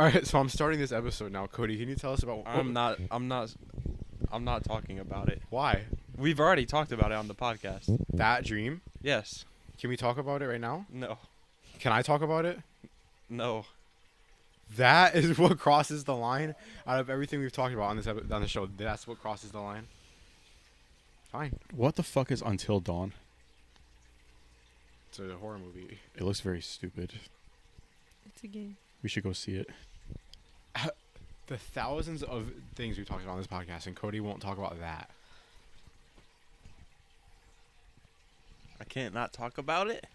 All right, so I'm starting this episode now. Cody, can you tell us about? I'm not talking about it. Why We've already talked about it on the podcast. that dream? Yes. Can we talk about it right now? No. Can I talk about it? No. That is what crosses the line out of everything we've talked about on this on the show. That's what crosses the line. Fine. What the fuck is Until Dawn? It's a horror movie. It looks very stupid. It's a game. We should go see it. The thousands of things we've talked about on this podcast, and Cody won't talk about that. I can't not talk about it.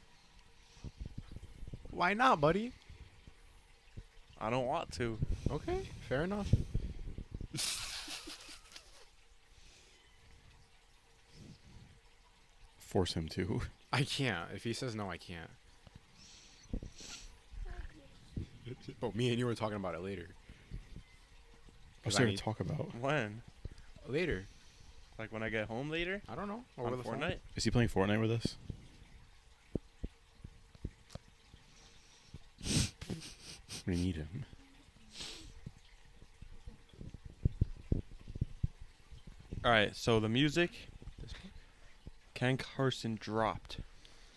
Why not, buddy? I don't want to. Okay, fair enough. Force him to. I can't. If he says no, I can't. But me and you were talking about it later. What's 'Cause I there to need- talk about? When? Later. Like when I get home later? I don't know. On Over the phone. Fortnite? Is he playing Fortnite with us? We need him. Alright, so the music. Ken Carson dropped.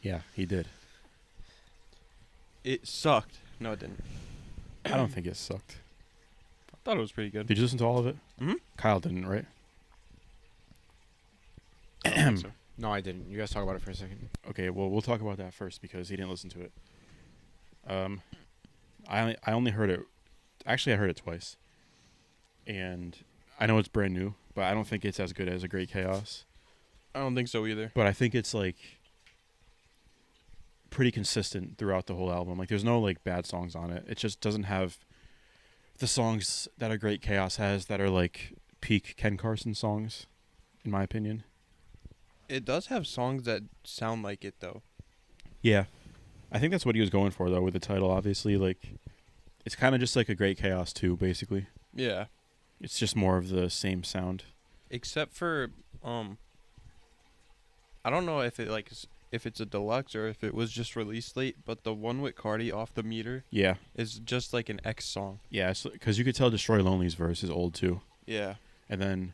Yeah, he did. It sucked. No, it didn't. I don't think it sucked. I thought it was pretty good. Did you listen to all of it? Hmm? Kyle didn't, right? I don't think so. No, I didn't. You guys talk about it for a second. Okay, well, we'll talk about that first because he didn't listen to it. I only heard it. Actually, I heard it twice, and I know it's brand new, but I don't think it's as good as A Great Chaos. I don't think so either. But I think it's like pretty consistent throughout the whole album. Like, there's no like bad songs on it. It just doesn't have the songs that A Great Chaos has that are like peak Ken Carson songs, in my opinion. It does have songs that sound like it though. Yeah. I think that's what he was going for, though, with the title, obviously. Like, it's kind of just like A Great Chaos 2, basically. Yeah. It's just more of the same sound. Except for I don't know if if it's a deluxe or if it was just released late, but the one with Cardi, Off the Meter, Yeah. is just like an X song. Yeah, because you could tell Destroy Lonely's verse is old, too. Yeah. And then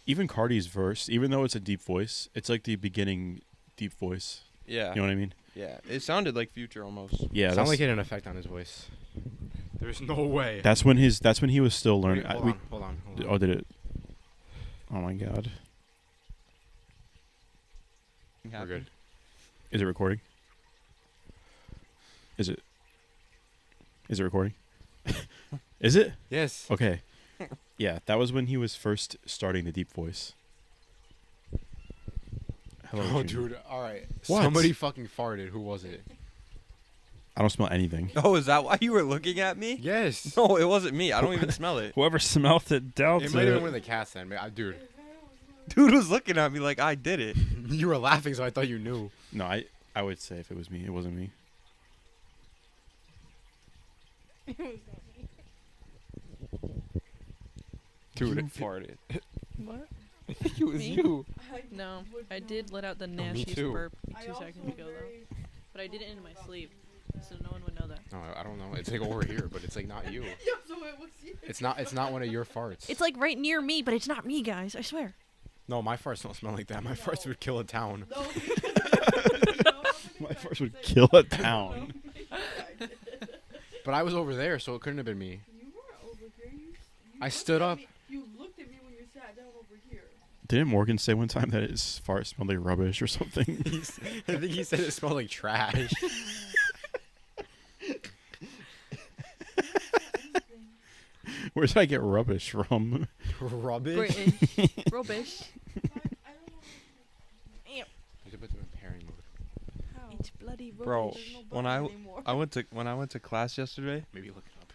even Cardi's verse, even though it's a deep voice, it's like the beginning deep voice. Yeah. You know what I mean? Yeah. It sounded like Future almost. Yeah, Sound that's, like it had an effect on his voice. There's no way. that's when he was still learning. Wait, hold on. Oh, did it? Oh my God. We're good. Is it recording? Is it recording? Is it? Yes. Okay. Yeah, that was when he was first starting the deep voice. Hello, Oh, Junior. dude. All right. What? Somebody fucking farted. Who was it? I don't smell anything. Oh, is that why you were looking at me? Yes. No, it wasn't me. I don't even smell it. Whoever smelled it dealt It might have been one of the cats then. But dude, Dude was looking at me like I did it. you were laughing, so I thought you knew. No, I would say if it was me, it wasn't me. Dude, You farted. What? I think it was Me? you. No, I did let out the me nastiest too. burp 2 seconds ago, though. But I did it in my sleep, so no one would know that. No, I don't know. It's like over here, but it's like not you. It's not one of your farts. It's like right near me, but it's not me, guys. I swear. No, my farts don't smell like that. My farts would kill a town. My first would kill a town. But I was over there, so it couldn't have been me. You weren't over here. I stood up. You looked at me when you sat down over here. Didn't Morgan say one time that his fart smelled like rubbish or something? I think he said it smelled like trash. Where did I get rubbish from? Rubbish. British. Rubbish. I don't know. You should put them in pairing mode. How? It's bloody rubbish. Bro, There's no when button anymore. I went to class yesterday, Maybe look it up.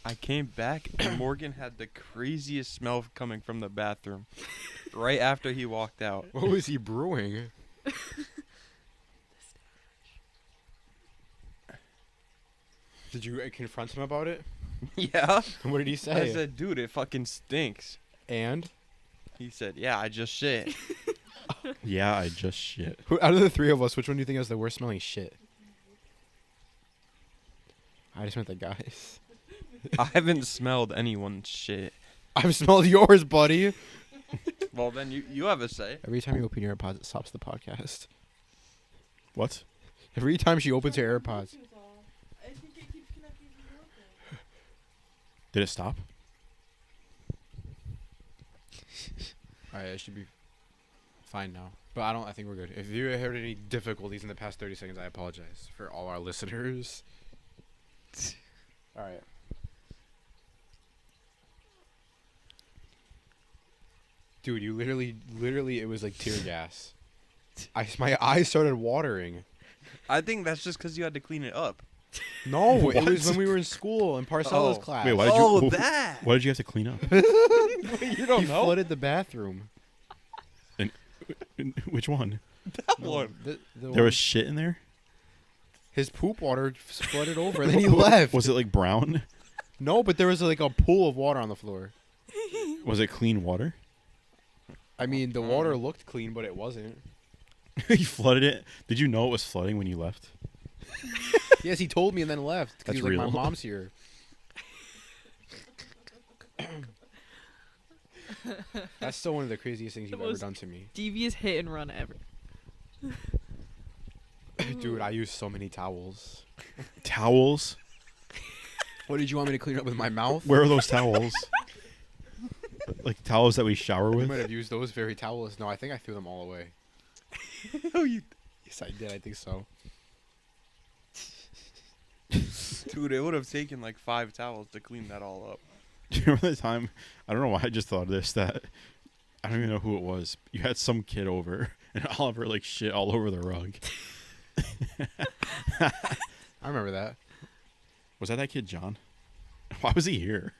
I came back and Morgan had the craziest smell coming from the bathroom right after he walked out. What was he brewing? Did you confront him about it? Yeah. What did he I say? said, dude, it fucking stinks. And He said, yeah, I just shit. Yeah, I just shit. who out of the three of us, which one do you think has the worst smelling shit? I just meant the guys. I haven't smelled anyone's shit. I've smelled yours, buddy. Well, then you have a say. Every time you open your AirPods, it stops the podcast. What? Every time she opens her AirPods. I think it keeps connecting to your phone. Did it stop? Alright, it should be fine now. But I think we're good. If you heard any difficulties in the past 30 seconds, I apologize for all our listeners. Alright. Dude, you literally, it was like tear gas. My eyes started watering. I think that's just because you had to clean it up. No, it What? was when we were in school in Parcella's Oh. class. Wait, why did you? that. What did you have to clean up? You don't He flooded the bathroom. Which one? that No, one. the There one- was shit in there. his poop water flooded over, and then he left. Was it like brown? No, but there was like a pool of water on the floor. Was it clean water? I mean, the water looked clean, but it wasn't. You flooded it. Did you know it was flooding when you left? Yes, he told me and then left. 'Cause That's he was like, real. my mom's here. That's still one of the craziest things The you've ever most- done to me. Devious hit and run ever. Dude, I used so many towels. Towels? What did you want me to clean up with my mouth? Where are those towels? Like towels that we shower You with? might have used those very towels. No, I think I threw them all away. No, you. Yes, I did. I think so. Dude, it would have taken like 5 towels to clean that all up. Do you remember the time? I don't know why I just thought of this. That I don't even know who it was. You had some kid over, and Oliver like shit all over the rug. I remember that. Was that kid John? Why was he here?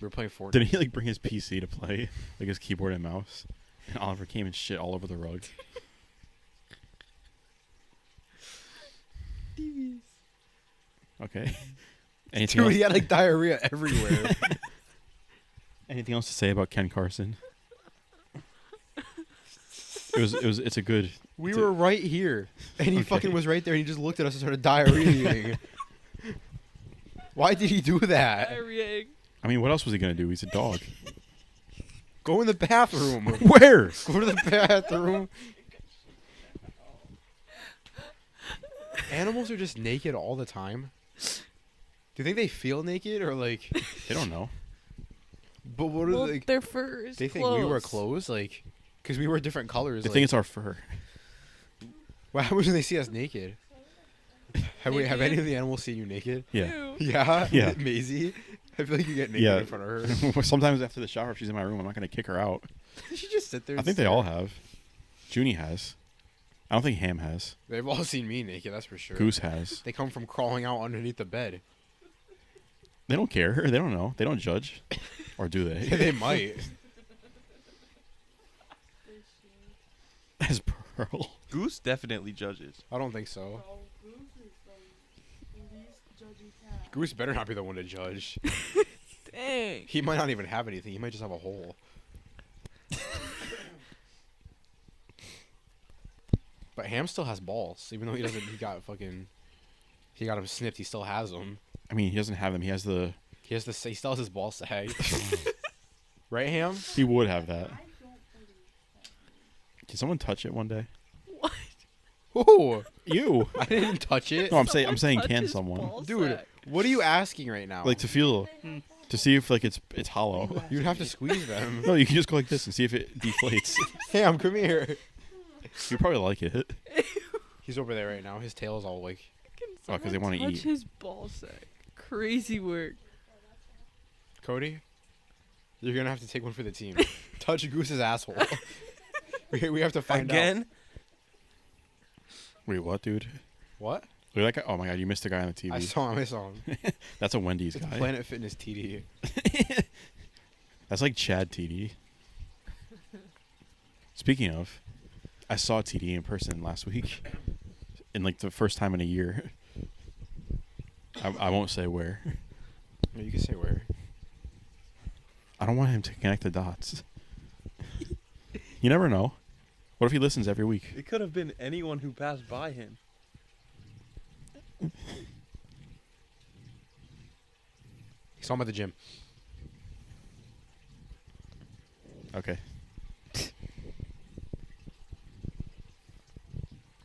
We were playing Fortnite. Didn't he like bring his PC to play, like his keyboard and mouse? And Oliver came and shit all over the rug. Okay. Anything Dude, else? he had like diarrhea everywhere. Anything else to say about Ken Carson? It's a good. We It's a- were right here, and he Okay. fucking was right there, and he just looked at us and started diarrheaing. Why did he do that? Diarrhea. I mean, what else was he gonna do? He's a dog. Go in the bathroom. Where? Go to the bathroom. Animals are just naked all the time. Do you think they feel naked or like? They don't know. But what are Well, they? their fur is They think we wear clothes, like, because we wear different colors. They like, think it's our fur. what happens when they see us naked? Have any Naked? of the animals seen you naked? Yeah. Ew. Yeah. Yeah. Maisie. I feel like you get naked Yeah. in front of her. Sometimes after the shower, if she's in my room, I'm not gonna kick her out. She just sit there. I and think they stare. all have. Junie has. I don't think Ham has. They've all seen me naked. That's for sure. Goose has. They come from crawling out underneath the bed. They don't care. They don't know. They don't judge. Or do they? They might. As Pearl. Goose definitely judges. I don't think so. Bro, Goose is the least judgy cat. Goose better not be the one to judge. Dang. He might not even have anything. He might just have a hole. But Ham still has balls, even though he doesn't. He got them snipped. He still has them. I mean, he doesn't have them. He has the. He still has his ball sag. Right, Ham? He would have that. I don't believe Can someone touch it one day? What? Ooh, You. I didn't touch it. No, I'm saying Touch can his someone ball Dude, sack. what are you asking right now? like to feel, to see if like it's hollow. You'd have to squeeze them. No, you can just go like this and see if it deflates. Ham, come here. You probably like it. He's over there right now. His tail is all like. Can Oh, 'cause they someone wanna touch eat. his ball sack. Crazy work. Cody, you're gonna have to take one for the team. Touch Goose's asshole. we have to find out. Again? Wait, what, dude? What? Look at that guy. Oh my god, you missed the guy on the TV. I saw him. That's a Wendy's It's guy. Planet Fitness TD. That's like Chad TD. Speaking of, I saw TD in person last week. In like the first time in a year. I won't say where. No, you can say where. I don't want him to connect the dots. You never know. What if he listens every week? It could have been anyone who passed by him. So I'm at the gym. Okay.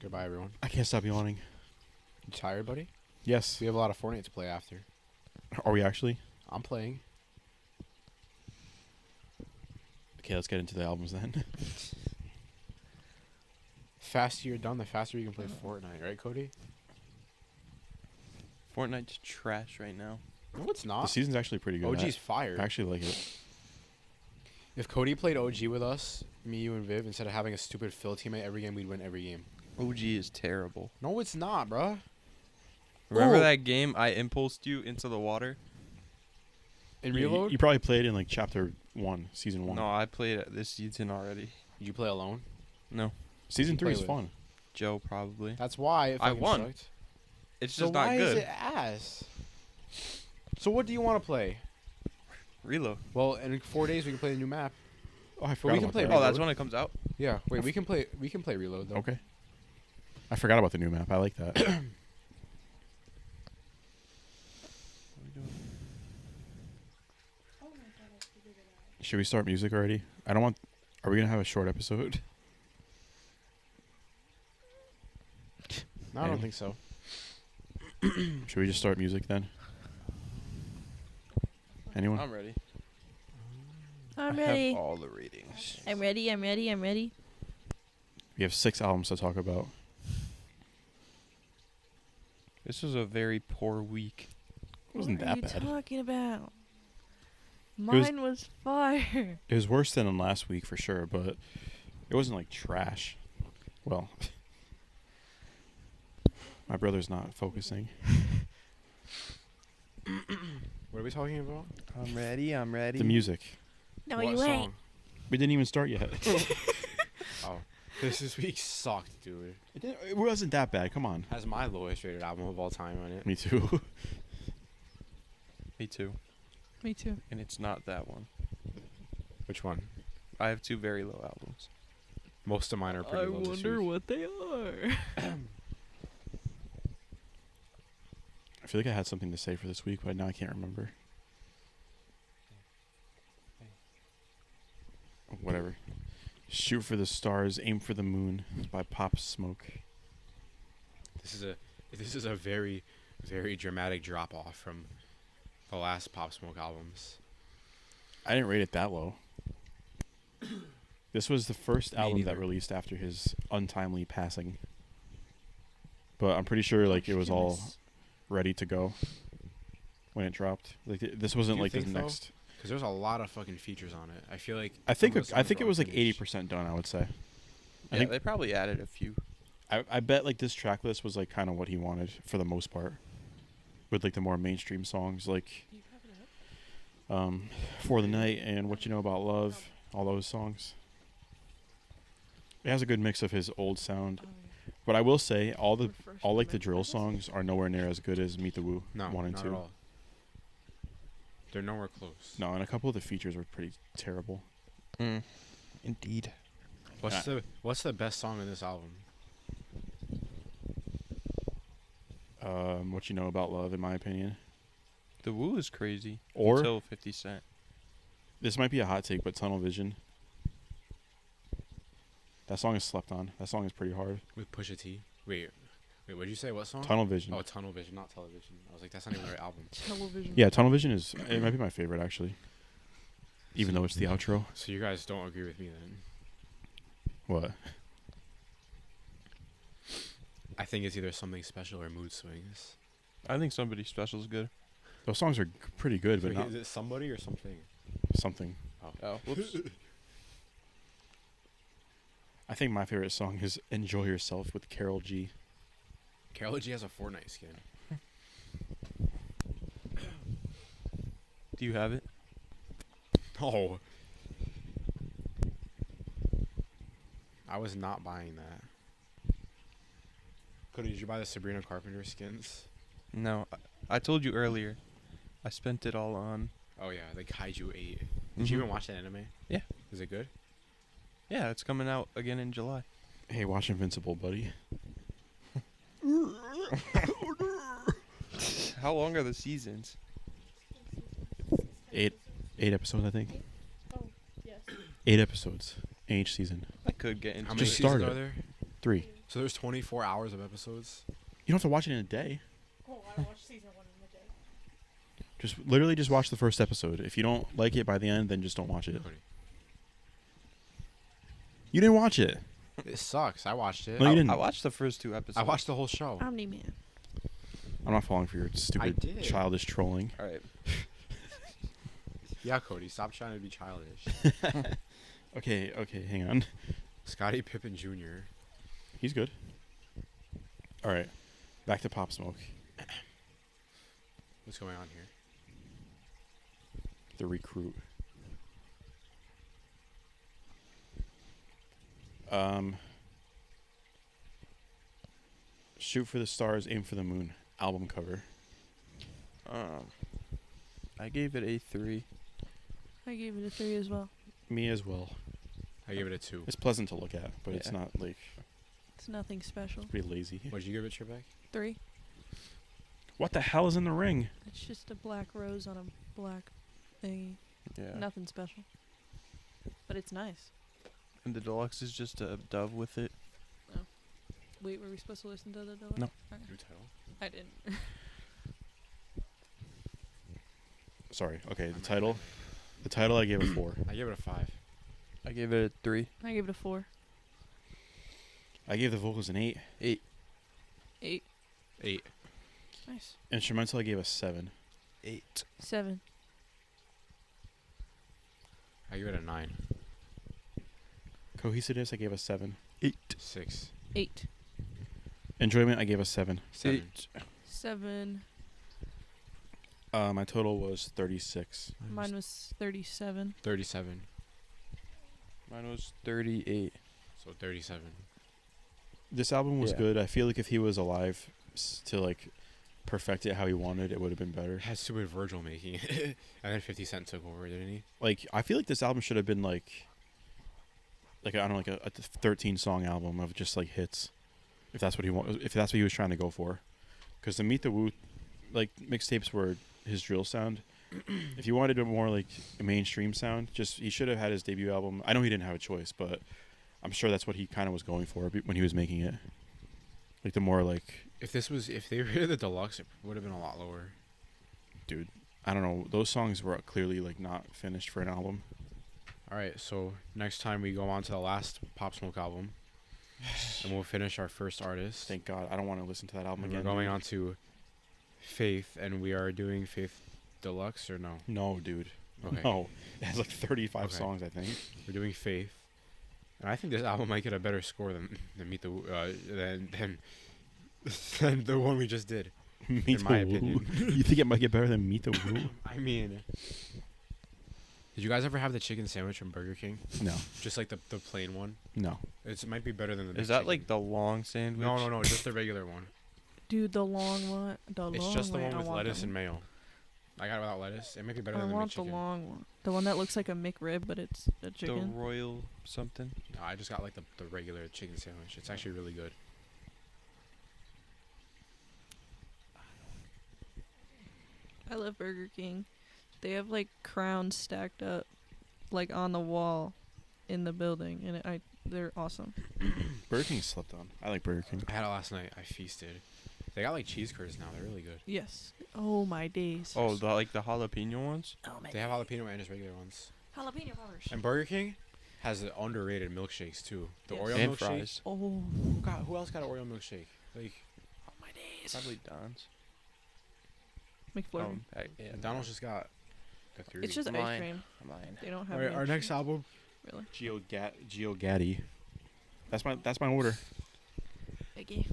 Goodbye, everyone. I can't stop yawning. You tired, buddy? Yes. We have a lot of Fortnite to play after. Are we actually? I'm playing. Okay, let's get into the albums then. Faster you're done, the faster you can play Fortnite, right, Cody? Fortnite's trash right now. No, it's The not. season's actually pretty good. OG's fire. I actually like it. If Cody played OG with us, me, you, and Viv, instead of having a stupid Phil teammate every game, we'd win every game. OG is terrible. No, it's not, bruh. Remember Oh. that game I impulsed you into the water? In Yeah, Reload? you probably played in like chapter 1, season 1. No, I played it this season already. Did you play alone? No, Season you 3 play is with? fun. Joe probably. That's why it I fucking won. sucked. It's So just why not good. is it ass? So what do you want to play? Reload. Well, in 4 days we can play the new map. Oh, I we forgot can about play that. Oh, that's Reload? when it comes out. Yeah. Wait, we can play. We can play Reload though. Okay. I forgot about the new map. I like that. Oh my god, I figured it out. Should we start music already? I don't want. Are we gonna have a short episode? No, I don't Any- think so. Should we just start music then? Anyone? I'm ready. I'm I ready. have all the ratings. I'm ready. I'm ready. I'm ready. We have 6 albums to talk about. This was a very poor week. It wasn't what that are you bad. talking about? was- Mine was fire. It was worse than last week for sure, but it wasn't like trash. Well, my brother's not focusing. What are we talking about? I'm ready. I'm ready. The music. No, What you ain't. song? We didn't even start yet. Oh, this week sucked, dude. It wasn't that bad. Come on. Has my lowest rated album of all time on it. Me too. Me too. Me too. And it's not that one. Which one? I have 2 very low albums. Most of mine are pretty low this week. what they are. I feel like I had something to say for this week, but now I can't remember. Whatever. Shoot for the Stars, Aim for the Moon by Pop Smoke. This is a very, very dramatic drop off from the last Pop Smoke albums. I didn't rate it that low. This was the first Me album that neither. released after his untimely passing. But I'm pretty sure like it was all ready to go when it dropped. Like this wasn't you like the think so? next. Because there's a lot of fucking features on it. I feel like I think some of the I songs think are it was like unfinished. 80% done. I would say. I Yeah, think they probably added a few. I bet like this track list was like kind of what he wanted for the most part, with like the more mainstream songs like For the Night and What You Know About Love, all those songs. It has a good mix of his old sound, but I will say all like the drill songs are nowhere near as good as Meet the Woo No, 1 and not 2. at all. They're nowhere close. No, and a couple of the features were pretty terrible. Indeed. What's the best song in this album? What You Know About Love, in my opinion. The Woo is crazy. Or Until 50 Cent. this might be a hot take, but Tunnel Vision. That song is slept on. That song is pretty hard. With Pusha T? Wait, what did you say? What song? Tunnel Vision. Oh, Tunnel Vision, not Television. I was like, that's not even the right album. Television. Yeah, Tunnel Vision is it might be my favorite actually. Even though it's the outro. So you guys don't agree with me then? What? I think it's either Something Special or Mood Swings. I think Somebody Special is good. Those songs are pretty good, but So not is it Somebody or Something? something. Oh, whoops. I think my favorite song is Enjoy Yourself with Carol G. Karol G has a Fortnite skin. Do you have it? Oh. I was not buying that. Cody, did you buy the Sabrina Carpenter skins? No. I told you earlier. I spent it all on. Oh yeah, the Kaiju 8. Did you even watch that anime? Yeah. Is it good? Yeah, it's coming out again in July. Hey, watch Invincible, buddy. How long are the seasons? 8 episodes, I think. Oh, yes. 8 episodes in each season. I could get into How it. many Just seasons started. are there? 3. So there's 24 hours of episodes. You don't have to watch it in a day. Oh, I watched season 1 in a day. Just literally just watch the first episode. If you don't like it by the end, then just don't watch it. Cody. You didn't watch it. It sucks. I watched it. No, you didn't. I watched the first 2 episodes. I watched the whole show. Omni Man. I'm not falling for your stupid did. childish trolling. All right. Yeah, Cody, stop trying to be childish. Okay, hang on. Scottie Pippen Jr. He's good. All right, back to Pop Smoke. What's going on here? The recruit. Shoot for the stars, aim for the moon. Album cover. I gave it a 3. I gave it a 3 as well. Me as well. I gave it a 2. It's pleasant to look at, but it's Yeah. not like It's nothing special. pretty lazy. What'd you give it, Trebek? 3. What the hell is in the ring? It's just a black rose on a black thingy. Yeah. Nothing special. But it's nice. And the deluxe is just a dove with it. Wait, were we supposed to listen to the deluxe? No. Okay. New title. I didn't. Sorry. Okay, the title. The title I gave a 4. I gave it a 5. I gave it a 3. I gave it a 4. I gave the vocals an 8. 8. 8. 8. Nice. Instrumental I gave a 7. 8. 7. I give it a 9. Cohesiveness I gave a 7. 8. 6. 8. Enjoyment I gave a 7. 7. 7. My total was 36. Mine was 37. 37. Mine was 38. So 37. This album was Yeah. good. I feel like if he was alive to like perfect it how he wanted, it would have been better. It had stupid Virgil making it. And then 50 Cent took over, didn't he? Like I feel like this album should have been like I don't know, like a 13 song album of just like hits. If that's what he was trying to go for. Cuz the Meet the Woo like mixtapes were his drill sound. If you wanted a more like a mainstream sound, he should have had his debut album. I know he didn't have a choice, but I'm sure that's what he kind of was going for when he was making it. Like the more like, If they were the deluxe, it would have been a lot lower. dude, I don't know. Those songs were clearly like not finished for an album. All right, so next time we go on to the last Pop Smoke album, and we'll finish our first artist. Thank God. I don't want to listen to that album And again. we're going dude. on to Faith, and we are doing Faith Deluxe or no? No, dude. Okay. No. It has like 35 Okay. songs, I think. We're doing Faith, and I think this album might get a better score than Meet the than the one we just did. Meet In my the Woo. opinion. You think it might get better than Meet the Woo? I mean, did you guys ever have the chicken sandwich from Burger King? No. Just like the plain one. No. It might be better than the. Is that like the long sandwich? No, just the regular one. Dude, the long one. It's just the one with lettuce and mayo. I got it without lettuce. It might be better I than want the the McChicken. long one. The one that looks like a McRib, but it's a The chicken. royal something? No, I just got like the regular chicken sandwich. It's actually really good. I love Burger King. They have like crowns stacked up, like on the wall, in the building, and they're awesome. Burger King slept on. I like Burger King. I had it last night. I feasted. They got like cheese curds now. They're really good. Yes. Oh my days. Oh, the jalapeno ones? Oh my. They have jalapeno and just regular ones. Jalapeno peppers. And Burger King has the underrated milkshakes too. The Yes. Oreo And milkshake. fries. Oh. Who else got an Oreo milkshake? Like Oh my days. Probably Don's. McFlurry. Yeah. McDonald's just got the 3. It's just ice Mine. cream. Mine. They don't have. All right, our milkshake. next album. Really? Geo Gaddy. That's my order. Okay.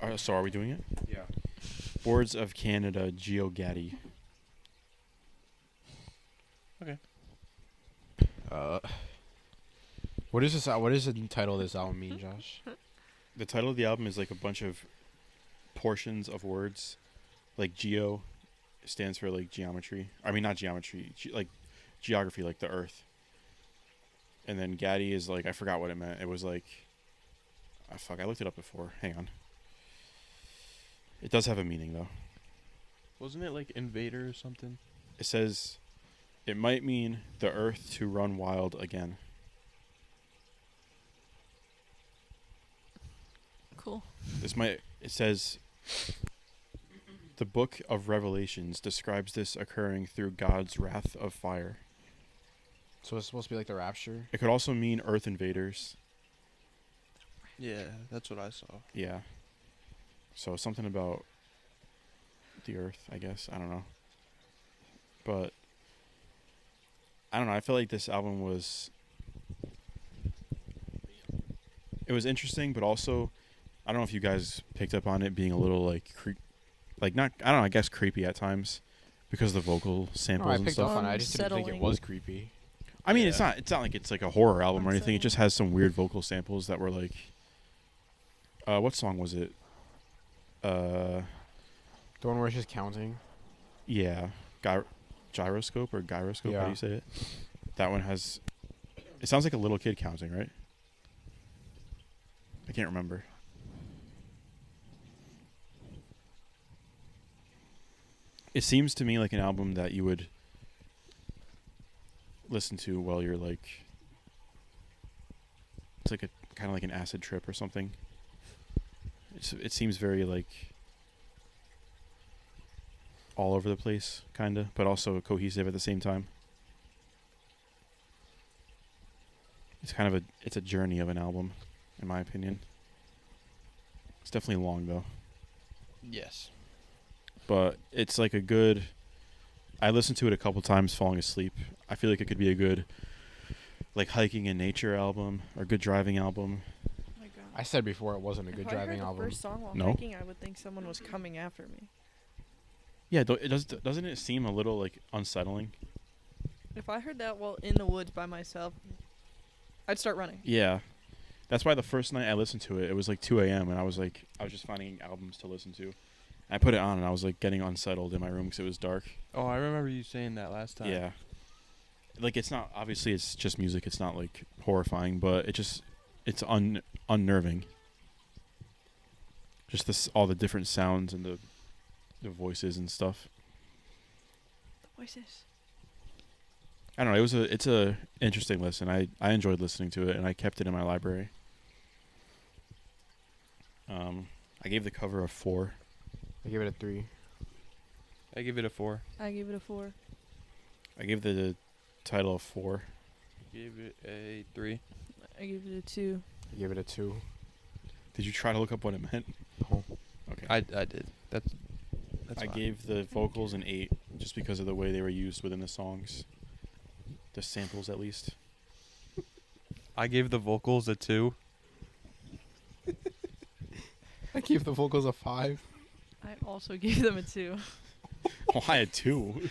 Okay. So are we doing it? Yeah. Boards of Canada, Geo Gaddy. What is this? What is the title of this album mean, Josh? The title of the album is like a bunch of portions of words. Like geo stands for like geometry. I mean, not geometry, like geography, like the earth. And then Gaddy is like, I forgot what it meant. It was like, I looked it up before. Hang on. It does have a meaning though. Wasn't it like Invader or something? It says it might mean the earth to run wild again. Cool. It says the book of Revelations describes this occurring through God's wrath of fire. So it's supposed to be like the rapture. It could also mean earth invaders. Yeah, that's what I saw. Yeah. So something about the earth, I guess. I don't know. But I don't know. I feel like this album was interesting, but also I don't know if you guys picked up on it being a little like not, I don't know, I guess creepy at times because of the vocal samples No, I and picked stuff. up on it. I just didn't think it Unsettling. was creepy. I mean, Yeah. it's not like it's like a horror album or anything. It Unsettling. just has some weird vocal samples that were like what song was it? The one where it's just counting. Yeah, gyroscope or gyroscope. How Yeah. do you say it? That one has. It sounds like a little kid counting, right? I can't remember. It seems to me like an album that you would listen to while you're like. It's like a kind of like an acid trip or something. It seems very like all over the place, kind of, but also cohesive at the same time. It's a journey of an album, in my opinion. It's definitely long though, Yes. but it's like a good. I listened to it a couple times falling asleep. I feel like it could be a good, like hiking in nature album or good driving album. My God. I said before it wasn't a good If I driving heard the album. first song while No? hiking, I would think someone was coming after me. Yeah, doesn't it seem a little like unsettling? If I heard that while in the woods by myself, I'd start running. Yeah, that's why the first night I listened to it, it was like 2 a.m. and I was just finding albums to listen to. I put it on and I was like getting unsettled in my room because it was dark. Oh, I remember you saying that last time. Yeah, like it's not obviously it's just music. It's not like horrifying, but it's unnerving. Just all the different sounds and the voices and stuff. The voices. I don't know. It's a interesting listen. I enjoyed listening to it and I kept it in my library. I gave the cover a 4. I give it a 3. I give it a 4. I gave it a 4. I gave the title a 4. Gave it a 3. I gave it a 2. I give it a 2. Did you try to look up what it meant? No. Okay. I did. That's I fine. gave the vocals an 8 just because of the way they were used within the songs. The samples, at least. I gave the vocals a 2. I gave the vocals a 5. I also gave them a 2. Why a 2?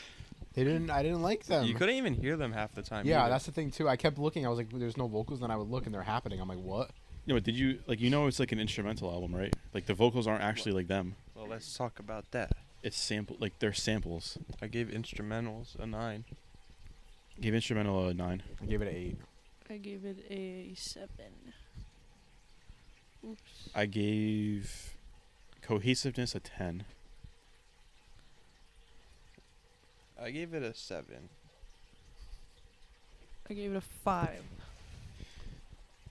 I didn't like them. You couldn't even hear them half the time. Yeah, either. that's the thing too. I kept looking. I was like, "There's no vocals." Then I would look, and they're happening. I'm like, "What?" No, but did you it's like an instrumental album, right? Like the vocals aren't actually like them. Well, let's talk about that. It's they're samples. I gave instrumentals a 9. Gave instrumental a 9. I gave it an 8. I gave it a 7. Oops. I gave cohesiveness a 10. I gave it a 7. I gave it a 5.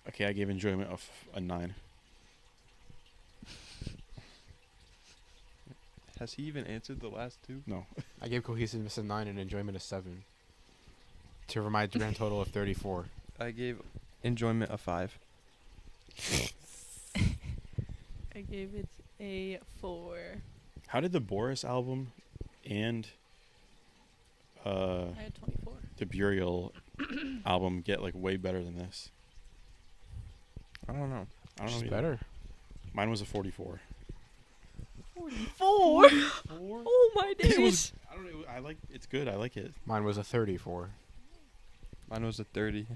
Okay, I gave enjoyment a 9. Has he even answered the last 2? No. I gave cohesiveness a 9 and enjoyment a 7. To my grand total of 34. I gave enjoyment a 5. I gave it a 4. How did the Boris album and I had 24. the Burial album get like way better than this? I don't know. I don't know. It's either. better. Mine was a 44. 44? Oh my days. It was. I don't know. I like. It's good. I like it. Mine was a 34. Mine was a 30.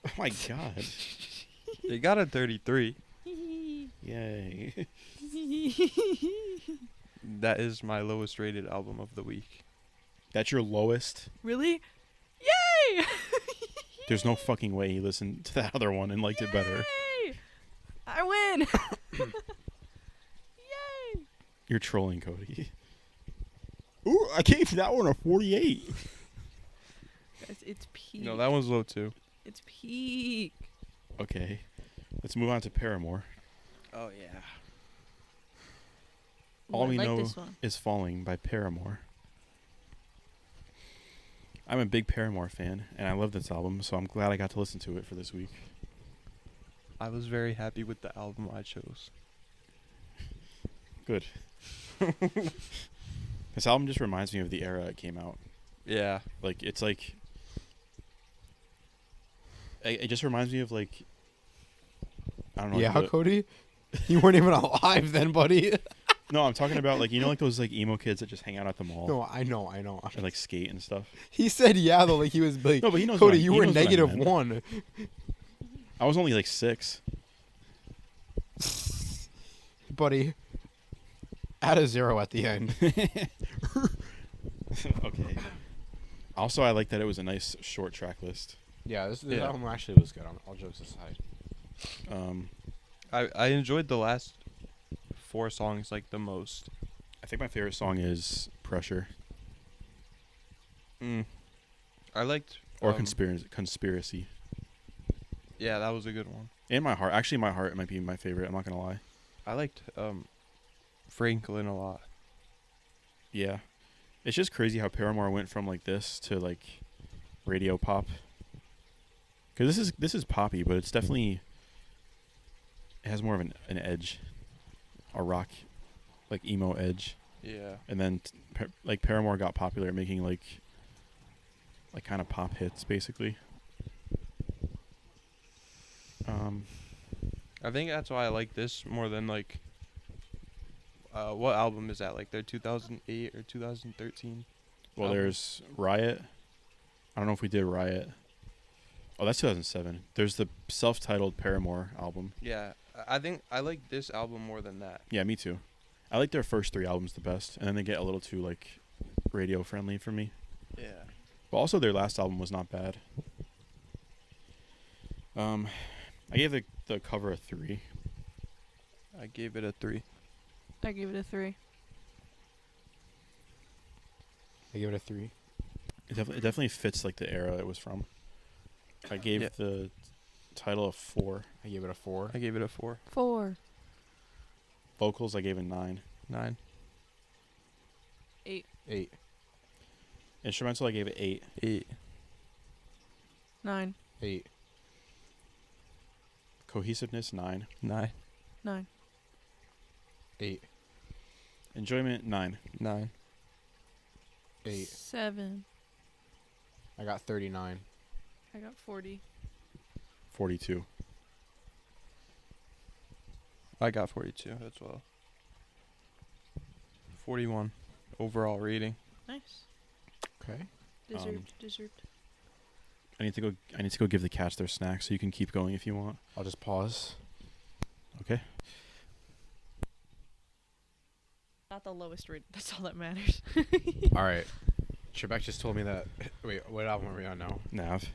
Oh my god! It got a 33. Yay! That is my lowest rated album of the week. That's your lowest. Really? Yay! There's no fucking way he listened to that other one and liked it better. Yay! I win. Yay! You're trolling, Cody. I gave that one a 48. Guys, it's peak. No, that one's low too. It's peak. Okay, let's move on to Paramore. Oh yeah. All I we like know this one. is Falling by Paramore. I'm a big Paramore fan, and I love this album, so I'm glad I got to listen to it for this week. I was very happy with the album I chose. Good. This album just reminds me of the era it came out. Yeah. Like, it's like... It just reminds me of, like... I don't know. Yeah, the- Cody? You weren't even alive then, buddy. No, I'm talking about, like, you know, like those, like, emo kids that just hang out at the mall No, I know. and, like, skate and stuff? He said yeah, though, like he was like, No, but he knows Cody, what I- you he were knows what I meant. -1. I was only, like, 6. Buddy. Add a 0 at the end. Okay. Also, I like that it was a nice short track list. Yeah, this Yeah. album actually was good, all jokes aside. I enjoyed the last 4 songs like the most. I think my favorite song is Pressure I liked or Conspiracy. Yeah, that was a good one. And My Heart. Actually, My Heart might be my favorite. I'm not going to lie. I liked Franklin a lot. Yeah. It's just crazy how Paramore went from, like, this to, like, radio pop. Because this is poppy, but it's definitely... It has more of an edge. A rock, like, emo edge. Yeah. And then, like, Paramore got popular at making, like kind of pop hits, basically. I think that's why I like this more than like what album is that? Like their 2008 or 2013? Well, album? there's Riot. I don't know if we did Riot. Oh, that's 2007. There's the self-titled Paramore album. Yeah, I think I like this album more than that. Yeah, me too. I like their first 3 albums the best, and then they get a little too, like, radio friendly for me. Yeah. But also their last album was not bad. I gave the cover a 3. I gave it a 3. I give it a 3. I give it a 3. It definitely fits, like, the era it was from. I gave Yeah. the title a 4. I gave it a 4. I gave it a 4. 4. Vocals I gave a 9. 9. 8. 8. Instrumental I gave it 8. 8. 9. 8. Cohesiveness 9. 9. 9. 8. Enjoyment 9. 9. 8. 7. I got 39. I got 40. 42. I got 42 as well. 41 overall rating. Nice. Okay. Deserved. I need to go give the cats their snacks so you can keep going if you want. I'll just pause. Okay. Not the lowest rated. That's all that matters. All right. Trebek just told me that. Wait, what album are we on now? Nav.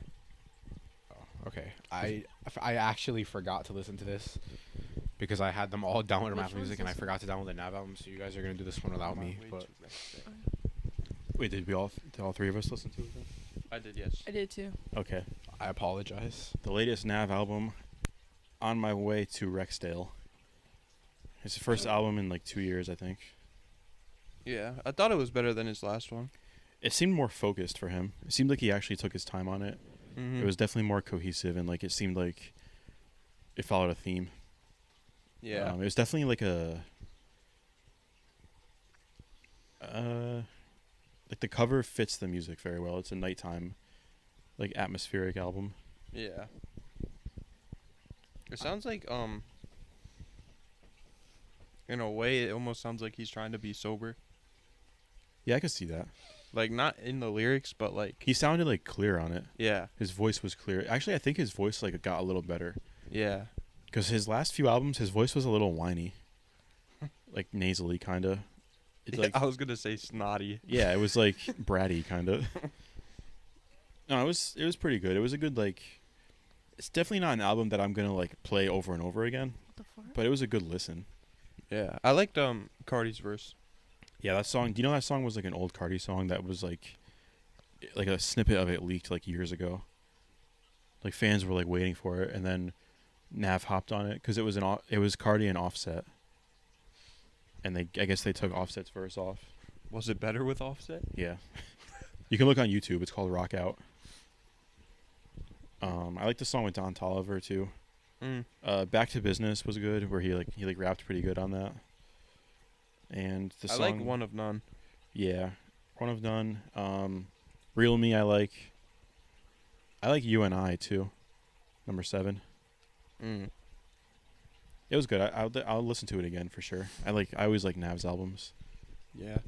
Oh, okay. I actually forgot to listen to this because I had them all downloaded on Which Apple one's Music and I this forgot to download the Nav album. So you guys are gonna do this one without me. But Wait, did all 3 of us listen to it then? I did, yes. I did too. Okay. I apologize. The latest Nav album, On My Way to Rexdale. It's the first album in like 2 years, I think. Yeah, I thought it was better than his last one. It seemed more focused for him. It seemed like he actually took his time on it. Mm-hmm. It was definitely more cohesive and like it seemed like it followed a theme. Yeah. It was definitely like like the cover fits the music very well. It's a nighttime, like atmospheric album. Yeah. It sounds like in a way it almost sounds like he's trying to be sober. Yeah, I could see that. Like not in the lyrics, but like He sounded like clear on it. yeah. His voice was clear. Actually, I think his voice like got a little better Yeah. because his last few albums, his voice was a little whiny, like nasally kind of. It's like I was going to say snotty. yeah, it was like bratty kind of. No, it was pretty good. It was a good like. It's definitely not an album that I'm gonna like play over and over again, What the fuck? but it was a good listen. Yeah. I liked Cardi's verse. Yeah, that song. Do you know that song was like an old Cardi song that was like a snippet of it leaked like years ago. Like fans were like waiting for it, and then Nav hopped on it because it was Cardi and Offset, and I guess they took Offset's verse off. Was it better with Offset? Yeah, you can look on YouTube. It's called Rock Out. I like the song with Don Toliver too. Back to Business was good, where he rapped pretty good on that. And the song, I like One of None. Yeah, One of None. Real Me, I like. I like You and I too. Number 7. It was good. I'll listen to it again for sure. I always like Nav's albums. Yeah.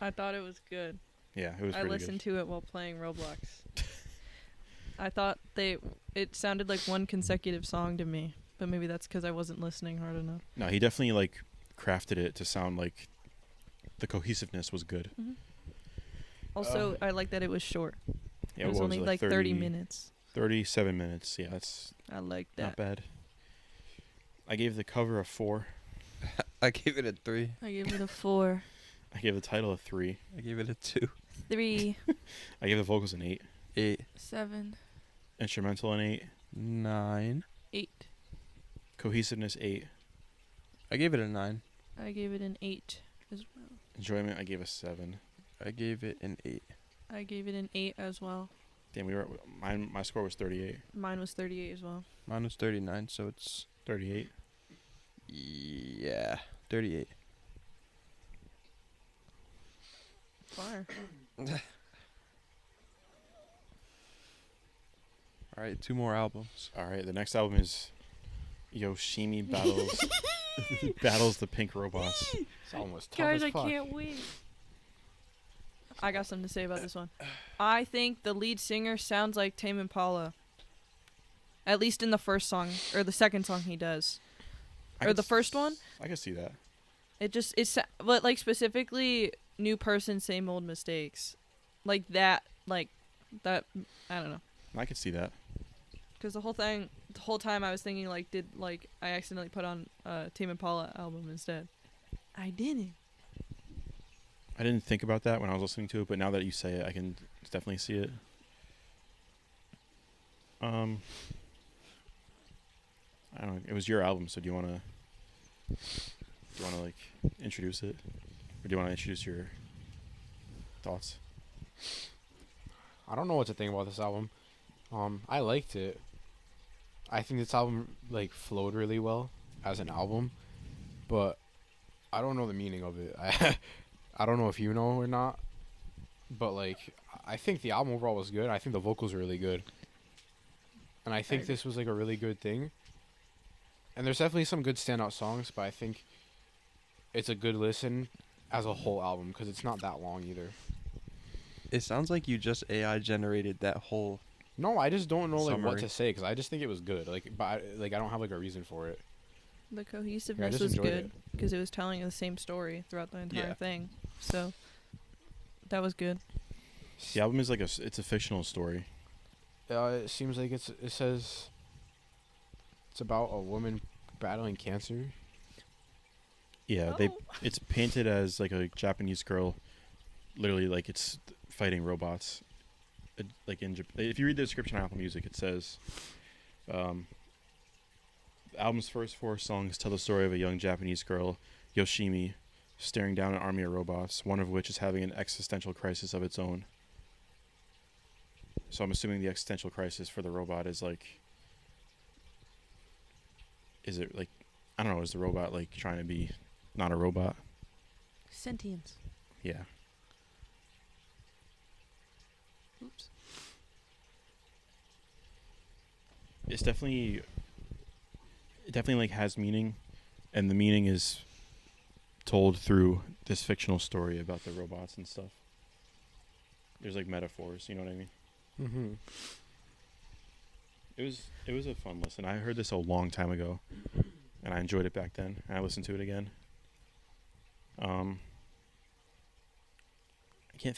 I thought it was good. Yeah, it was. I listened to it while playing Roblox. I thought it sounded like one consecutive song to me, but maybe that's because I wasn't listening hard enough. No, he definitely like crafted it to sound like the cohesiveness was good. Mm-hmm. Also, I like that it was short. Yeah, it was only like 30 minutes. 37 minutes. Yeah, that's I like that. not bad. I gave the cover a 4. I gave it a 3. I gave it a 4. I gave the title a 3. I gave it a 2. 3. I gave the vocals an 8. 8. 7. Instrumental an 8. 9. 8. Cohesiveness 8. I gave it a 9. I gave it an 8 as well. Enjoyment I gave a 7. I gave it an 8. I gave it an 8 as well. Damn, my score was 38. Mine was 38 as well. Mine was 39, so it's 38. yeah, 38. Fire. All right, 2 more albums. All right, the next album is Yoshimi battles the Pink Robots. This album was tough Guys, as I fuck. can't wait. I got something to say about this one. I think the lead singer sounds like Tame Impala. At least in the first song, or the second song he does. Or the first one. I can see that. But like specifically, new person, same old mistakes. Like that, I don't know. I could see that. Because the whole time I was thinking I accidentally put on a Tame Impala album instead. I didn't. I didn't think about that when I was listening to it, but now that you say it, I can definitely see it. I don't know. It was your album, so do you want to like introduce it, or do you want to introduce your thoughts? I don't know what to think about this album. I liked it. I think this album like flowed really well as an album, but I don't know the meaning of it. I don't know if you know or not, but like I think the album overall was good. I think the vocals were really good, and I think this was like a really good thing. And there's definitely some good standout songs, but I think it's a good listen as a whole album because it's not that long either. It sounds like you just AI generated that whole. No, I just don't know like what Summary. to say because I just think it was good. I don't have like a reason for it. The cohesiveness just was enjoyed good it. because it was telling the same story throughout the entire Yeah. thing. So that was good. The album is it's a fictional story. It seems like it says it's about a woman battling cancer. Yeah, it's painted as like a Japanese girl, literally like it's fighting robots. If you read the description on Apple Music, it says, the album's first 4 songs tell the story of a young Japanese girl, Yoshimi, staring down an army of robots, one of which is having an existential crisis of its own. So I'm assuming the existential crisis for the robot is it like, I don't know, is the robot like trying to be not a robot? Sentience. Yeah. Oops. It definitely like has meaning, and the meaning is told through this fictional story about the robots and stuff. There's like metaphors, you know what I mean? Mm-hmm. It was a fun listen. I heard this a long time ago, and I enjoyed it back then, and I listened to it again. I can't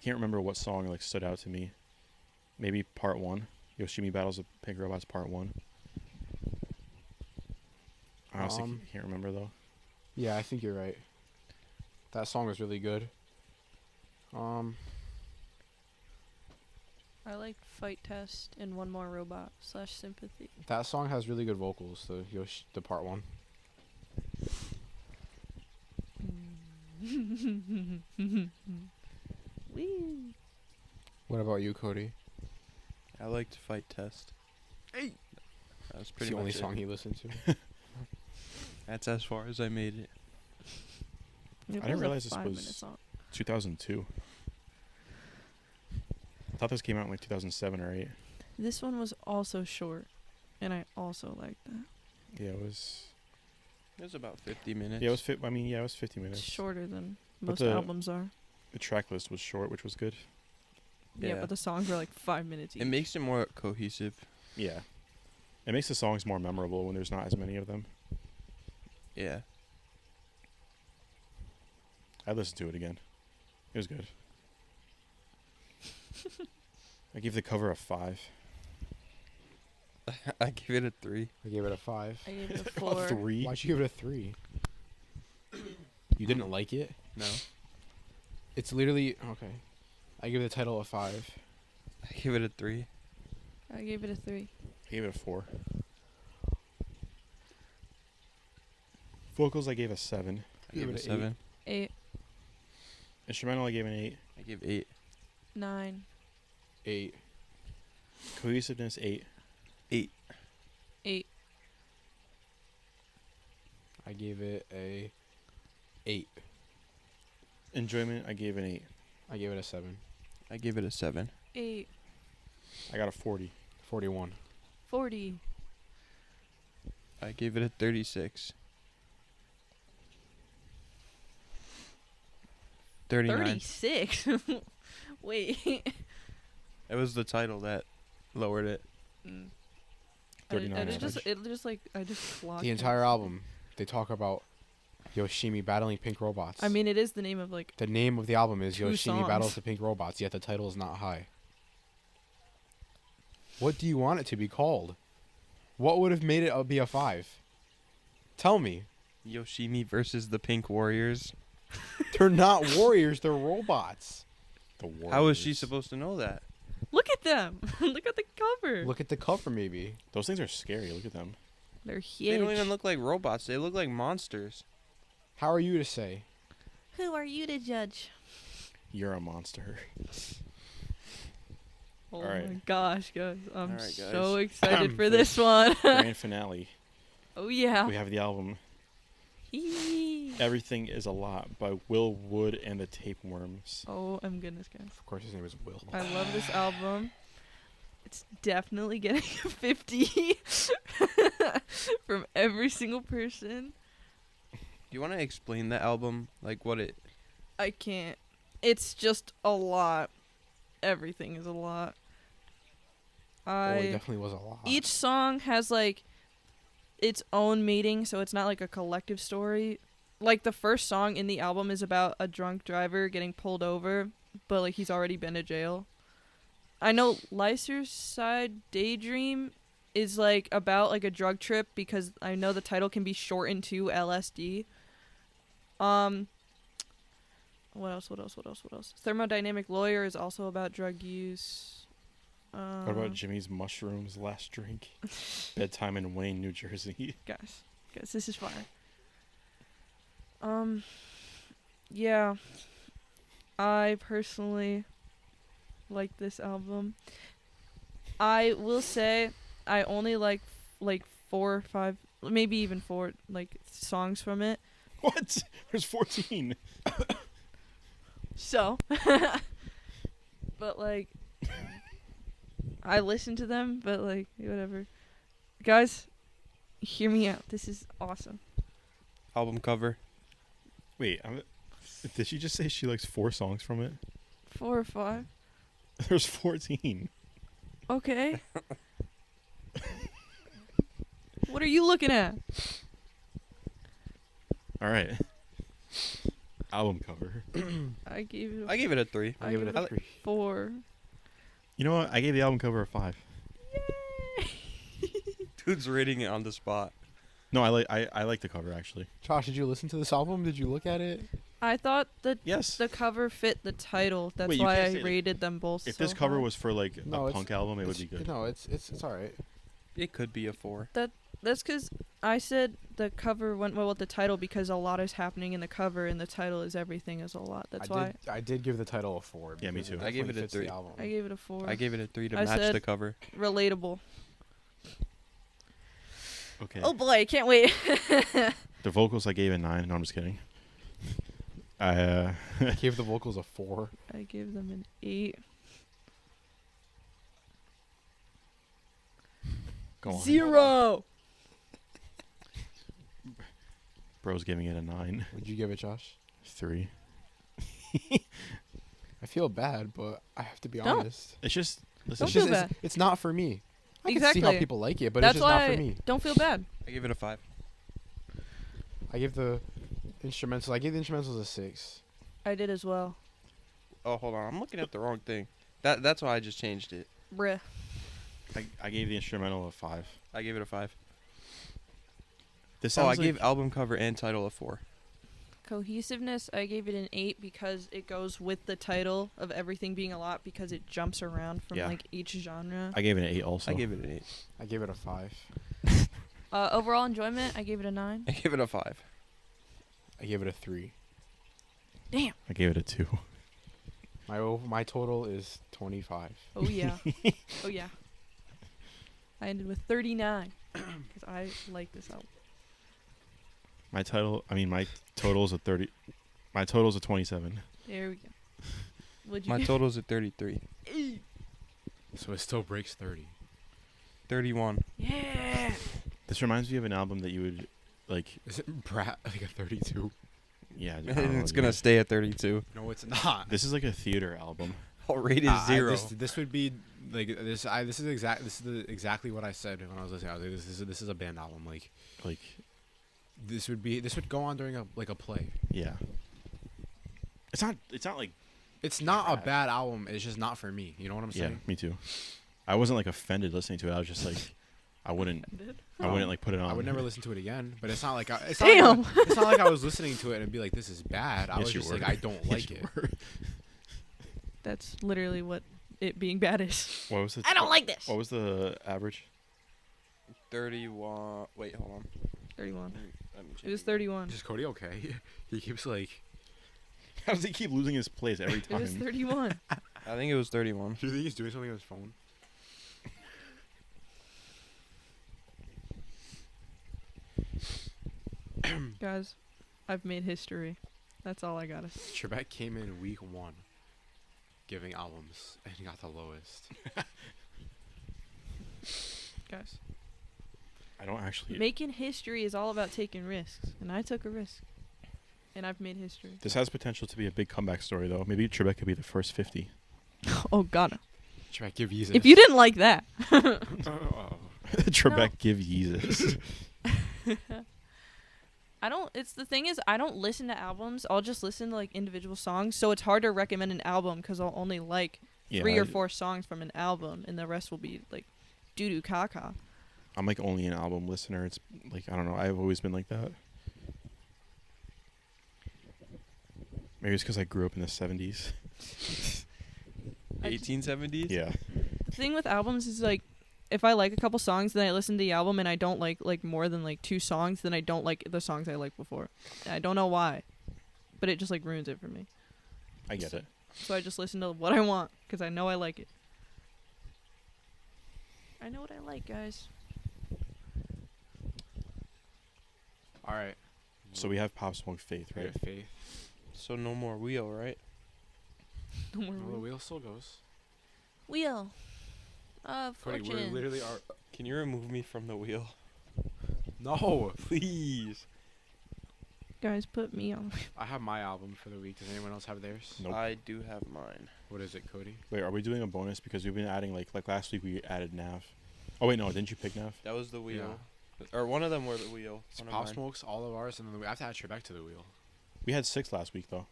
remember what song like stood out to me. Maybe part 1, Yoshimi Battles the Pink Robots Part 1. I honestly can't remember though. Yeah, I think you're right. That song was really good. I liked Fight Test and One More Robot / Sympathy. That song has really good vocals. The part one. Wee. What about you, Cody? I liked Fight Test. Hey. That was It's pretty the only much song it. he listened to. That's as far as I made it. It I didn't was a realize this 5-minute was song. 2002. I thought this came out in like 2007 or 8. This one was also short, and I also liked that. Yeah, it was. It was about 50 minutes. Yeah, it was. it was 50 It's minutes. shorter than But most the- albums are. The track list was short, which was good. Yeah, Yeah. but the songs were like 5 minutes each. It makes it more cohesive. Yeah. It makes the songs more memorable when there's not as many of them. Yeah. I listened to it again. It was good. I gave the cover a 5. I give it a 3. I gave it a 5. I gave it a 4. 3? Why'd you give it a 3? You didn't like it? No. It's literally okay. I give the title a 5. I give it a 3. I gave it a 3. I gave it a 4. Vocals, I gave a 7. I Give give it it a an 7. 8, Instrumental, I gave an 8. I give 8. 9, 8. Cohesiveness, 8. 8. 8. I gave it a 8. Enjoyment, I gave an 8. I gave it a 7. I give it a 7. 8. I got a 40. 41. 40. I gave it a 36. 39. 36. Wait. It was the title that lowered it. Mm. 39 I average. just clocked The it. entire album, they talk about Yoshimi battling pink robots. I mean, it is the name of like. the name of the album is 2 Yoshimi songs. battles the pink robots, yet the title is not high. What do you want it to be called? What would have made it be a 5? Tell me. Yoshimi versus the Pink Warriors. They're not warriors, they're robots. The Warriors. How is she supposed to know that? Look at them. Look at the cover. Look at the cover, maybe. Those things are scary. Look at them. They're huge. They don't even look like robots. They look like monsters. How are you to say? Who are you to judge? You're a monster. Oh Alright. my gosh, guys. I'm Alright, so guys. excited for For- this one. Grand finale. Oh, yeah. We have the album Hee. Everything is a Lot by Will Wood and the Tapeworms. Oh, my goodness, guys. Of course, his name is Will. I love this album. It's definitely getting a 50 from every single person. Do you want to explain the album? Like what it... I can't. It's just a lot. Everything is a lot. Oh, it definitely was a lot. Each song has like its own meaning, so it's not like a collective story. Like the first song in the album is about a drunk driver getting pulled over, but like he's already been to jail. I know Lyser's Side Daydream is like about like a drug trip because I know the title can be shortened to LSD. What else? Thermodynamic Lawyer is also about drug use. What about Jimmy's Mushrooms Last Drink? Bedtime in Wayne, New Jersey. guys, this is fire. Yeah, I personally like this album. I will say I only like 4 or 5, maybe even 4 like songs from it. What? There's 14. So, but like, I listen to them, but like, whatever. Guys, hear me out. This is awesome. Album cover. Wait, did she just say she likes 4 songs from it? 4 or 5. There's 14. Okay. What are you looking at? All right. Album cover. I gave it. I gave it a 3. I give it a 3. 4. You know what? I gave the album cover a 5. Yay! Dude's rating it on the spot. No, I like the cover actually. Josh, did you listen to this album? Did you look at it? I thought that Yes. the cover fit the title. That's Wait, you why can't I say that. rated them both. If so this cover high. was for like No, a it's- punk album, it would be good. No, it's all right. It could be a 4. That's because I said the cover went well with the title because a lot is happening in the cover, and the title is everything is a lot. That's why I did give the title a 4. Yeah, me because too. I gave definitely it a fits the 3. album. I gave it a 4. I gave it a 3 to I match said- the cover. Relatable. Okay. Oh boy, I can't wait. The vocals I gave a 9. No, I'm just kidding. I gave the vocals a 4. I gave them an 8. Go on. 0. Bro's giving it a 9. Would you give it, Josh? 3. I feel bad, but I have to be Don't. honest. It's just listen. Don't It's feel just bad. it's not for me. I can see Exactly. how people like it, but That's it's just not why for me. don't feel bad. I gave it a 5. I gave the instrumentals. I gave the instrumentals a 6. I did as well. Oh, hold on. I'm looking at the wrong thing. That's why I just changed it. Bruh. I gave the instrumental a 5. I gave it a 5. This Oh, I sounds gave album cover and title a 4. Cohesiveness, I gave it an 8 because it goes with the title of everything being a lot because it jumps around from Yeah. like each genre. I gave it an 8 also. I gave it an 8. I gave it a 5. Overall enjoyment, I gave it a 9. I gave it a 5. I gave it a 3. Damn. I gave it a 2. My total is 25. Oh yeah. Oh yeah. I ended with 39 because I like this album. My total is a 30. My total is a 27. There we go. Would you? My total is a 33. So it still breaks 30. 31. Yeah. This reminds me of an album that you would like. Is it Brat like a 32? Yeah, I don't And know, it's gonna stay at 32. No, it's not. This is like a theater album. I'll rate it 0. This would be like this. This is exactly what I said when I was listening. I was like, this is a band album. Like Like, this would go on during a play. yeah. It's not like. It's not a Bad. bad album. It's just not for me. You know what I'm Yeah, saying? me too. I wasn't like offended listening to it. I was just like, I wouldn't like put it on. I would never listen to it again. But it's not like Damn. It's not like I was listening to it and be like, this is bad. I Yes, was you just were. like, I don't Yes, like you it. were. That's literally what it being bad is. What was the? I don't like this. What was the average? 31. Wait, hold on. 31. Let me It check was again. 31. Is Cody okay? He keeps like. How does he keep losing his place every It time? was 31. I think it was 31. Do you think he's doing something on his phone? Guys, I've made history. That's all I gotta say. Trebek came in week 1, giving albums, and he got the lowest. Guys, I don't actually. making history is all about taking risks, and I took a risk, and I've made history. This has potential to be a big comeback story, though. Maybe Trebek could be the first 50. Oh God! Trebek, give Yeezus. If you didn't like that, Trebek give Yeezus. I don't. It's the thing is, I don't listen to albums. I'll just listen to like individual songs. So it's hard to recommend an album because I'll only like Yeah, 3 or 4 songs from an album, and the rest will be like doo doo caca. I'm like only an album listener. It's like I don't know. I've always been like that. Maybe it's because I grew up in the 70s. 1870s? Yeah. The thing with albums is like, if I like a couple songs, then I listen to the album, and I don't like more than like 2 songs, then I don't like the songs I liked before. I don't know why, but it just like ruins it for me. I get it. So I just listen to what I want because I know I like it. I know what I like, guys. All right. So we have Pop Smoke Faith, We right? have Faith. So no more wheel, right? No more No, the wheel still goes. wheel of Cody, we fortune. literally are. Can you remove me from the wheel? No. Please. Guys, put me on. I have my album for the week. Does anyone else have theirs? Nope. I do have mine. What is it, Cody? Wait, are we doing a bonus? Because we've been adding like last week we added Nav. Oh wait, no, didn't you pick Nav? That was the wheel. Or one of them were the wheel. It's One of Pop mine. Smokes, all of ours, and then we have to add Trebek to the wheel. We had 6 last week though.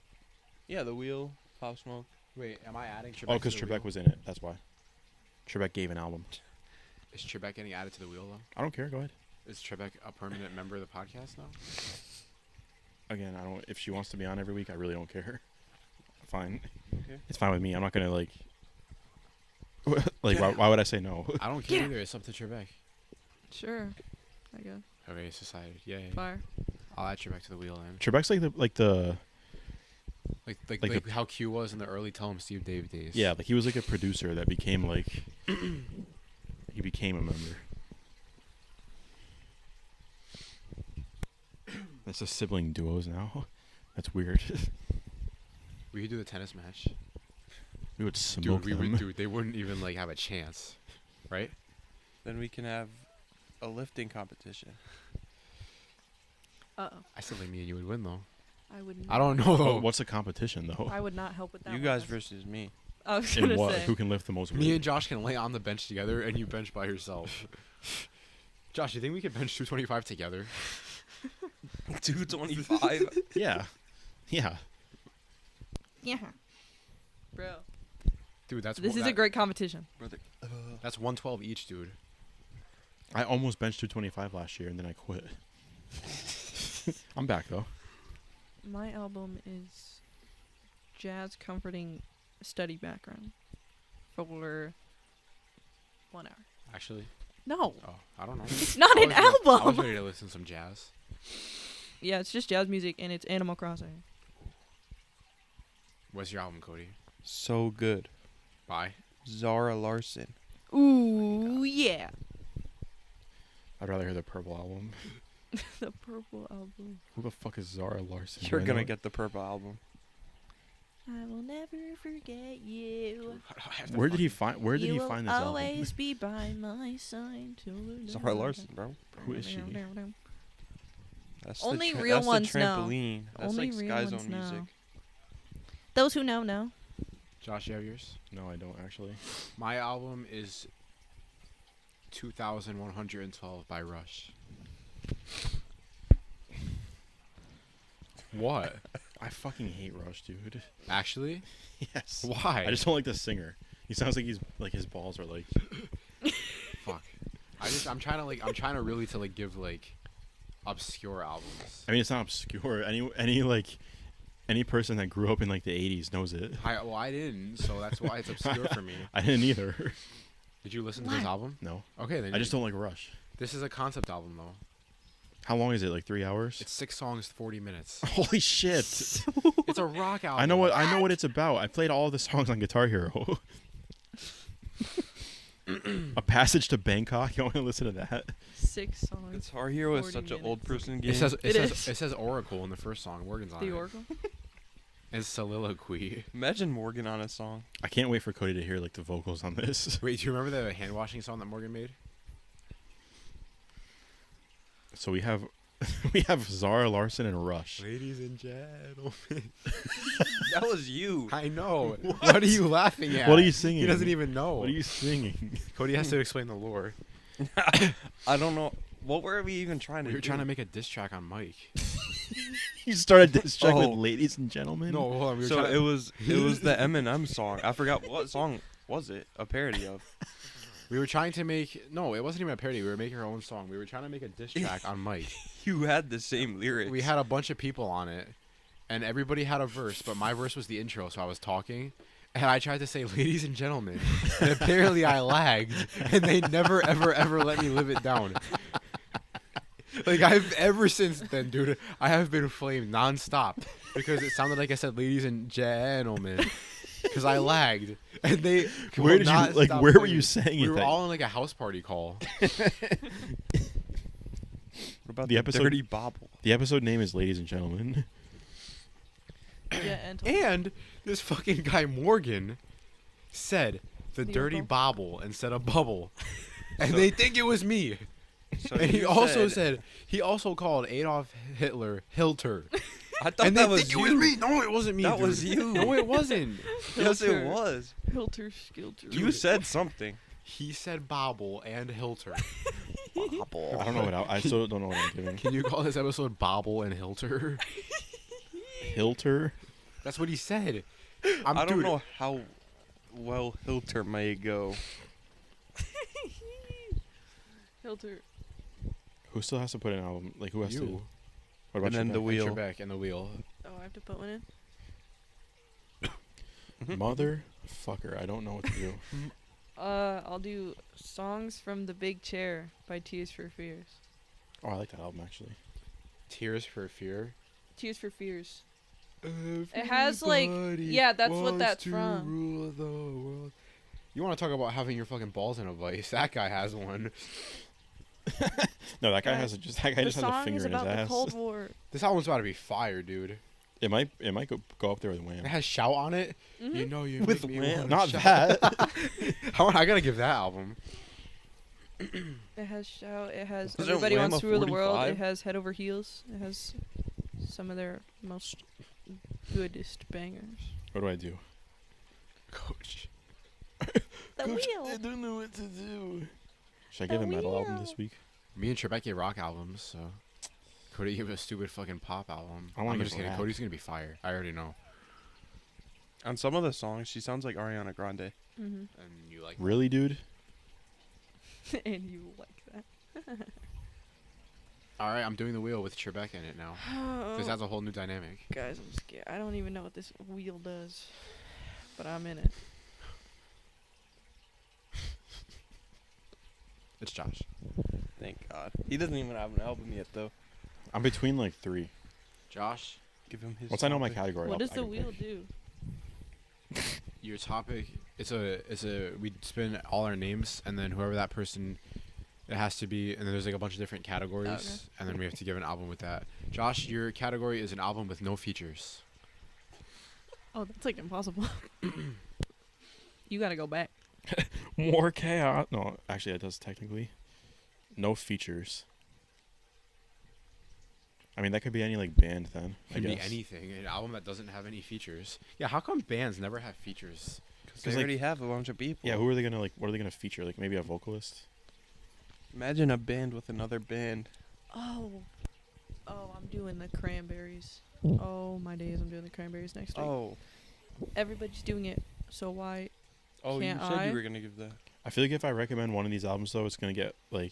Yeah, the wheel, Pop Smoke. Wait, am I adding Trebek? Oh, because Trebek was in it. That's why. Trebek gave an album. Is Trebek getting added to the wheel though? I don't care. Go ahead. Is Trebek a permanent member of the podcast now? Again, I don't. If she wants to be on every week, I really don't care. Fine. Okay. It's fine with me. I'm not gonna like. Why would I say no? I don't care either. It's up to Trebek. Sure. I guess. Okay, it's decided. Yay. Fire. I'll add Trebek to the wheel then. Trebek's Like how Q was in the early Tell 'em Steve Dave days. yeah, like he was like a producer that became like he became a member. That's the sibling duos now. That's weird. We could do the tennis match. We would smoke them. Dude, they wouldn't even like have a chance, right? Then we can have a lifting competition. Uh-oh. I still think me and you would win though. I wouldn't. I don't know though. What's the competition though? I would not help with that. You one. guys versus me. I was In gonna what? say. Who can lift the most weight? Me and Josh can lay on the bench together, and you bench by yourself. Josh, you think we could bench 225 together? 225. Yeah. Yeah. Yeah. Bro. Dude, This is a great competition. Brother. That's 112 each, dude. I almost benched 225 last year and then I quit. I'm back though. My album is jazz comforting study background for 1 hour. Actually, No, oh, I don't know. it's not I an was re- I was album. ready to listen to some jazz. Yeah, it's just jazz music and it's Animal Crossing. What's your album, Cody? So good. Bye. Zara Larson. Ooh, yeah. I'd rather hear the Purple album. The purple album. Who the fuck is Zara Larson? You're Do I gonna know? get the purple album. I will never forget you. Where did he find this you album? will always be by my side till the Zara Larson, bro. Who is she? That's Only the real that's ones the know. trampoline. That's Only like real Sky ones Zone music. know. Those who know. Josh, you have yours? No, I don't actually. My album is 2112 by Rush. What? I fucking hate Rush, dude. Actually? Yes. Why? I just don't like the singer. He sounds like he's like his balls are like. Fuck. I'm trying to really to like give like obscure albums. I mean, it's not obscure. Any person that grew up in like the 80s knows it. I didn't, so that's why it's obscure for me. I didn't either. Did you listen to this album? No. Okay, then I just don't like Rush. This is a concept album though. How long is it? Like 3 hours? It's 6 songs, 40 minutes. Holy shit! It's a rock album. I know what it's about. I played all the songs on Guitar Hero. A Passage to Bangkok. You want to listen to that? 6 songs. Guitar Hero is 40 such an old minutes. person game. It says Oracle in the first song. Morgan's on The it. Oracle. It's soliloquy. Imagine Morgan on a song. I can't wait for Cody to hear like the vocals on this. Wait, do you remember the hand washing song that Morgan made? So we have Zara Larson and Rush. Ladies and gentlemen. That was you. I know. What are you laughing at? What are you singing? He doesn't even know. What are you singing? Cody has to explain the lore. I don't know. What were we even trying to We do? were trying to make a diss track on Mike. You started this track with Oh. Ladies and Gentlemen. No, hold on. We were So trying it was the Eminem song. I forgot what song was it? A parody of. We were trying to make. No, it wasn't even a parody. We were making our own song. We were trying to make a diss track on Mike. You had the same lyrics. We had a bunch of people on it, and everybody had a verse, but my verse was the intro, so I was talking, and I tried to say "ladies and gentlemen," and apparently I lagged, and they never, ever let me live it down. Like I've ever since then, dude, I have been flamed nonstop because it sounded like I said "ladies and gentlemen" because I lagged, and they Where will did you not like? stop Where were playing. you saying We it? were that- all in like a house party call. What about The the episode- Dirty Bobble? The episode name is Ladies and Gentlemen. Yeah, and And this fucking guy Morgan said the The dirty Oracle? bobble instead of bubble. And So- they think it was me. So And he you also said he also called Adolf Hitler Hilter. I thought And that they was think you. it was me. No, it wasn't me. That dude. was you. No, it wasn't. Yes, it Hilter. was. Hilter Skilter. You said something. He said bobble and Hilter. Bobble. I don't know what I still don't know what I'm giving. Can you call this episode Bobble and Hilter? Hilter. That's what he said. I don't dude, know how well Hilter may go. Hilter. Who still has to put an album? Like who has to? You. What about And then you? the And wheel. Trebek and the wheel. Oh, I have to put one in. Motherfucker, I don't know what to do. I'll do Songs from the Big Chair by Tears for Fears. Oh, I like that album actually. Tears for Fear. Tears for Fears. It has, like- yeah, that's what wants that's to from. Rule the world. You want to talk about having your fucking balls in a vice? That guy has one. No, that guy Yeah, has a, just that guy The just has a song finger is in his about the ass. Cold War. This album's about to be fire, dude. It might go up there with Wham. It has Shout on it. Mhm. You know you With make me Wham. wanna Not shout. that. I gotta give that album. It has Shout. It has Isn't Everybody Wham Wants a to Rule the World. 45? It has Head Over Heels. It has some of their most goodest bangers. What do I do? Coach. The Wheel. don't know what to do. Should I give a metal album this week? Me and Trebek gave rock albums, so Cody gave a stupid fucking pop album. I wanna I'm give just kidding. rap. Cody's gonna be fire. I already know. On some of the songs, she sounds like Ariana Grande. Mm-hmm. And you like Really, dude? And you like that. All right, I'm doing the wheel with Trebek in it now. This adds a whole new dynamic. Guys, I'm scared. I don't even know what this wheel does, but I'm in it. It's Josh. Thank God. He doesn't even have an album yet, though. I'm between like three. Josh, Give him his. Once I know my topic. category, What does I the can wheel pick. do? your topic. It's a. We spin all our names, and then whoever that person. It has to be, and then there's like a bunch of different categories, Okay. and then we have to give an album with that. Josh, your category is an album with no features. Oh, that's like impossible. You gotta go back. More chaos. No, actually, it does technically. No features. I mean, that could be any like band then. I Can be guess. anything. An album that doesn't have any features. Yeah, how come bands never have features? Because 'Cause, they like- already have a bunch of people. Yeah, who are they gonna like? What are they gonna feature? Like maybe a vocalist. Imagine a band with another band. Oh, I'm doing the Cranberries. Oh my days, I'm doing the Cranberries next week. Oh. Everybody's doing it, so why? Oh, Can't you said I? you were gonna give that. I feel like if I recommend one of these albums though, it's gonna get like,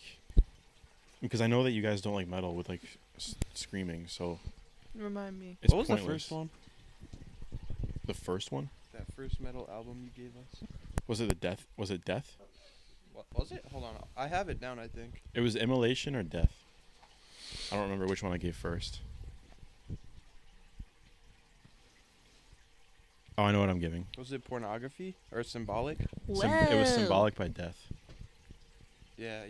because I know that you guys don't like metal with like screaming, so Remind me. it's what was pointless. the first one? The first one That first metal album you gave us. was it the Death? Was it Death? What was it? Hold on, I have it down. I think. It was Immolation or Death. I don't remember which one I gave first. Oh, I know what I'm giving. Was it pornography or symbolic? It was Symbolic by Death. Yeah.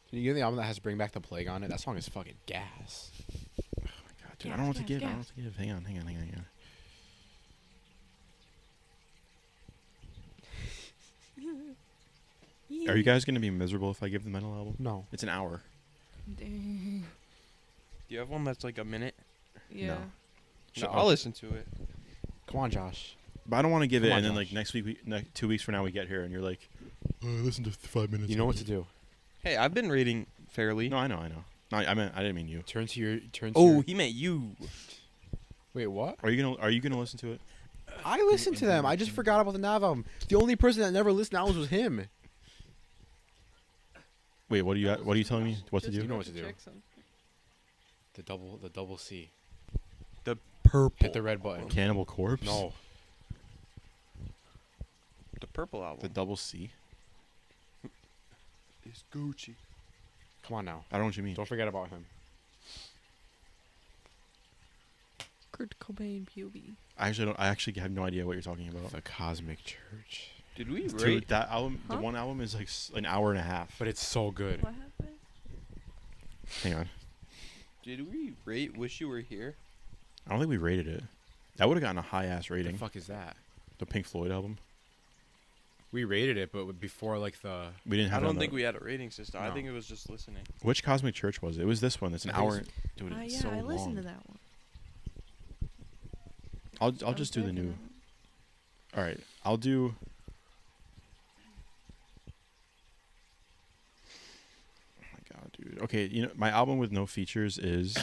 Can you give the album that has Bring Back the Plague on it? That song is fucking gas. God, dude, I don't know what to give. I don't know what to give. Hang on. Are you guys gonna be miserable if I give the metal album? No. It's an hour. Dang. Do you have one that's like a minute? Yeah. Shut No, I'll up. listen to it. Come on, Josh. But I don't want to give it, Come on, and then Josh. like next week, 2 weeks from now, we get here, and you're like, listen to 5 minutes. You know what to do. Hey, I've been reading fairly. No, I know. No, I didn't mean you. Turn to your. Oh, he meant you. Wait, what? Are you gonna listen to it? I listened to them. I just forgot about the Nav album. The only person that never listened to albums was him. Wait, what are you telling me what to Just do? You know what to do. check something. The double C. The purple. Hit the red button. Cannibal Corpse. No. The purple album. The double C. It's Gucci. Come on now. I don't know what you mean. Don't forget about him. Kurt Cobain, POV. I actually have no idea what you're talking about. The Cosmic Church. Did we Dude, rate? that album, the Huh? one album is like an hour and a half. But it's so good. What happened? Hang on. Did we rate Wish You Were Here? I don't think we rated it. That would have gotten a high ass What the rating. fuck is that? The Pink Floyd album. We rated it, but before like the. We didn't I have. it on don't think the- we had a rating system. I No. think it was just listening. Which Cosmic Church was it? It was this one. It's an I think hour. it's- Dude, it's Yeah, so I long. listened to that one. I'll just do the new. All right, I'll do. Oh my god, dude. Okay, you know my album with no features is.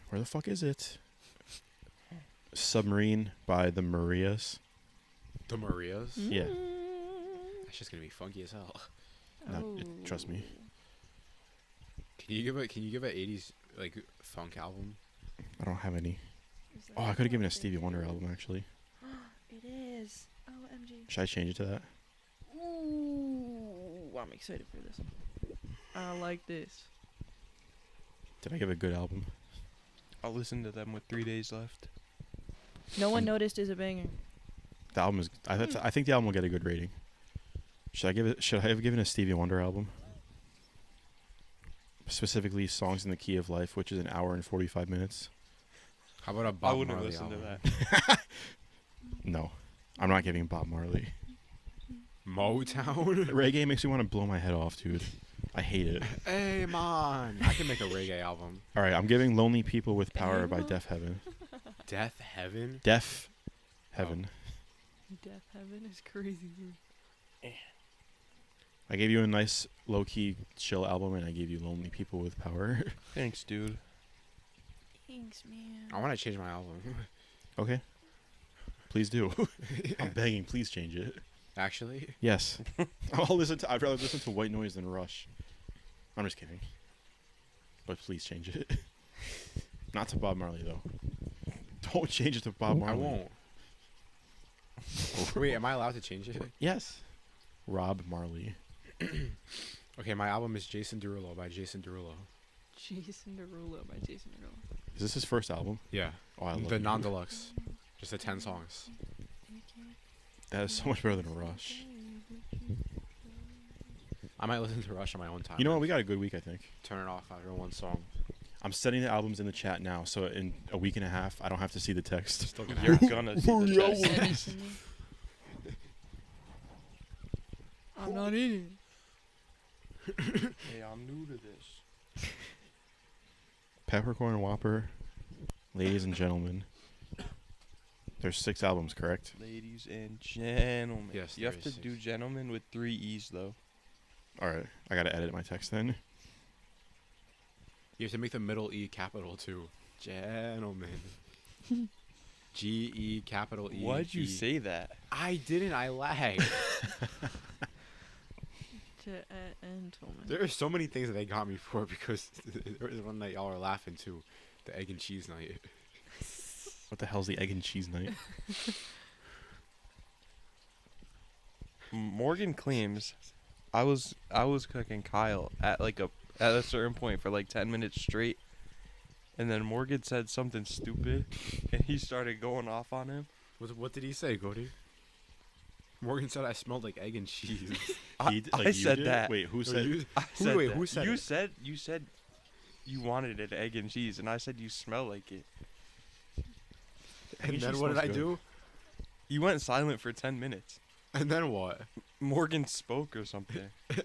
Where the fuck is it? Submarine by the Marias. The Marias. Yeah. That's just gonna be funky as hell. Trust me. Can you give a 80s like funk album? I don't have any. Oh, I could have given a Stevie Wonder album actually. It is. OMG. Should I change it to that? Ooh, I'm excited for this. I like this. Did I give a good album? I'll listen to them with 3 days left. No one noticed is a banger. The album is. I think the album will get a good rating. Should I have given a Stevie Wonder album? Specifically, Songs in the Key of Life, which is an hour and 45 minutes. How about a I Bob wouldn't have Marley listened album? to that. No, I'm not giving Bob Marley. Motown. Reggae makes me want to blow my head off, dude. I hate it. Hey man, I can make a reggae album. All right, I'm giving Lonely People with Power by Deaf Heaven. Death Heaven. Deaf Heaven. Death Heaven is crazy. I gave you a nice low-key chill album, and I gave you Lonely People with Power. Thanks, dude. Thanks, man. I want to change my album. Okay. Please do. I'm begging, please change it. Actually, Yes. I'd rather listen to White Noise than Rush. I'm just kidding. But please change it. Not to Bob Marley, though. Don't change it to Bob Marley. I won't. Wait, am I allowed to change it? Yes. Rob Marley. Okay, my album is Jason Derulo by Jason Derulo. Jason Derulo by Jason Derulo. Is this his first album? Yeah, Oh, I love the it. non-deluxe. Just the 10 songs. That is so much better than Rush. I might listen to Rush on my own time. You know what? We got a good week, I think. Turn it off after one song. I'm setting the albums in the chat now, so in a week and a half, I don't have to see the text. Still gonna You're have gonna see the test. Send it to me. I'm not in Hey, I'm new to this. Peppercorn Whopper, ladies and gentlemen. There's 6 albums, correct? Ladies and gentlemen. Yes, You there have to is do 6. gentlemen with 3 E's, though. All right, I gotta edit my text then. You have to make the middle E capital too. Gentlemen. G-E capital E. Why'd you E. say that? I didn't. I lagged. Gentleman. There are so many things that they got me for because there was one night y'all were laughing too. The egg and cheese night. What the hell's the egg and cheese night? Morgan claims I was cooking Kyle at a certain point for like 10 minutes straight, and then Morgan said something stupid, and he started going off on him. What did he say, Cody? Morgan said I smelled like egg and cheese. I you said did? that. Wait, who No, said? you- I said wait, that. who said you it? you said you wanted an egg and cheese, and I said you smell like it. And cheese then what did smells I good. do? You went silent for 10 minutes. And then what? Morgan spoke or something.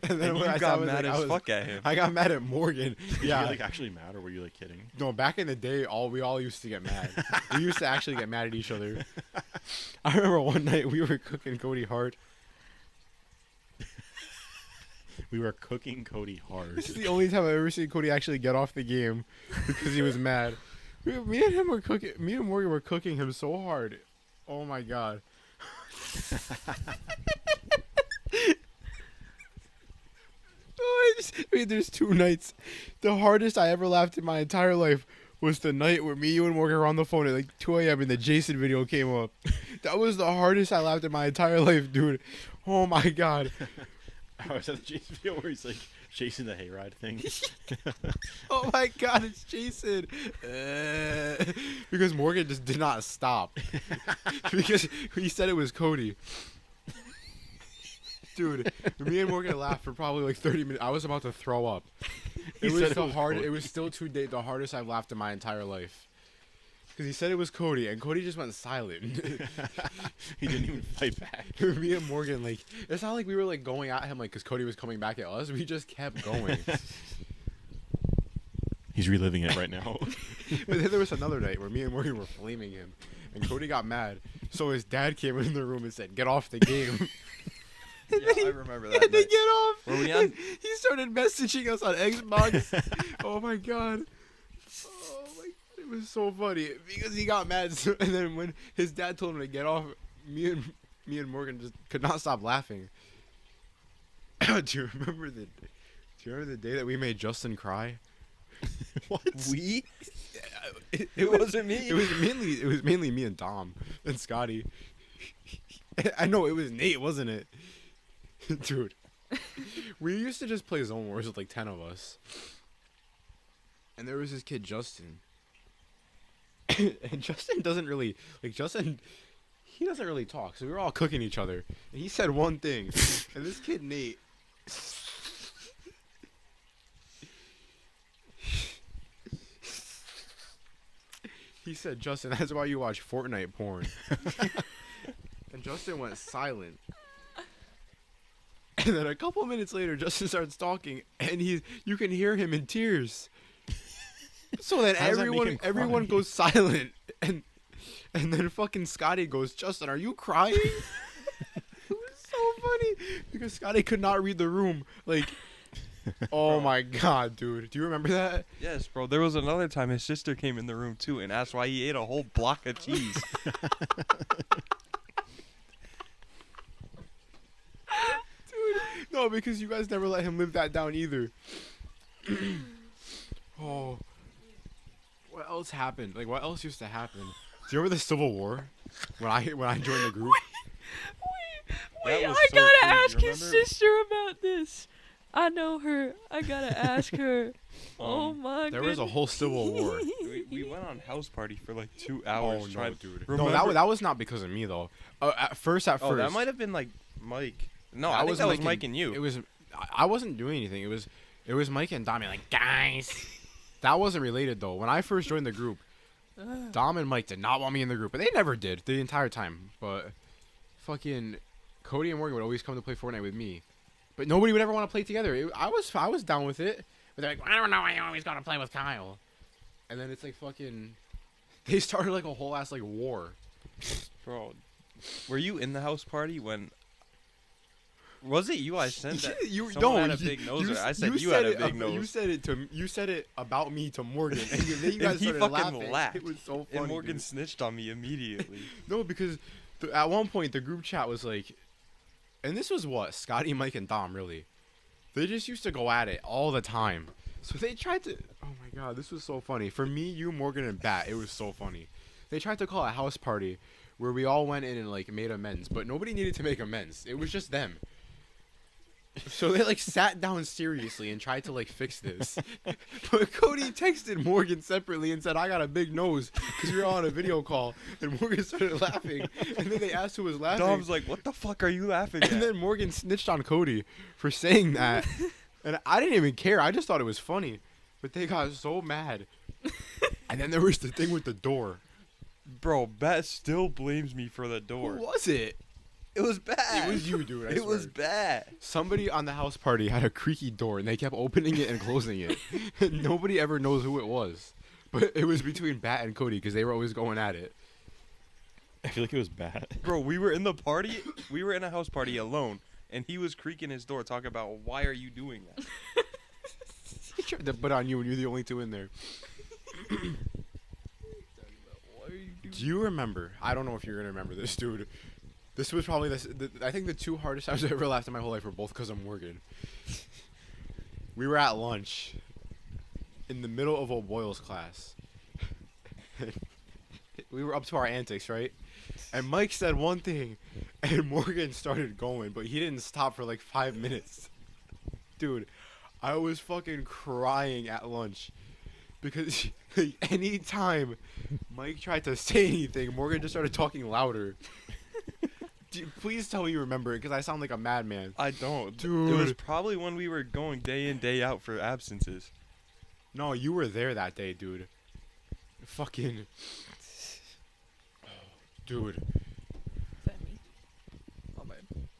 And then And what you I got said was, mad like, as fuck at him. I got mad at Morgan. Were Yeah. you like actually mad, or were you like kidding? No, back in the day, we all used to get mad. We used to actually get mad at each other. I remember one night we were cooking Cody hard. We were cooking Cody hard. This is the only time I've ever seen Cody actually get off the game because he was mad. Me and him were cooking. Me and Morgan were cooking him so hard. Oh my god. There's 2 nights. The hardest I ever laughed in my entire life was the night where me, you, and Morgan were on the phone at like 2 a.m. and the Jason video came up. That was the hardest I laughed in my entire life, dude. Oh my god. Oh, is that the Jason video where he's like chasing the hayride thing? Oh my god, it's Jason. Because Morgan just did not stop. Because he said it was Cody. Dude, me and Morgan laughed for probably like 30 minutes. I was about to throw up. He It was said it the was hard. Cody. It was still the hardest I've laughed in my entire life. Because he said it was Cody, and Cody just went silent. He didn't even fight back. Me and Morgan, like, it's not like we were like going at him like because Cody was coming back at us. We just kept going. He's reliving it right now. But then there was another night where me and Morgan were flaming him, and Cody got mad. So his dad came in the room and said, "Get off the game." Yeah, I remember that. And to night. get off, Were we on- he started messaging us on Xbox. Oh my god. Oh my god, it was so funny because he got mad. And then when his dad told him to get off, me and me and Morgan just could not stop laughing. Do you remember the day that we made Justin cry? What? We? It wasn't me. It was mainly me and Dom and Scotty. I know it was Nate, wasn't it? Dude. We used to just play Zone Wars with like 10 of us. And there was this kid Justin. And Justin doesn't really he doesn't really talk. So we were all cooking each other. And he said one thing. And this kid Nate he said, Justin, that's why you watch Fortnite porn. And Justin went silent. And then a couple minutes later, Justin starts talking, and you can hear him in tears. So then How does that make him everyone cry? goes silent, and then fucking Scotty goes, Justin, are you crying? It was so funny because Scotty could not read the room. Like, oh my god, dude, do you remember that? Yes, bro. There was another time his sister came in the room too and asked why he ate a whole block of cheese. No, because you guys never let him live that down either. Oh, what else happened? Like, what else used to happen? Do you remember the Civil War when I joined the group? Wait, That was I so gotta crazy, ask his remember? sister about this. I know her. I gotta ask her. Oh my god. There was a whole Civil War. We went on house party for like 2 hours. Oh no, trying- dude. Remember- No, that was not because of me though. At first, Oh, that might have been like Mike. No, I think that was Mike and you. It was. I wasn't doing anything. It was Mike and Dom. Like, guys. That wasn't related though. When I first joined the group, Dom and Mike did not want me in the group, but they never did the entire time. But fucking Cody and Morgan would always come to play Fortnite with me, but nobody would ever want to play together. I was down with it, but they're like, I don't know why you always gotta play with Kyle. And then it's like fucking, they started like a whole ass like war. Bro, were you in the house party when? Was it you? I sent that. Someone had a big nose. I said you had a big nose. You said it about me to Morgan, and then you guys And he started fucking laughing. laughed. It was so funny. And Morgan dude. snitched on me immediately. No, because at one point the group chat was like, and this was what Scotty, Mike, and Dom really. They just used to go at it all the time. So they tried to. Oh my god, this was so funny. For me, you, Morgan, and Bat, it was so funny. They tried to call a house party where we all went in and like made amends, but nobody needed to make amends. It was just them. So they like sat down seriously and tried to like fix this. But Cody texted Morgan separately and said, I got a big nose, because we were on a video call. And Morgan started laughing. And then they asked who was laughing. Dom's like, "What the fuck are you laughing at?" And then Morgan snitched on Cody for saying that. And I didn't even care. I just thought it was funny. But they got so mad. And then there was the thing with the door. Bro, Bat still blames me for the Who door. was it? It was bad. It was you, dude. I It was swear. bad. Somebody on the house party had a creaky door, and they kept opening it and closing it. And nobody ever knows who it was. But it was between Bat and Cody, because they were always going at it. I feel like it was bad. Bro, we were in the party. We were in a house party alone, and he was creaking his door, talking about, "Why are you doing that?" He tried to put on you when you're the only two in there. Why are you doing? Do you remember? I don't know if you're going to remember this, dude. This was probably I think the two hardest times I've ever laughed in my whole life were both because of Morgan. We were at lunch in the middle of O'Boyle's class. We were up to our antics, right? And Mike said one thing, and Morgan started going, but he didn't stop for like 5 minutes. Dude, I was fucking crying at lunch. Because like, anytime Mike tried to say anything, Morgan just started talking louder. Please tell me you remember it, because I sound like a madman. I don't. Dude. It was probably when we were going day in, day out for absences. No, you were there that day, dude. Fucking... Dude,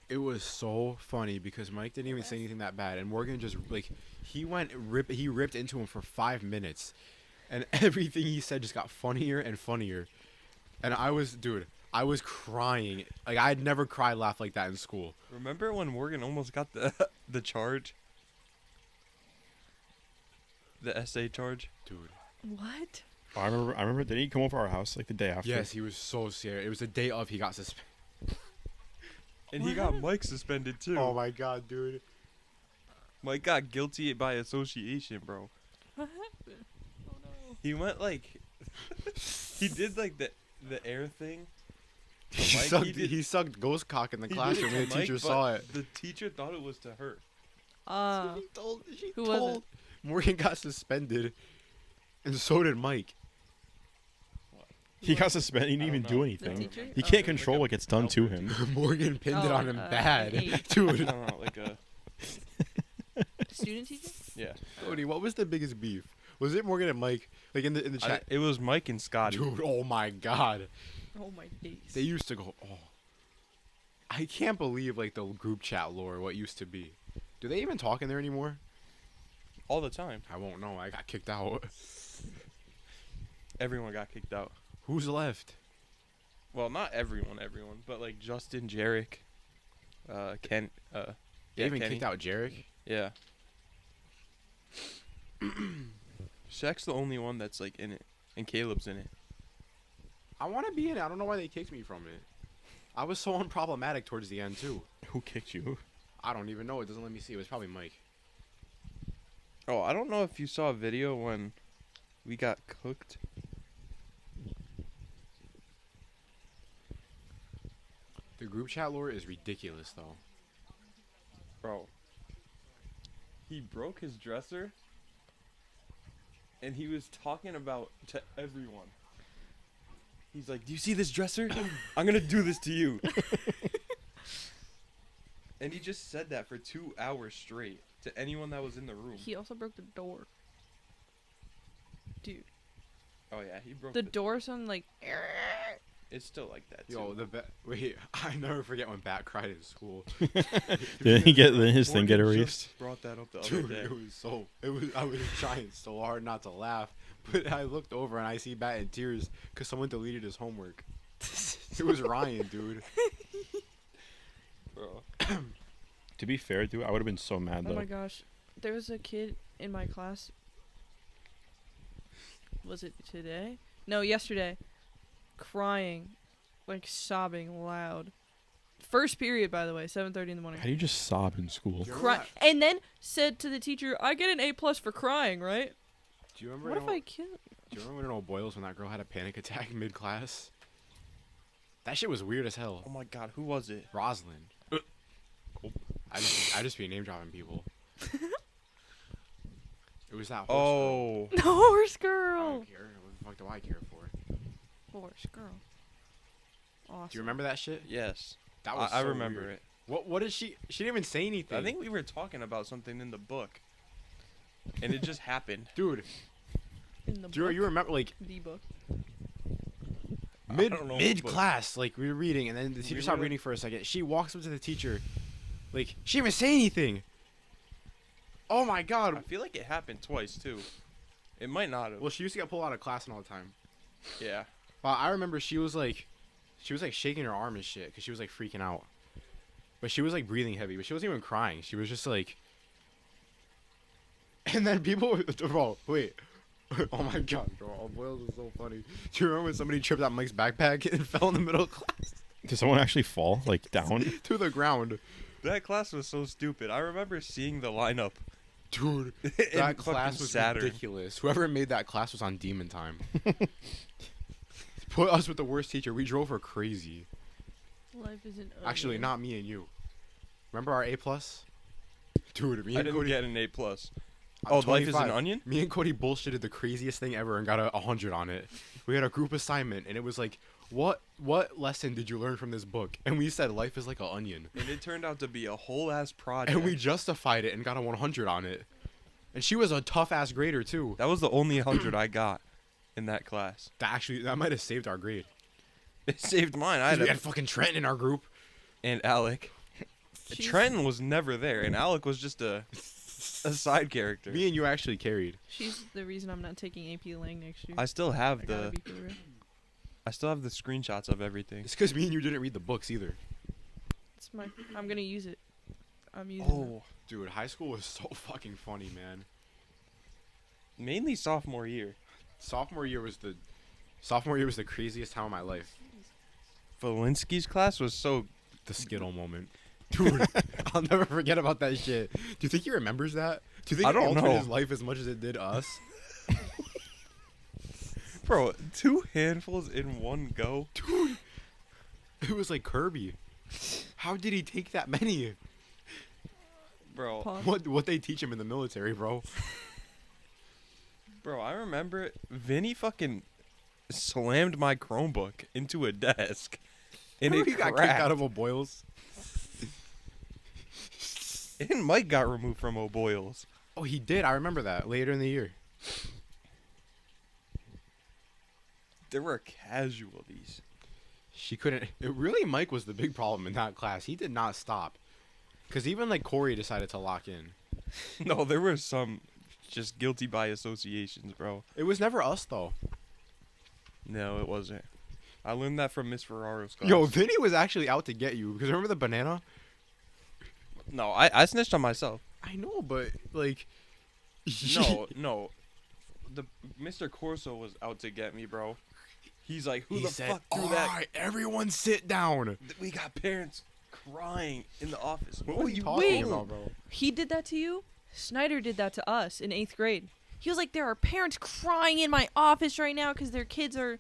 it was so funny because Mike didn't even say anything that bad, and Morgan just, like, he ripped into him for 5 minutes, and everything he said just got funnier and funnier. And I was crying. Like, I'd never laugh like that in school. Remember when Morgan almost got the the charge? The essay charge? Dude. What? Oh, I remember. Did he come over our house like the day after? Yes, he was so scared. It was the day of he got suspended. And he got Mike suspended too. Oh my god, dude. Mike got guilty by association, bro. What happened? Oh no. He went like, he did like the air thing. He Mike, sucked, he did- he sucked ghost cock in the He did classroom to and the Mike, teacher but saw it. The teacher thought it was to her. She Who was told Morgan got suspended, and so did Mike. He got suspended. He I didn't even don't do know. The anything. teacher? He Oh. can't control what gets done to him. Morgan pinned it Oh, on him an bad, 8. dude. No, like a Student teacher? yeah. Cody, what was the biggest beef? Was it Morgan and Mike? Like in the chat, It was Mike and Scotty. dude. Oh my god, Oh my days. they used to go. Oh, I can't believe like the group chat lore. What used to be. Do they even talk in there anymore? All the time. I won't know. I got kicked out. Everyone got kicked out. Who's left? Well, not everyone, but like Justin, Jarek, Ken, They yeah, even Kenny. kicked out Jarek. Yeah. Shaq's the only one that's like in it, and Caleb's in it. I want to be in it. I don't know why they kicked me from it. I was so unproblematic towards the end too. Who kicked you? I don't even know. It doesn't let me see. It was probably Mike. Oh, I don't know if you saw a video when we got cooked. The group chat lore is ridiculous though. Bro. He broke his dresser, and he was talking about to everyone. He's like, "Do you see this dresser? I'm gonna do this to you." And he just said that for 2 hours straight to anyone that was in the room. He also broke the door. Dude, Oh yeah, he broke the door sounded like. It's still like that too. Yo, wait, I never forget when Bat cried in school. Did he get his thing get Morgan erased? just brought that up the other Dude, day. I was trying so hard not to laugh, but I looked over and I see Bat in tears because someone deleted his homework. It was Ryan, dude. Bro. To be fair, dude, I would have been so mad Oh though. my gosh. There was a kid in my class. Was it today? No, yesterday. Crying. Like sobbing loud. First period, by the way, 7:30 in the morning. How do you just sob in school? Do you Cry remember and then said to the teacher, "I get an A+ for crying, right?" Do you remember? What in if O- I kill? Do you remember in Old Boils when that girl had a panic attack mid class? That shit was weird as hell. Oh my god, who was it? Rosalind. I just be name dropping people. It was that horse Oh. The horse girl. I girl. don't care. What the fuck do I care for? Horse girl. Awesome. Do you remember that shit? Yes. That was I so remember weird. it. What did she? She didn't even say anything. I think we were talking about something in the book. And it just happened. dude. In the Do you, book? you remember like The book. mid don't know mid what book. class, like we were reading, and then the teacher stopped were- reading for a second. She walks up to the teacher, like she didn't even say anything. Oh my I god. feel like it happened twice too. It might not have. Well, she used to get pulled out of class and all the time. Yeah. But I remember she was like shaking her arm and shit because she was like freaking out. But she was like breathing heavy, but she wasn't even crying. She was just like. And then people, bro, wait. Oh my god, bro, all boils is so funny. Do you remember when somebody tripped out Mike's backpack and fell in the middle of class Did someone actually fall like down? to the ground? That class was so stupid. I remember seeing the lineup. Dude, in that fucking class was Saturn. ridiculous. Whoever made that class was on demon time. Put us with the worst teacher. We drove her crazy. Life isn't. Actually, ugly. not me and you. Remember our A+? Dude, me I and didn't Cody. get an A+. I'm Oh, life is an 25. onion? Me and Cody bullshitted the craziest thing ever and got a 100 on it. We had a group assignment and it was like, what lesson did you learn from this book? And we said life is like an onion. And it turned out to be a whole ass project. And we justified it and got a 100 on it. And she was a tough ass grader too. That was the only 100 I got in that class. That might have saved our grade. It saved mine. I 'Cause had we had fucking Trent in our group. and Alec. She's- Trenton was never there, and Alec was just a side character. Me and you actually carried. She's the reason I'm not taking AP Lang next year. I still I have gotta the be for real. screenshots of everything. It's because me and you didn't read the books either. It's my. I'm gonna use it. I'm using. Oh, Dude, high school was so fucking funny, man. mainly sophomore year. Sophomore year was the craziest time of my life. Valinsky's class was so The Skittle moment. Dude, I'll never forget about that shit. Do you think he remembers that? Do you think I it don't altered know. his life as much as it did us? Bro, 2 handfuls in one go. Dude, it was like Kirby. How did he take that many? Bro, Pause. What they teach him in the military, bro? bro, I remember Vinny fucking slammed my Chromebook into a desk. And Remember it he got cracked. kicked out of O'Boyle's? And Mike got removed from O'Boyle's. Oh, he did. I remember that later in the year. There were casualties. She couldn't. Really, Mike was the big problem in that class. He did not stop. Because even like Corey decided to lock in. No, there were some just guilty by associations, bro. It was never us though. No, it wasn't. I learned that from Miss Ferraro's class. Yo, Vinny was actually out to get you. Because remember the banana? No, I snitched on myself. I know, but like. No. The Mr. Corso was out to get me, bro. He's like, who He the said, fuck threw "All that? right, everyone sit down." We got parents crying in the office. What What are are you you talking Wait. doing? about, bro? He did that to you? Snyder did that to us in 8th grade. He was like, there are parents crying in my office right now because their kids are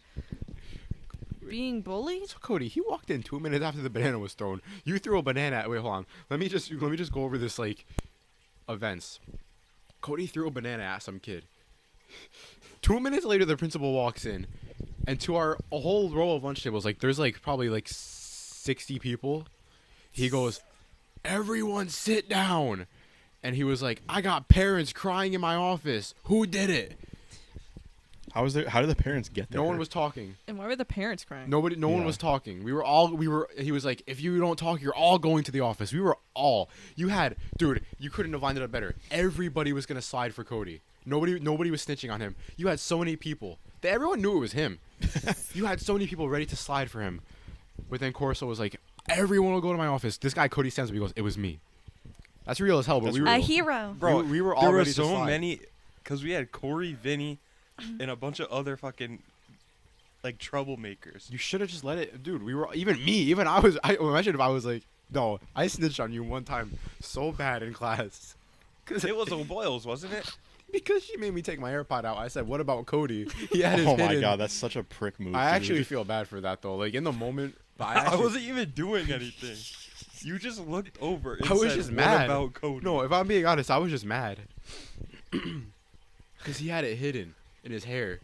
being bullied. So Cody, he walked in 2 minutes after the banana was thrown. You threw a banana at. Wait, hold on. Let me just go over this like events. Cody threw a banana at some kid. 2 minutes later, the principal walks in, and to our a whole row of lunch tables, like there's like probably like 60 people. He goes, "Everyone sit down," and he was like, "I got parents crying in my office. Who did it?" How did the parents get there? No one was talking. And why were the parents crying? No one Yeah. was talking. He was like, "If you don't talk, you're all going to the office." Dude, you couldn't have lined it up better. Everybody was going to slide for Cody. Nobody was snitching on him. You had so many people. Everyone knew it was him. You had so many people ready to slide for him. But then Corso was like, "Everyone will go to my office." This guy Cody stands up. He goes, "It was me." That's real as hell, but That's we were A hero. Bro, we were all there were ready to so slide. many, because we had Corey, Vinny, and a bunch of other fucking, like, troublemakers. You should have just let it, dude. Even I was. I imagine if I was like, "No, I snitched on you one time so bad in class." It was O'Boyle's, wasn't it? Because she made me take my AirPod out. I said, "What about Cody?" He had his Oh my hidden. god, that's such a prick move. I actually dude. feel bad for that though. Like in the moment, but I wasn't even doing anything. You just looked over and I was said, just "What mad." about Cody?" No, if I'm being honest, I was just mad because he had it hidden in his hair.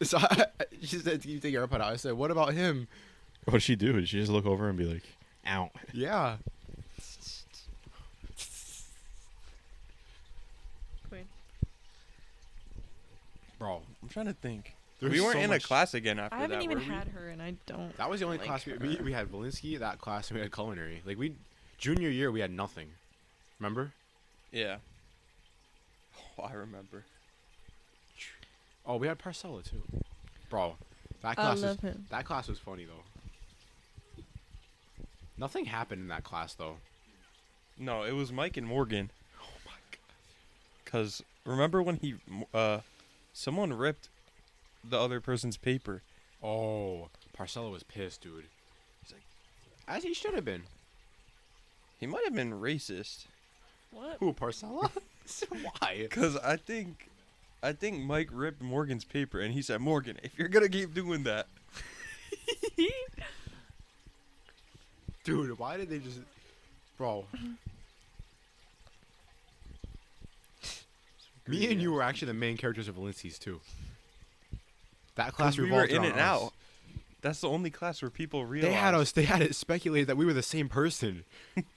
So she said, "Can you take your AirPod out?" I said, "What about him?" What did she do? Did she just look over and be like, "Ow"? Yeah. Wait. Bro, I'm trying to think. there's We weren't so in much- a class again after I that, haven't even were we? had her, and I don't. That was the only like class her. we had Valinsky, that class, and we had culinary. Like junior year, we had nothing. Remember? Yeah. Oh, I remember. Oh, we had Parcella too. Bro, that I class love him. that class was funny though. Nothing happened in that class though. No, it was Mike and Morgan. Oh my god. Cause remember when someone ripped the other person's paper. Oh, Parcella was pissed, dude. He's like, as he should have been. He might have been racist. What? Who, Parcella? Why? Cause I think Mike ripped Morgan's paper and he said, "Morgan, if you're gonna keep doing that." Dude, why did they just... Bro. Me and you were actually the main characters of Valenci's too. That class 'Cause we were revolved in around and us. out. That's the only class where people realized. They had it speculated that we were the same person.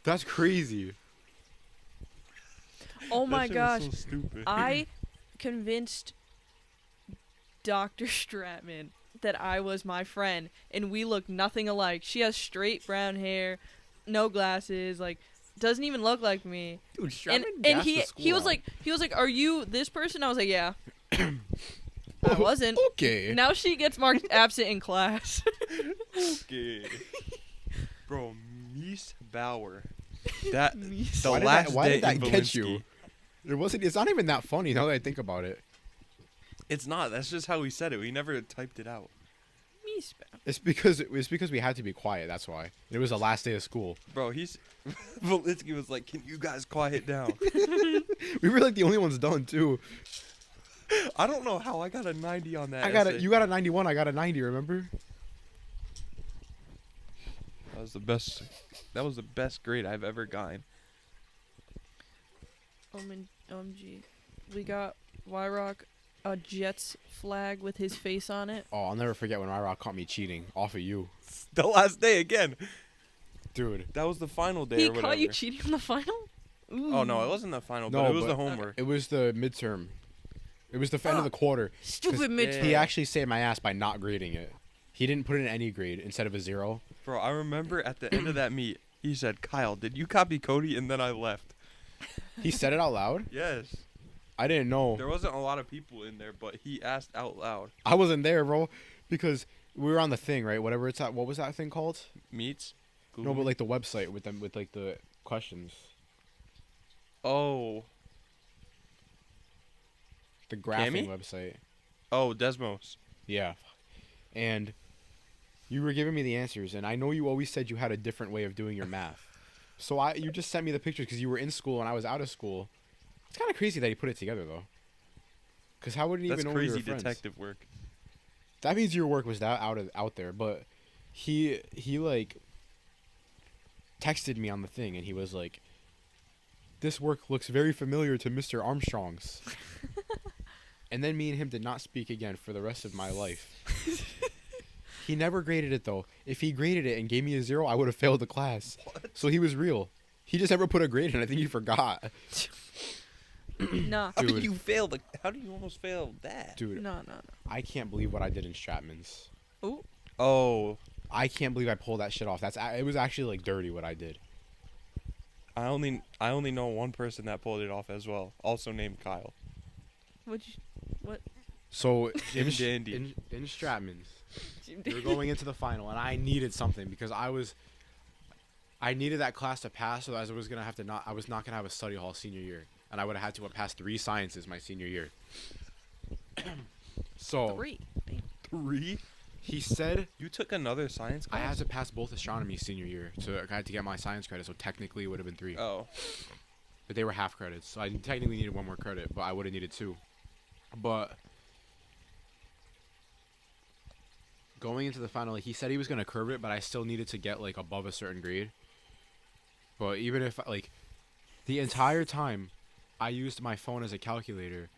That's crazy. Oh That my shit was gosh. so stupid. I convinced Dr. Stratman that I was my friend, and we look nothing alike. She has straight brown hair, no glasses, like doesn't even look like me. Dude, And Stratman and gassed he the school he was out. like, "Are you this person?" I was like, "Yeah." I wasn't. Okay. Now she gets marked absent in class. Okay. Bro, Mies Bauer. That Mies. the Why did last that- why day did that in get you? Valinsky. It's not even that funny now that I think about it. It's not. That's just how he said it. We never typed it out. Me spam. It's because we had to be quiet. That's why. It was the last day of school. Bro, Volitsky was like, "Can you guys quiet down?" We were like the only ones done too. I don't know how I got a 90 on that. You got a 91. I got a 90. Remember? That was the best. That was the best grade I've ever gotten. OMG. We got Y-Rock a Jets flag with his face on it. Oh, I'll never forget when Myrock caught me cheating off of you, The last day again. dude. That was the final day He or whatever. caught you cheating in the final? Ooh. Oh no, it wasn't the final, No, but it was but- the homework. It was the midterm. It was the end of the quarter. Stupid 'Cause midterm. He actually saved my ass by not grading it. He didn't put in any grade instead of a 0. Bro, I remember at the end of that meet, he said, "Kyle, did you copy Cody?" And then I left. He said it out loud. Yes. I didn't know. There wasn't a lot of people in there, but he asked out loud. I wasn't there, bro, because we were on the thing, right? Whatever it's at. What was that thing called? Meets? No, but like the website with them with like the questions. Oh. The graphing Cammy? website. Oh, Desmos. Yeah. And you were giving me the answers, and I know you always said you had a different way of doing your math. So you just sent me the pictures because you were in school and I was out of school. It's kind of crazy that he put it together though. Because how would he That's even know we were crazy friends? detective work. That means your work was out there, but he like texted me on the thing and he was like, "This work looks very familiar to Mr. Armstrong's." And then me and him did not speak again for the rest of my life. He never graded it though. If he graded it and gave me a 0, I would have failed the class. What? So he was real. He just never put a grade in. I think he forgot. Nah. How Dude. did you fail? How did you almost fail that? Dude, No. I can't believe what I did in Stratman's. Ooh. Oh, I can't believe I pulled that shit off. It was actually like dirty what I did. I only know one person that pulled it off as well, also named Kyle. What? So Jim Dandy. in Stratman's, we were going into the final, and I needed something because I needed that class to pass, so I was not gonna have a study hall senior year, and I would have had to have passed 3 sciences my senior year. So 3. 3? he said You took another science I class? had to pass both astronomy senior year, so I had to get my science credit. So technically, it would have been 3, Oh. but they were half credits, so I technically needed 1 more credit, but I would have needed 2. But going into the final, he said he was gonna curve it, but I still needed to get like above a certain grade. But even if like the entire time, I used my phone as a calculator,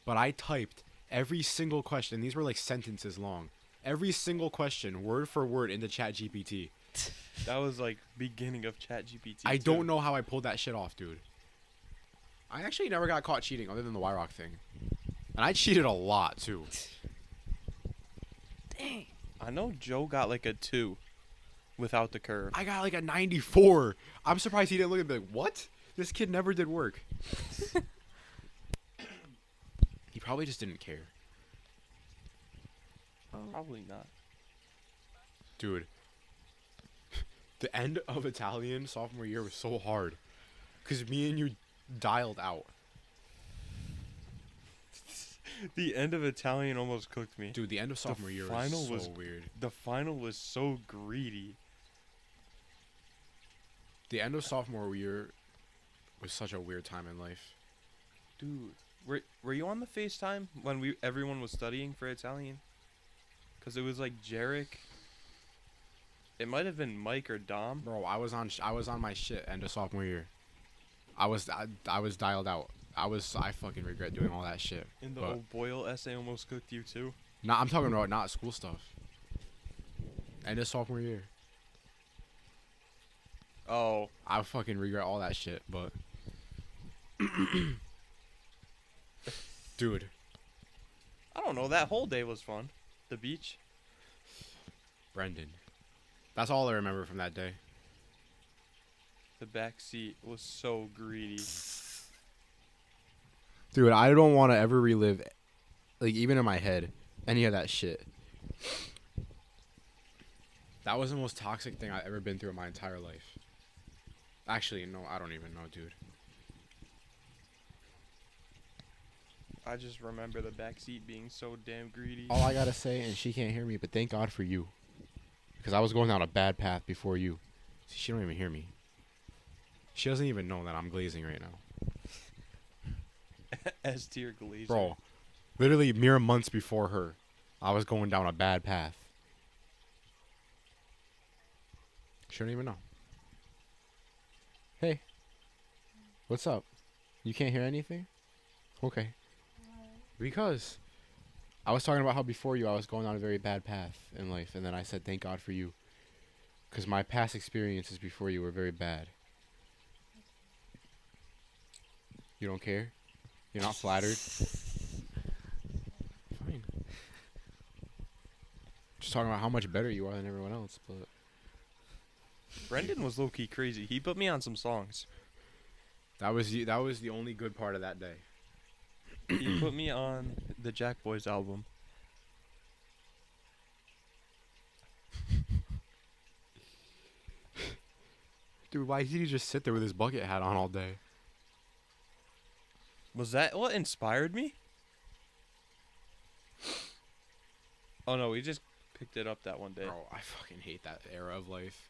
but I typed every single question. These were like sentences long. Every single question, word for word, into ChatGPT. That was like beginning of ChatGPT. I don't know how I pulled that shit off, dude. I actually never got caught cheating other than the Y-Rock thing. And I cheated a lot, too. Dang. I know Joe got like a 2 without the curve. I got like a 94. I'm surprised he didn't look at me like, what? This kid never did work. He probably just didn't care. Probably not. Dude. The end of Italian sophomore year was so hard. Because me and you dialed out. The end of Italian almost cooked me. Dude, the end of sophomore year final was so was- weird. The final was so greedy. The end of sophomore year was such a weird time in life. Dude, were you on the FaceTime when everyone was studying for Italian? Cause it was like Jarek. It might have been Mike or Dom. Bro, I was on my shit end of sophomore year. I was dialed out. I fucking regret doing all that shit. And the But old Boyle essay almost cooked you too. nah, I'm talking about not school stuff. End of sophomore year. Oh, I fucking regret all that shit, but dude, I don't know. That whole day was fun. The beach. Brendan. That's all I remember from that day. The back seat was so greedy. Dude, I don't want to ever relive, like, even in my head, any of that shit. That was the most toxic thing I've ever been through in my entire life. Actually, no, I don't even know, dude. I just remember the back seat being so damn greedy. All I gotta say, and she can't hear me, but thank God for you. Because I was going down a bad path before you. See, she don't even hear me. She doesn't even know that I'm glazing right now. S tier glazer. Bro, literally mere months before her, I was going down a bad path. She don't even know. Hey. What's up? You can't hear anything? Okay. Because I was talking about how before you I was going on a very bad path in life, and then I said thank God for you. Because my past experiences before you were very bad. You don't care? You're not flattered? Fine. Just talking about how much better you are than everyone else, but Brendan was low key crazy. He put me on some songs. that was the only good part of that day. He put me on the Jack Boys album. Dude, why did he just sit there with his bucket hat on all day? Was that what inspired me? Oh no, we just picked it up that one day. Bro, I fucking hate that era of life.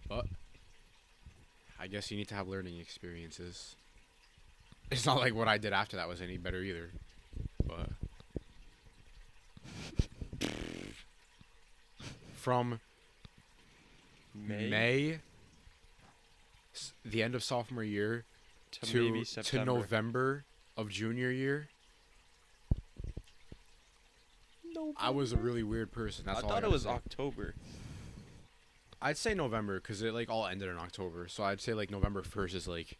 But I guess you need to have learning experiences. It's not like what I did after that was any better either. But from May, the end of sophomore year, to maybe to September. November of junior year, I was a really weird person. That's I all thought it gotta was say. October. I'd say November because it like all ended in October. So I'd say like November 1st is like,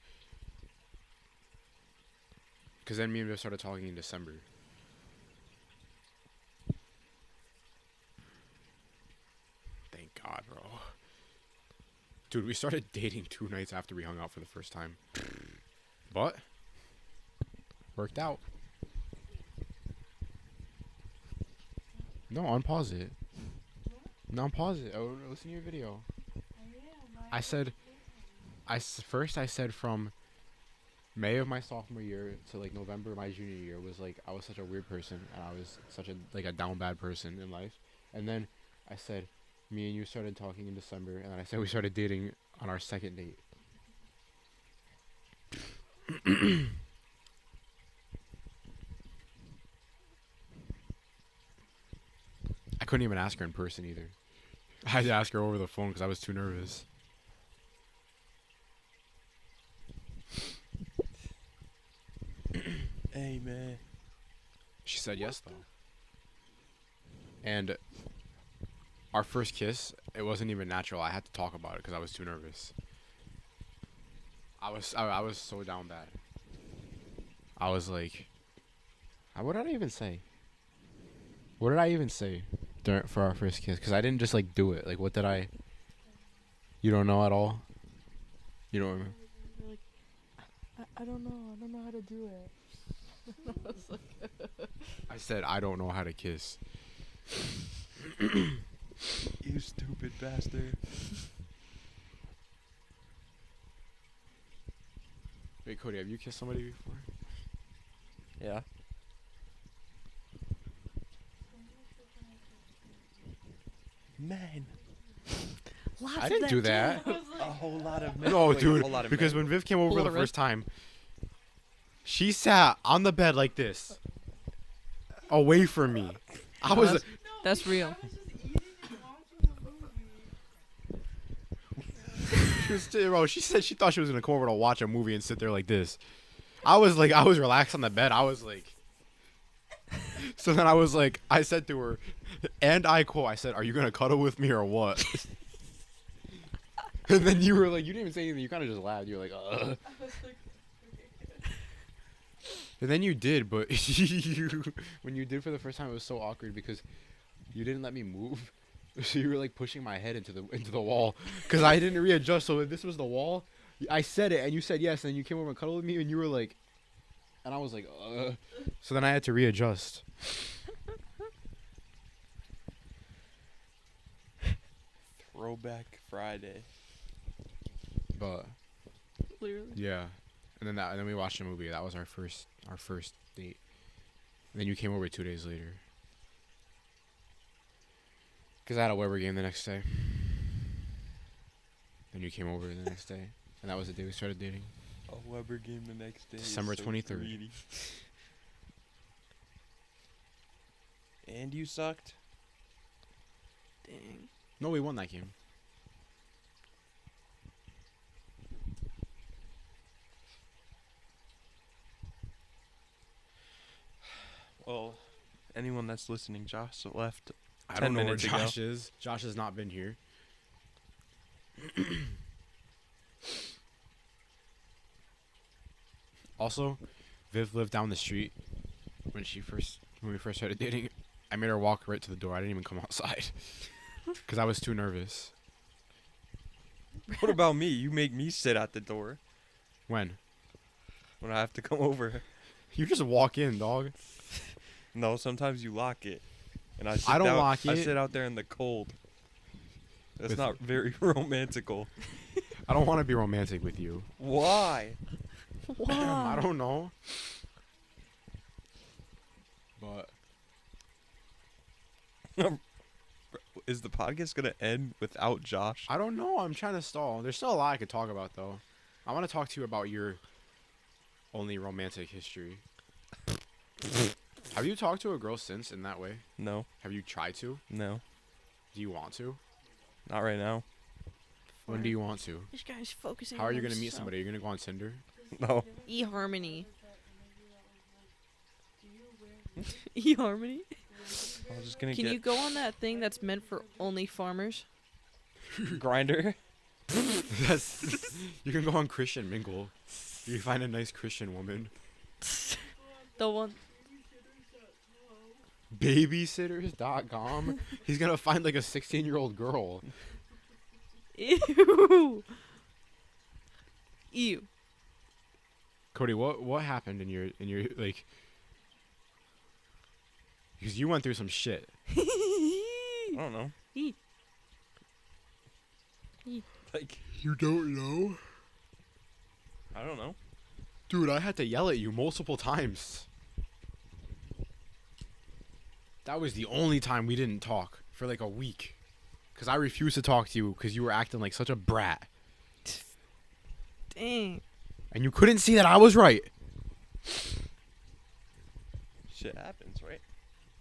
because then me and Viv started talking in December. Thank God, bro. Dude, we started dating 2 nights after we hung out for the first time. But worked out. No, unpause it. No, unpause it. Oh, listen to your video. I said, first I said from May of my sophomore year to like November of my junior year was like I was such a weird person and I was such a like a down bad person in life. And then I said me and you started talking in December, and then I said we started dating on our second date. I couldn't even ask her in person either. I had to ask her over the phone because I was too nervous. Hey man. She said yes though. And our first kiss, it wasn't even natural. I had to talk about it because I was too nervous. I was so down bad. I was like, what did I even say? What did I even say for our first kiss? Because I didn't just like do it. Like, what did I? You don't know at all. You don't remember? You're like, I don't know. I don't know how to do it. I said I don't know how to kiss. You stupid bastard. Wait, Cody, have you kissed somebody before? Yeah. Man. I didn't do that. A whole lot of men. No, Wait, a dude, whole lot of because men. when Viv came over Whole the lot of first time, she sat on the bed like this, away from me. I was. that's- That's real. I was just eating and watching a movie. She was bro, she said she thought she was gonna come over to watch a movie and sit there like this. I was relaxed on the bed. I was like. So then I said to her, and I quote, I said, "Are you gonna cuddle with me or what?" And then you were like, you didn't even say anything. You kind of just laughed. You were like, I was like, And then you did, but when you did for the first time, it was so awkward because you didn't let me move. So you were like pushing my head into the wall because I didn't readjust. So if this was the wall, I said it and you said yes, and then you came over and cuddled with me, and you were like, and I was like, So then I had to readjust. Throwback Friday. But Literally. yeah, and then we watched a movie. That was our first date. And then you came over 2 days later. Cause I had a Weber game the next day. Then you came over the next day, and that was the day we started dating. A Weber game the next day. is December so 23rd. greedy. And you sucked. Dang. No, we won that game. Well, anyone that's listening, Josh left. I 10 don't know where minutes ago. Josh is. Josh has not been here. Also, Viv lived down the street when we first started dating. I made her walk right to the door. I didn't even come outside because I was too nervous. What about me? You make me sit at the door When? when I have to come over. You just walk in, dog. No, sometimes you lock it. And I sit I don't down- lock I it. sit out there in the cold. That's With- not very romantical. I don't want to be romantic with you. Why? I don't know. But Is the podcast gonna end without Josh? I don't know. I'm trying to stall. There's still a lot I could talk about, though. I want to talk to you about your only romantic history. Have you talked to a girl since in that way? No, Have you tried to? no, Do you want to? not right now. When do you want to? This guy's focusing. How are on you going to meet himself. somebody? Are you going to go on Tinder? No. eHarmony. Do you wear eHarmony. I'm just gonna Can get you go on that thing that's meant for only farmers? grinder. That's, you can go on Christian Mingle. You find a nice Christian woman. The one. Babysitters.com. He's going to find like a 16-year-old girl. Ew. Ew. Cody, what happened in your like? Because you went through some shit. I don't know. Eee. Like, You don't know, I don't know. dude. I had to yell at you multiple times. That was the only time we didn't talk for like a week. Because I refused to talk to you because you were acting like such a brat. Dang. And you couldn't see that I was right. Shit happens, right?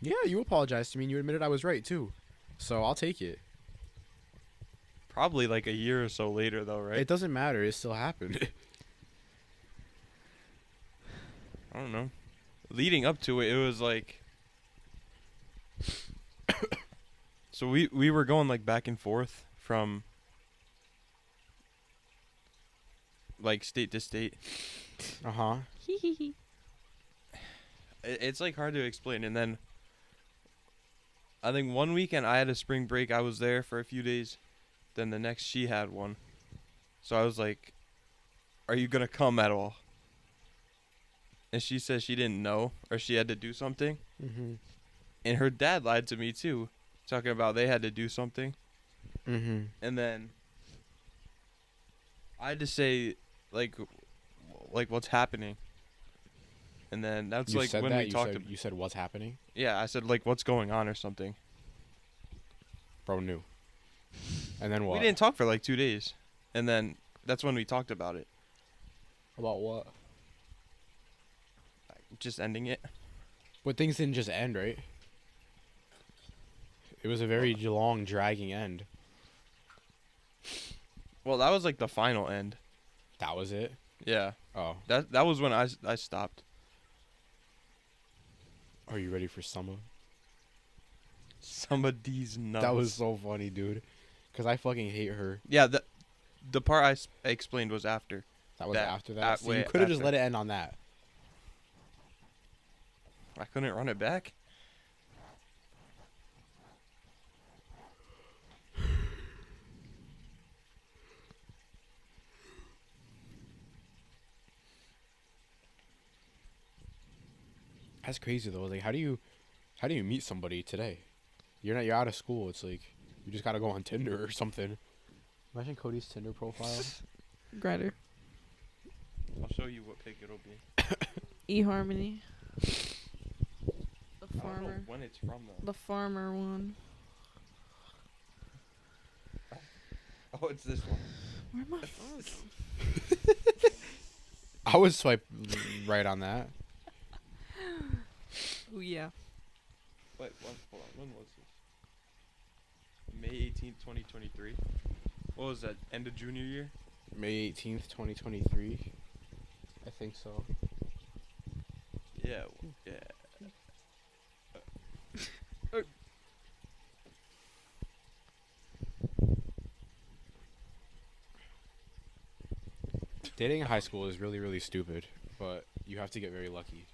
Yeah, you apologized to me and you admitted I was right too. So I'll take it. Probably like a year or so later, though, right? It doesn't matter. It still happened. I don't know. Leading up to it, it was like. So we were going like back and forth from like state to state. Uh-huh. It's like hard to explain. And then I think one weekend I had a spring break. I was there for a few days. Then the next she had one. So I was like, "Are you gonna come at all?" And she said she didn't know or she had to do something. Mm-hmm. And her dad lied to me too, talking about they had to do something. Mm-hmm. And then I had to say like what's happening. And then that's You like said when that? we You talked. said, you said what's happening? Yeah, I said like what's going on or something. Bro knew. And then what? We didn't talk for like 2 days, and then that's when we talked about it, About what? just ending it. But things didn't just end, right? It was a very long, dragging end. Well, that was like the final end. That was it? Yeah, Oh. that was when I stopped. Are you ready for summer? Somebody's nuts. That was so funny, dude. Because I fucking hate her. Yeah. The part I explained was after. That was That- after that. that So you way could have just after. let it end on that. I couldn't run it back. That's crazy though. Like, how do you meet somebody today? You're out of school. It's like you just gotta go on Tinder or something. Imagine Cody's Tinder profile. Grinder. I'll show you what pick it'll be. eHarmony. The I don't know farmer. when it's from though. The farmer one. Oh, it's this one. Where'd my phone go? I would swipe right on that. Oh yeah. Wait, hold on. When was this? May 18th, 2023. What was that? End of junior year? May 18th, 2023. I think so. Yeah. Yeah. Dating in high school is really, really stupid, but you have to get very lucky.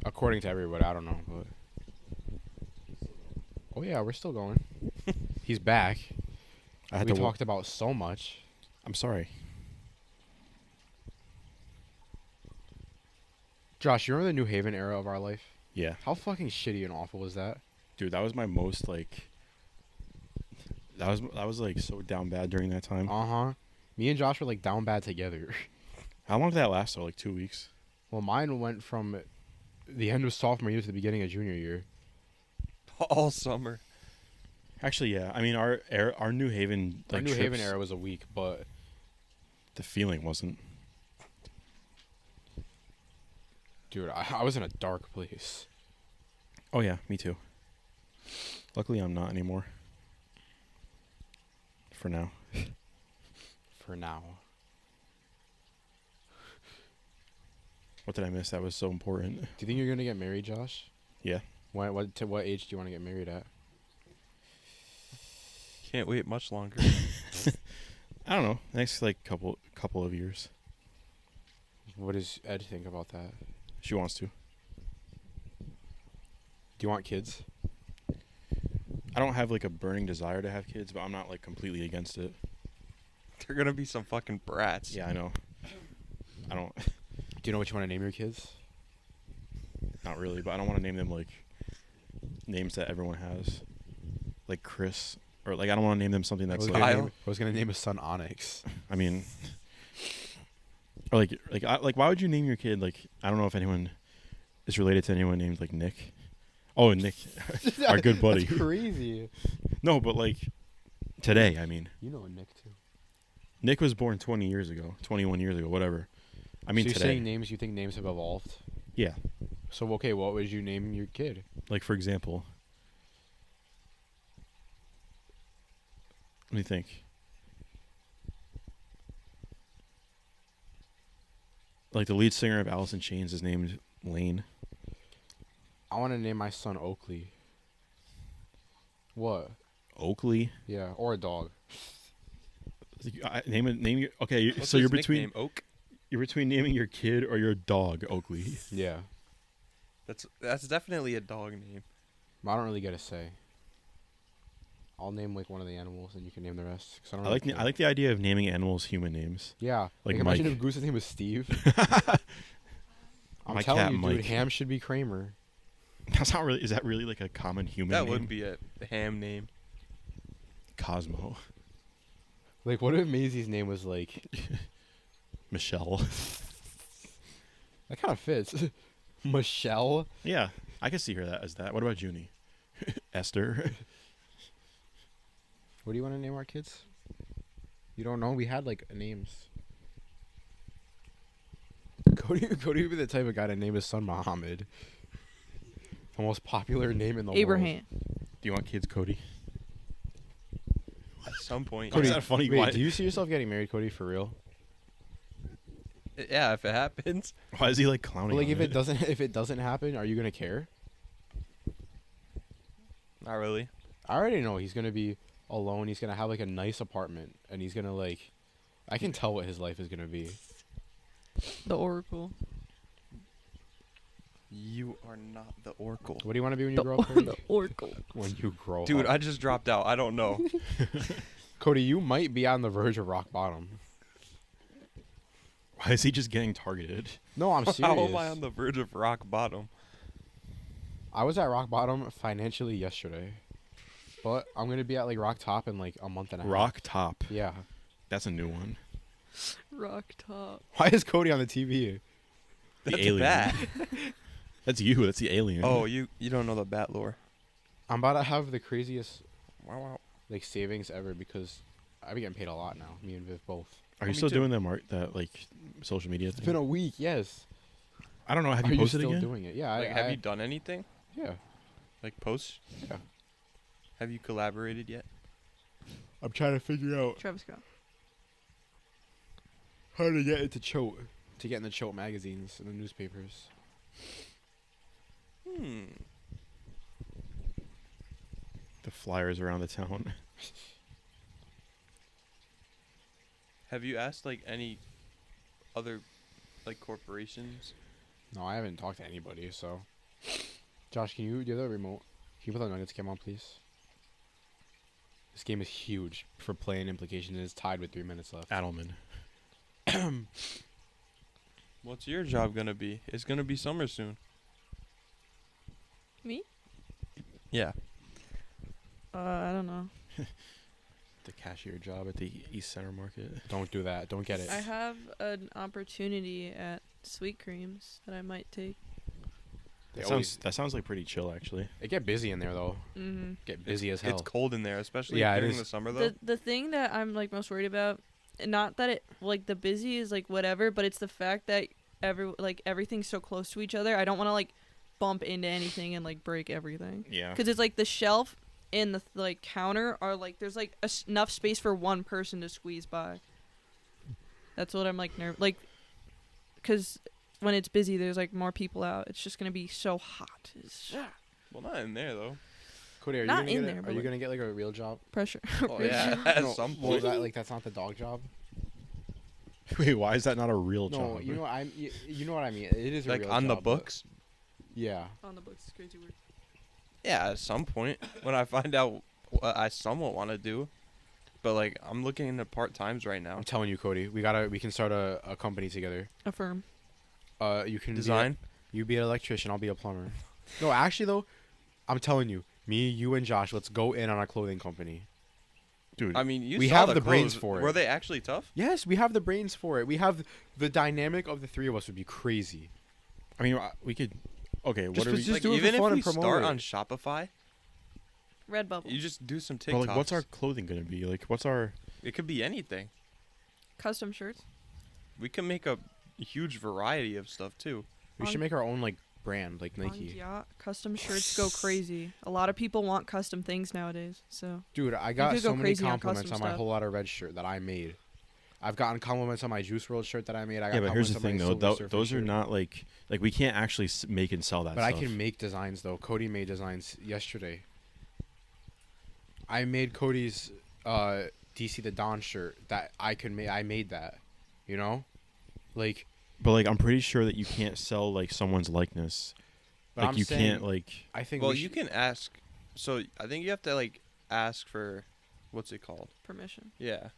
According to everybody, I don't know, but. Oh yeah, we're still going. He's back. I had We to. talked about so much. I'm sorry. Josh, you remember the New Haven era of our life? Yeah, How fucking shitty and awful was that? dude, that was my most like. That was like so down bad during that time. Uh-huh. Me and Josh were like down bad together. How long did that last? Though, like 2 weeks. Well, mine went from the end of sophomore year to the beginning of junior year. All summer. Actually, yeah. I mean, our New Haven Our like New Haven trips, era was a week, but the feeling wasn't. dude, I was in a dark place. Oh yeah, me too. Luckily, I'm not anymore. For now. For now. What did I miss? That was so important. Do you think you're gonna get married, Josh? Yeah. To what age do you want to get married at? Can't wait much longer. I don't know. Next like couple of years. What does Ed think about that? She wants to. Do you want kids? I don't have like a burning desire to have kids, but I'm not like completely against it. They're gonna be some fucking brats. Yeah, I know. I don't. Do you know what you want to name your kids? Not really, but I don't want to name them like names that everyone has, like Chris, or like I don't want to name them something that's I like. Kyle. was gonna name his son Onyx. I mean, or like why would you name your kid like I don't know if anyone is related to anyone named like Nick. Oh, Nick, our good buddy. That's crazy. No, but like today, I mean, You know Nick too. Nick was born 20 years ago, 21 years ago, whatever. I mean so you're today. saying names? You think names have evolved? Yeah, So okay, what would you name your kid? like for example, let me think. Like the lead singer of Alice in Chains is named Lane. I want to name my son Oakley. What? Oakley. Yeah, or a dog. Name your okay. What's So you're his between nickname? Oak. you're between naming your kid or your dog Oakley. Yeah, That's definitely a dog name. I don't really get a say. I'll name like one of the animals, and you can name the rest. 'Cause I don't I really care. like the idea of naming animals human names. Yeah, like imagine Mike. if Goose's name was Steve. I'm My telling cat you, dude, Mike. Ham should be Kramer. That's not really. Is that really like a common human That name? would be a ham name. Cosmo, Like, what if Maisie's name was like? Michelle. That kind of fits. Michelle. Yeah, I could see her that as that. What about Junie? Esther. What do you want to name our kids? You don't know? We had like names. Cody would be the type of guy to name his son Muhammad. The most popular name in the world. Abraham. Do you want kids, Cody? At some point. Cody, yeah. is that funny? Wait, Why, do you see yourself getting married, Cody, for real? Yeah, if it happens. why is he like clowning? Like, on if it doesn't happen, are you gonna care? Not really. I already know he's gonna be alone. He's gonna have like a nice apartment, and he's gonna like. I can tell what his life is gonna be. The Oracle. You are not the Oracle. What do you want to be when you The, grow up, Cody? the Oracle. When you grow Dude, up, I just dropped out. I don't know. Cody, you might be on the verge of rock bottom. Why is he just getting targeted? No, I'm serious. How am I on the verge of rock bottom? I was at rock bottom financially yesterday, but I'm gonna be at like rock top in like a month and a half. Rock top. Yeah. That's a new one. Rock top. Why is Cody on the TV? The That's alien. a bat. That's you. That's the alien. Oh, you don't know the bat lore. I'm about to have the craziest Wow. like savings ever because I be getting paid a lot now. Me and Viv both. Are Oh, you me still too. doing that like social media It's thing? been a week. Yes. I don't know. Have Are you posted still again? doing it? Yeah. Like, I, have you done anything? Yeah. Like posts? Yeah. Have you collaborated yet? I'm trying to figure out Travis Scott. how to get into Choate. To get in the Choate magazines and the newspapers. The flyers around the town. Have you asked like any other like corporations? No, I haven't talked to anybody. So, Josh, do you have the remote? Can you put the Nuggets game on, please? This game is huge for play and implication. It is tied with 3 minutes left. Adelman. What's your job gonna be? It's gonna be summer soon. Me? Yeah. I don't know. The cashier job at the East Center Market. Don't do that. Don't get it. I have an opportunity at Sweet Creams that I might take. They That sounds like pretty chill, actually. They get busy in there though. Mm-hmm. Get busy as hell. It's cold in there, especially Yeah, it during is. the summer though. The thing that I'm like most worried about, not that it like the busy is like whatever, but it's the fact that everything's so close to each other. I don't want to like bump into anything and like break everything. Yeah. Because it's like the shelf and the like counter are like there's like enough space for one person to squeeze by. That's what I'm like like, because when it's busy, there's like more people out. It's just gonna be so hot. Well, not in there though. Cody, are you Not gonna in get there, are but you like- gonna get like a real job? Pressure. Oh yeah, at No, some well, point. that's not the dog job. Wait, why is that not a real No, job? you know you know what I mean. It is a Like real on the job, but- books. Yeah. On the books, it's crazy weird. Yeah, at some point when I find out what I somewhat want to do. But like I'm looking into part times right now. I'm telling you, Cody, we can start a company together. A firm. You can Design. you be an electrician, I'll be a plumber. No, actually though, I'm telling you, me, you, and Josh, let's go in on a clothing company. Dude, I mean, you We saw have the the brains clothes. for it. Were they actually tough? Yes, we have the brains for it. We have the dynamic of the three of us would be crazy. I mean, we could. Okay, what Just are we? Just Like do it for even if fun we and promote start it. on Shopify, Redbubble. you just do some TikToks. But like, what's our clothing gonna be? Like, what's our? It could be anything. Custom shirts. We can make a huge variety of stuff too. We should On- make our own like brand, like Nike. Yeah, custom shirts go crazy. A lot of people want custom things nowadays. So Dude, I got could go so many crazy on compliments custom on my stuff. whole lot of red shirt that I made. I've gotten compliments on my Juice World shirt that I made. I got Yeah, but here's the compliments thing on my though. Silver Surfer Those are shirt. not like we can't actually make and sell that. But I stuff. can make designs though. Cody made designs yesterday. I made Cody's DC the Dawn shirt that I could make. I made that, you know, like. But like, I'm pretty sure that you can't sell like someone's likeness. But Like I'm you saying, can't like. I think. Well, we you should- can ask. So I think you have to like ask for, what's it called? permission. Yeah.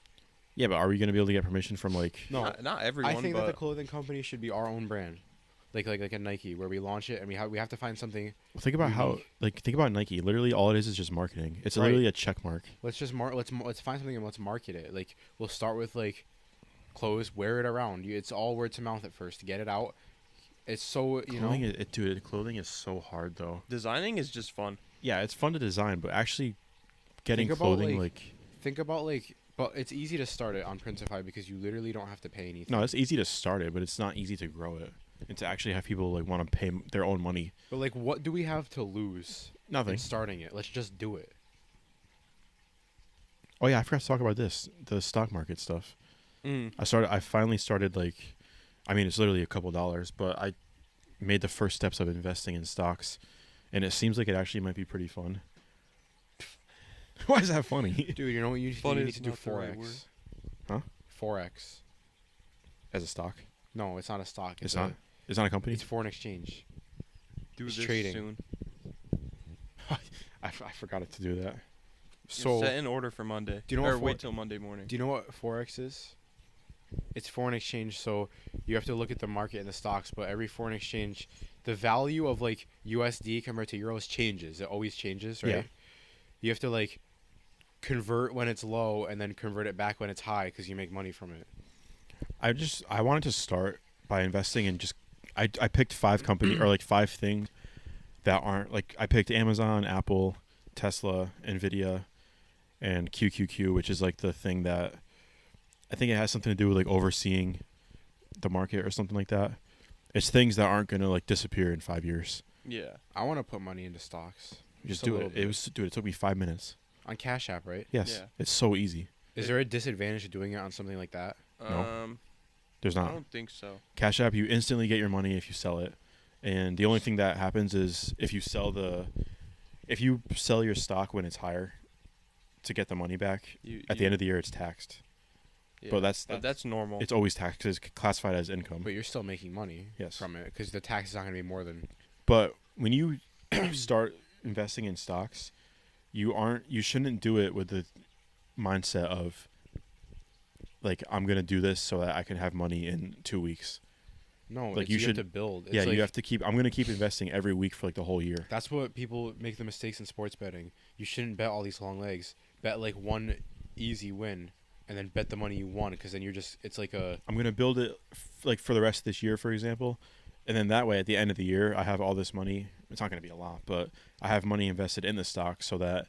Yeah, but are we gonna be able to get permission from like? No, Not everyone. I think but that the clothing company should be our own brand, like a Nike, where we launch it and we have to find something. Think about how unique. think about Nike. Literally, all it is just marketing. It's Right. literally a check mark. Let's just let's find something and let's market it. Like we'll start with like clothes, wear it around. It's all word to mouth at first. Get it out. It's so you know. Clothing, dude, clothing is so hard though. designing is just fun. Yeah, it's fun to design, but actually getting Think about, clothing like- like Think about like, but it's easy to start it on Printify because you literally don't have to pay anything. no, it's easy to start it, but it's not easy to grow it and to actually have people like want to pay their own money. But like, what do we have to lose Nothing. in starting it? Let's just do it. Oh yeah, I forgot to talk about this, the stock market stuff. Mm. I finally started like, I mean, it's literally a couple dollars, but I made the first steps of investing in stocks, and it seems like it actually might be pretty fun. Why is that funny? Dude, you know what you need to do? Fun You is need to do not the right word. forex. Huh? Forex. As a stock? No, it's not a stock. It's not. It's not a company. It's foreign exchange. Do It's this trading. soon. I forgot to do that. So, Set an order for Monday. Do you know or what wait till Monday morning. do you know what forex is? It's foreign exchange. So you have to look at the market and the stocks, but every foreign exchange, the value of like USD compared to euros changes. It always changes, right? Yeah. You have to like convert when it's low and then convert it back when it's high because you make money from it. I wanted to start by investing in just I picked 5 company or like 5 things that aren't like I picked Amazon, Apple, Tesla, Nvidia, and QQQ, which is like the thing that I think it has something to do with like overseeing the market or something like that. It's things that aren't gonna like disappear in 5 years. Yeah. I want to put money into stocks. Just a do little it. bit. It took me 5 minutes. On Cash App, right? Yes, Yeah. it's so easy. Is there a disadvantage to doing it on something like that? No. There's I not. don't think so. Cash App, you instantly get your money if you sell it, and the only thing that happens is if you sell your stock when it's higher, to get the money back at the end of the year, it's taxed. Yeah. But that's normal. It's always taxed 'cause it's classified as income. But you're still making money Yes. from it because the tax is not going to be more than. But when you start investing in stocks, you shouldn't do it with the mindset of like I'm gonna do this so that I can have money in 2 weeks. No, Like, you you have should- to build. It's Yeah, like, you have to keep. I'm gonna keep investing every week for like the whole year. That's what people make the mistakes in sports betting. You shouldn't bet all these long legs. Bet like one easy win, and then bet the money you won because then you're just. It's like a. I'm gonna build it like for the rest of this year, for example, and then that way at the end of the year I have all this money. It's not gonna be a lot, but I have money invested in the stock so that,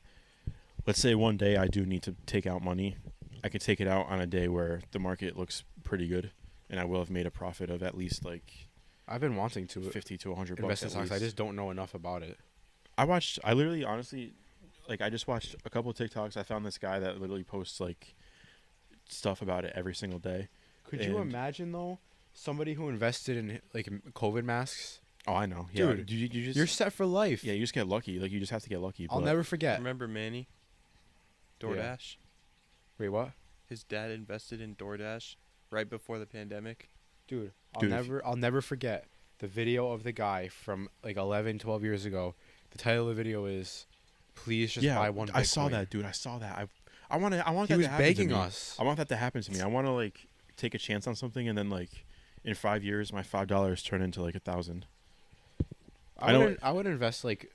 let's say one day I do need to take out money, I can take it out on a day where the market looks pretty good, and I will have made a profit of at least like I've been wanting to $50 to $100 invest in at stocks. I least. just don't know enough about it. I literally, honestly, like I just watched a couple of TikToks. I found this guy that literally posts like stuff about it every single day. Could you And- imagine though, somebody who invested in like COVID masks? Oh, I know. Yeah, Dude, you just You're set for life. yeah, you just get lucky. Like you just have to get lucky. I'll but- never forget. Remember Manny? DoorDash? Wait, what? His dad invested in DoorDash right before the pandemic. Dude, Dude, if- I'll never forget the video of the guy from like 11, 12 years ago. The title of the video is "Please just buy one Bitcoin." I saw that, dude. I saw that. I want He that was to happen begging to me. us. I want that to happen to me. I want to like take a chance on something, and then like in 5 years, my $5 turn into like 1,000. I would invest like.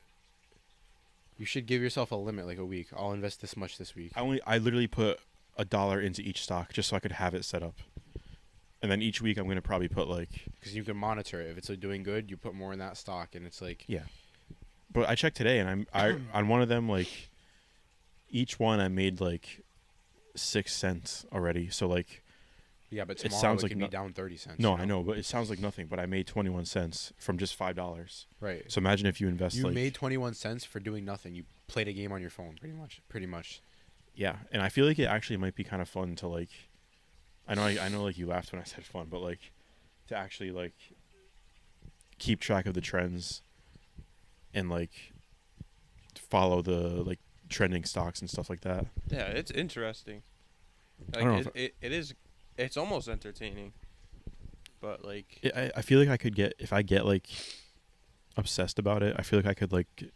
You should give yourself a limit, like a week. I'll invest this much this week. I literally put $1 into each stock just so I could have it set up, and then each week I'm gonna probably put like Because you can monitor it. If it's doing good, you put more in that stock, and it's like. yeah. But I checked today, and I on one of them like each one I made like 6 cents already. So like Yeah, but It tomorrow sounds it like can no- be down 30 cents. no, you I know, but it sounds like nothing. But I made 21 cents from just $5. Right. So imagine if you invest You like made 21 cents for doing nothing. You played a game on your phone, pretty much. yeah, and I feel like it actually might be kind of fun to like. I know, like you laughed when I said fun, but like to actually like keep track of the trends and like follow the like trending stocks and stuff like that. Yeah, it's interesting. I don't know Like it's almost entertaining. But like I feel like I could get if I get like obsessed about it. I feel like I could like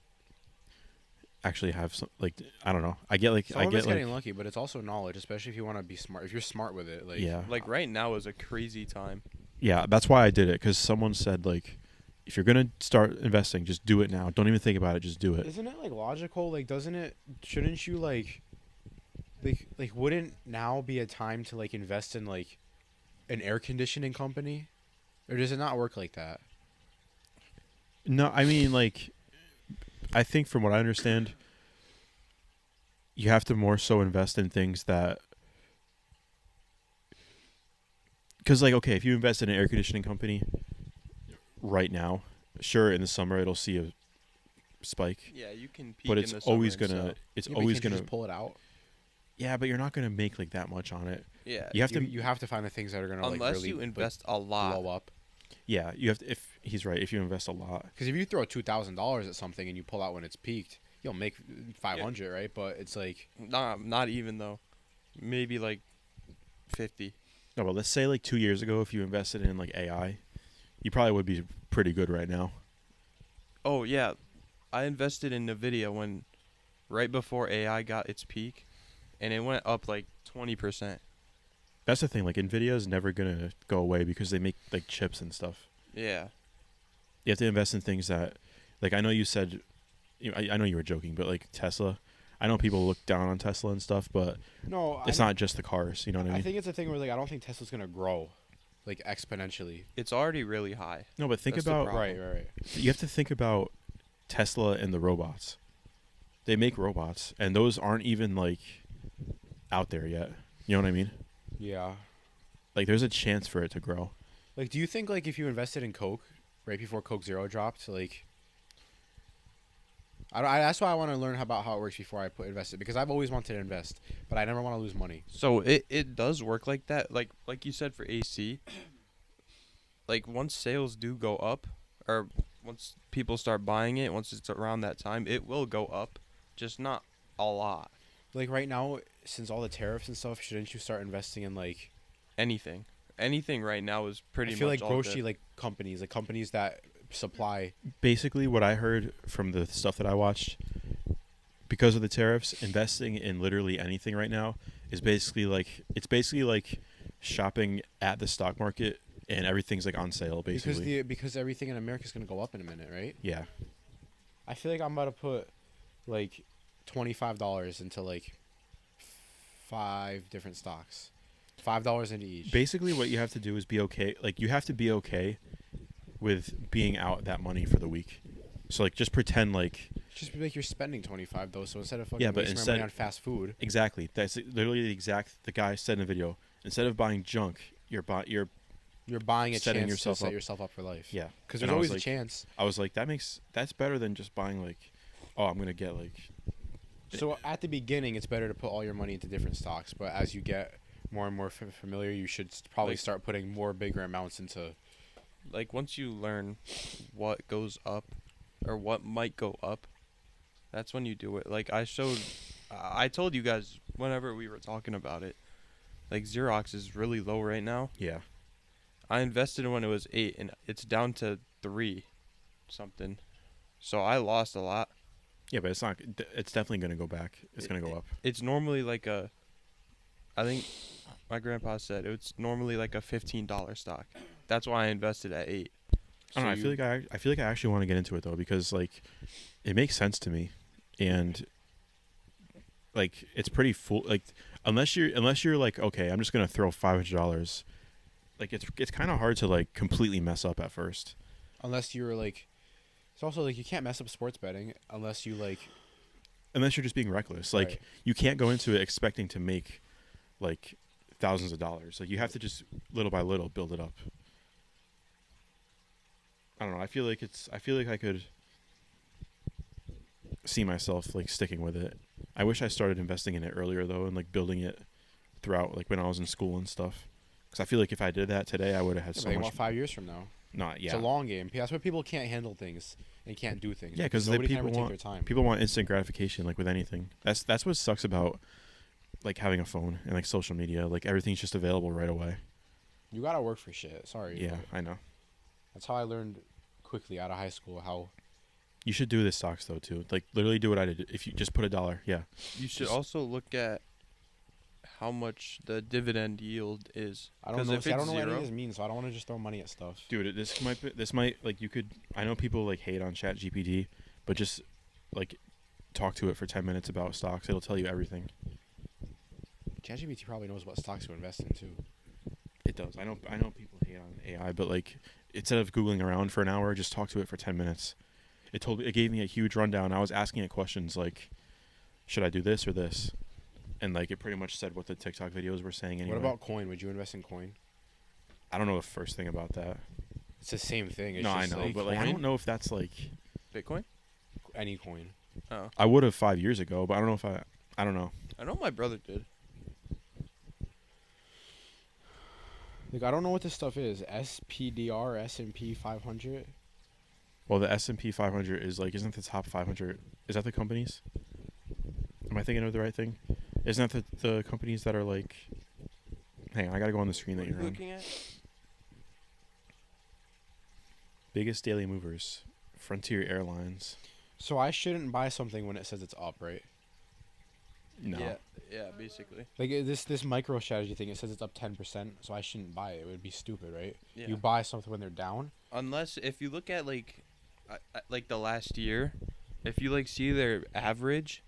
actually have some like I don't know. I get like Some I of get it's like getting lucky, but it's also knowledge, especially if you want to be smart. If you're smart with it, like yeah. like right now is a crazy time. Yeah, that's why I did it, because someone said like, if you're gonna start investing, just do it now. Don't even think about it. Just do it. Isn't it like logical? Like, doesn't it? Shouldn't you like wouldn't now be a time to like invest in like an air conditioning company, or does it not work like that? No, I mean like, I think from what I understand, you have to more so invest in things that, because like okay, if you invest in an air conditioning company right now, sure, in the summer it'll see a spike, Yeah, you can peak but in it's the summer always and gonna sell. it's Yeah, but always can't you gonna just pull it out. yeah, but you're not gonna make like that much on it. Yeah. You have to You have to find the things that are gonna like unless really you invest a lot. blow up. Yeah, you have to. If he's right, if you invest a lot, Because if you throw $2,000 at something and you pull out when it's peaked, you'll make 500, right? But it's like Not even though. Maybe like 50. no, but let's say like 2 years ago, if you invested in like AI, you probably would be pretty good right now. Oh yeah, I invested in Nvidia when right before AI got its peak, and it went up like 20%. That's the thing. Like Nvidia is never gonna go away because they make like chips and stuff. Yeah. You have to invest in things that, like I know you said, I know you were joking, but like Tesla, I know people look down on Tesla and stuff, but No, it's not just the cars. You know what I I mean? think it's a thing where like I don't think Tesla's gonna grow, like exponentially. It's already really high. No, but think That's the about problem. Right. you have to think about Tesla and the robots. They make robots, and those aren't even like out there yet. You know what I mean? Yeah. Like, there's a chance for it to grow. Like, do you think like if you invested in Coke right before Coke Zero dropped, like, that's why I want to learn about how it works before I invest it, because I've always wanted to invest, but I never want to lose money. So it does work like that. Like you said for AC. Like once sales do go up, or once people start buying it, once it's around that time, it will go up, just not a lot. Like right now, since all the tariffs and stuff, shouldn't you start investing in like? Anything right now is pretty I feel much like all grocery good. like companies that supply. Basically, what I heard from the stuff that I watched, because of the tariffs, investing in literally anything right now is basically like shopping at the stock market, and everything's like on sale basically. Because everything in America is gonna go up in a minute, right? Yeah. I feel like I'm about to put like $25 into like 5 different stocks. $5 into each. Basically, what you have to do is be okay. Like, you have to be okay with being out that money for the week. So, like, just pretend like Just be like you're spending 25 though, so instead of fucking Yeah, but wasting my instead- money on fast food. exactly. That's literally the guy said in the video. Instead of buying junk, you're You're buying a setting chance yourself to set up. yourself up for life. yeah. Because And there's I was always a like- chance. I was like, that's better than just buying like, oh, I'm gonna get like. So at the beginning, it's better to put all your money into different stocks, but as you get more and more familiar, you should probably Like- start putting more bigger amounts into. Like once you learn what goes up or what might go up, that's when you do it. Like I told you guys whenever we were talking about it, like Xerox is really low right now. Yeah. I invested when it was 8 and it's down to 3 something. So I lost a lot. Yeah, but it's not. It's definitely gonna go back. It's gonna go up. It's normally like I think my grandpa said it's normally like a $15 stock. That's why I invested at 8. I don't know. I feel like I actually want to get into it though, because like it makes sense to me, and like it's pretty full. Like unless you're like, okay, I'm just gonna throw $500. Like it's kind of hard to like completely mess up at first. Unless you're like. It's also like you can't mess up sports betting unless you like. Unless you're just being reckless. Like Right. you can't go into it expecting to make like thousands of dollars. Like you have to just little by little build it up. I don't know. I feel like I could see myself like sticking with it. I wish I started investing in it earlier though, and like building it throughout like when I was in school and stuff. Because I feel like if I did that today, I would have had so Like, much. about 5 years from now. Not yeah. It's a long game. That's why people can't handle things and can't do things. Yeah, because nobody people can ever want take their time. people want instant gratification, like with anything. That's what sucks about like having a phone and like social media. Like everything's just available right away. You gotta work for shit. Sorry. Yeah, but I know. That's how I learned quickly out of high school how. You should do this stocks though too. Like literally do what I did. If you just put $1, yeah. You should Just- also look at how much the dividend yield is. I don't 'Cause know. if See, I don't it's know what any zero- of this means, so I don't want to just throw money at stuff. Dude, this might like you could. I know people like hate on Chat GPT, but just like talk to it for 10 minutes about stocks. It'll tell you everything. ChatGPT probably knows what stocks to invest in too. It does. I know people hate on AI, but like instead of googling around for an hour, just talk to it for 10 minutes. It gave me a huge rundown. I was asking it questions like, should I do this or this? And like it pretty much said what the TikTok videos were saying anyway. What about coin? Would you invest in coin? I don't know the first thing about that. It's the same thing. It's No, I just know, like but like I coin? don't know if that's like Bitcoin? any coin. Oh. I would have 5 years ago, but I don't know if I don't know. I know my brother did. Like I don't know what this stuff is. SPDR, S&P 500. Well, the S&P 500 is like, isn't the top 500? Is that the companies? Am I thinking of the right thing? Isn't that the companies that are like? Hang on, I gotta go on the screen that you're on. looking at? Biggest daily movers, Frontier Airlines. So I shouldn't buy something when it says it's up, right? No. Yeah, basically. Like this micro strategy thing, it says it's up 10%, so I shouldn't buy it. It would be stupid, right? Yeah. You buy something when they're down. Unless if you look at like the last year, if you like see their average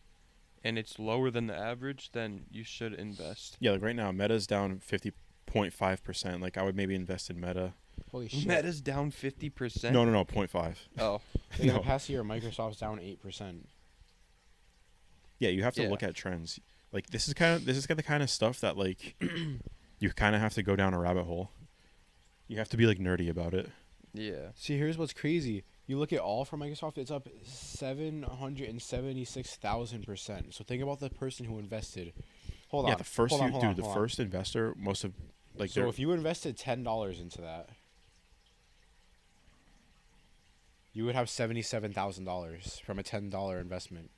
and it's lower than the average, then you should invest. Yeah, like right now, Meta's down 50.5%. Like I would maybe invest in Meta. Holy shit. Meta's down 50%. No, 0.5. Oh, Like in the No. past year, Microsoft's down 8%. Yeah, you have to Yeah. look at trends. Like this is the kind of stuff that like you kind of have to go down a rabbit hole. You have to be like nerdy about it. yeah. See, here's what's crazy. You look at all for Microsoft, it's up 776,000%. So think about the person who invested. Hold on. Yeah, the first hold on, few, hold dude, on, the hold on. first investor, most of like So they're- if you invested $10 into that, you would have $77,000 from a $10 investment.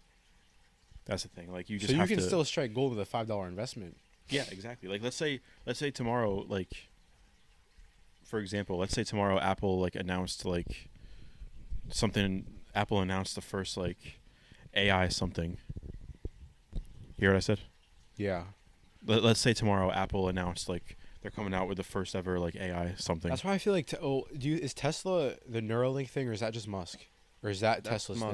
that's the thing. Like you just So you have can to still strike gold with a $5 investment. Yeah, exactly. Like let's say tomorrow, like for example, let's say tomorrow Apple like announced like something. Apple announced the first like AI something. You hear what I said? Yeah. Let's say tomorrow Apple announced like they're coming out with the first ever like AI something. That's why I feel like is Tesla the Neuralink thing, or is that just Musk, or is that That's Tesla's thing?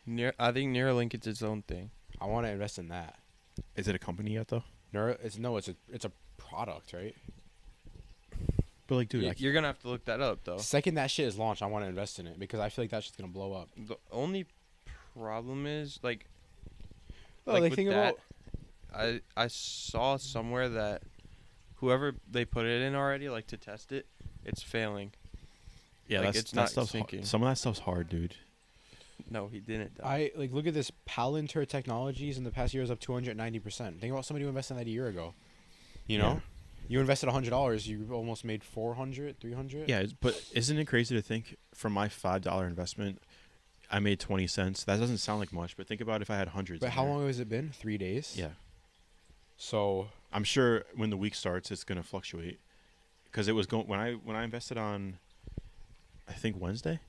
Musk. I think Neuralink is its own thing. I want to invest in that. Is it a company yet though? It's a product, right? But like, dude, You're gonna have to look that up though. Second that shit is launched, I want to invest in it because I feel like that shit's gonna blow up. The only problem is like Oh, Like they with think that- about I saw somewhere that whoever they put it in already, like to test it, it's failing. yeah, like, that's it's that not stuff's syncing. some of that stuff's hard, dude. No, he didn't. Though. I like look at this. Palantir Technologies in the past year is up 290%. Think about somebody who invested in that a year ago. You know, you invested $100, you almost made 400, 300. Yeah, but isn't it crazy to think from my $5 investment, I made 20 cents? That doesn't sound like much, but think about if I had hundreds. But in how there. long has it been? 3 days. Yeah, So I'm sure when the week starts, it's gonna fluctuate, because it was going when I invested on, I think Wednesday.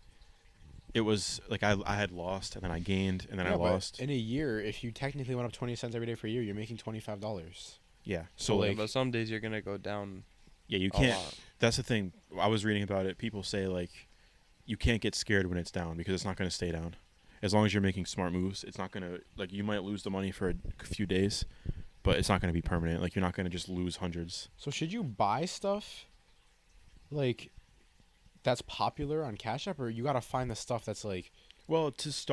It was like I had lost and then I gained and then I yeah, but lost. in a year, if you technically went up 20 cents every day for a year, you're making $25. Yeah, So, so like- But some days you're gonna go down. yeah, you a can't. lot. That's the thing. I was reading about it. People say like, you can't get scared when it's down because it's not going to stay down. As long as you're making smart moves, it's not going to like you might lose the money for a few days, but it's not going to be permanent. Like you're not going to just lose hundreds. So should you buy stuff like that's popular on Cash App, or you gotta find the stuff that's like? Well, just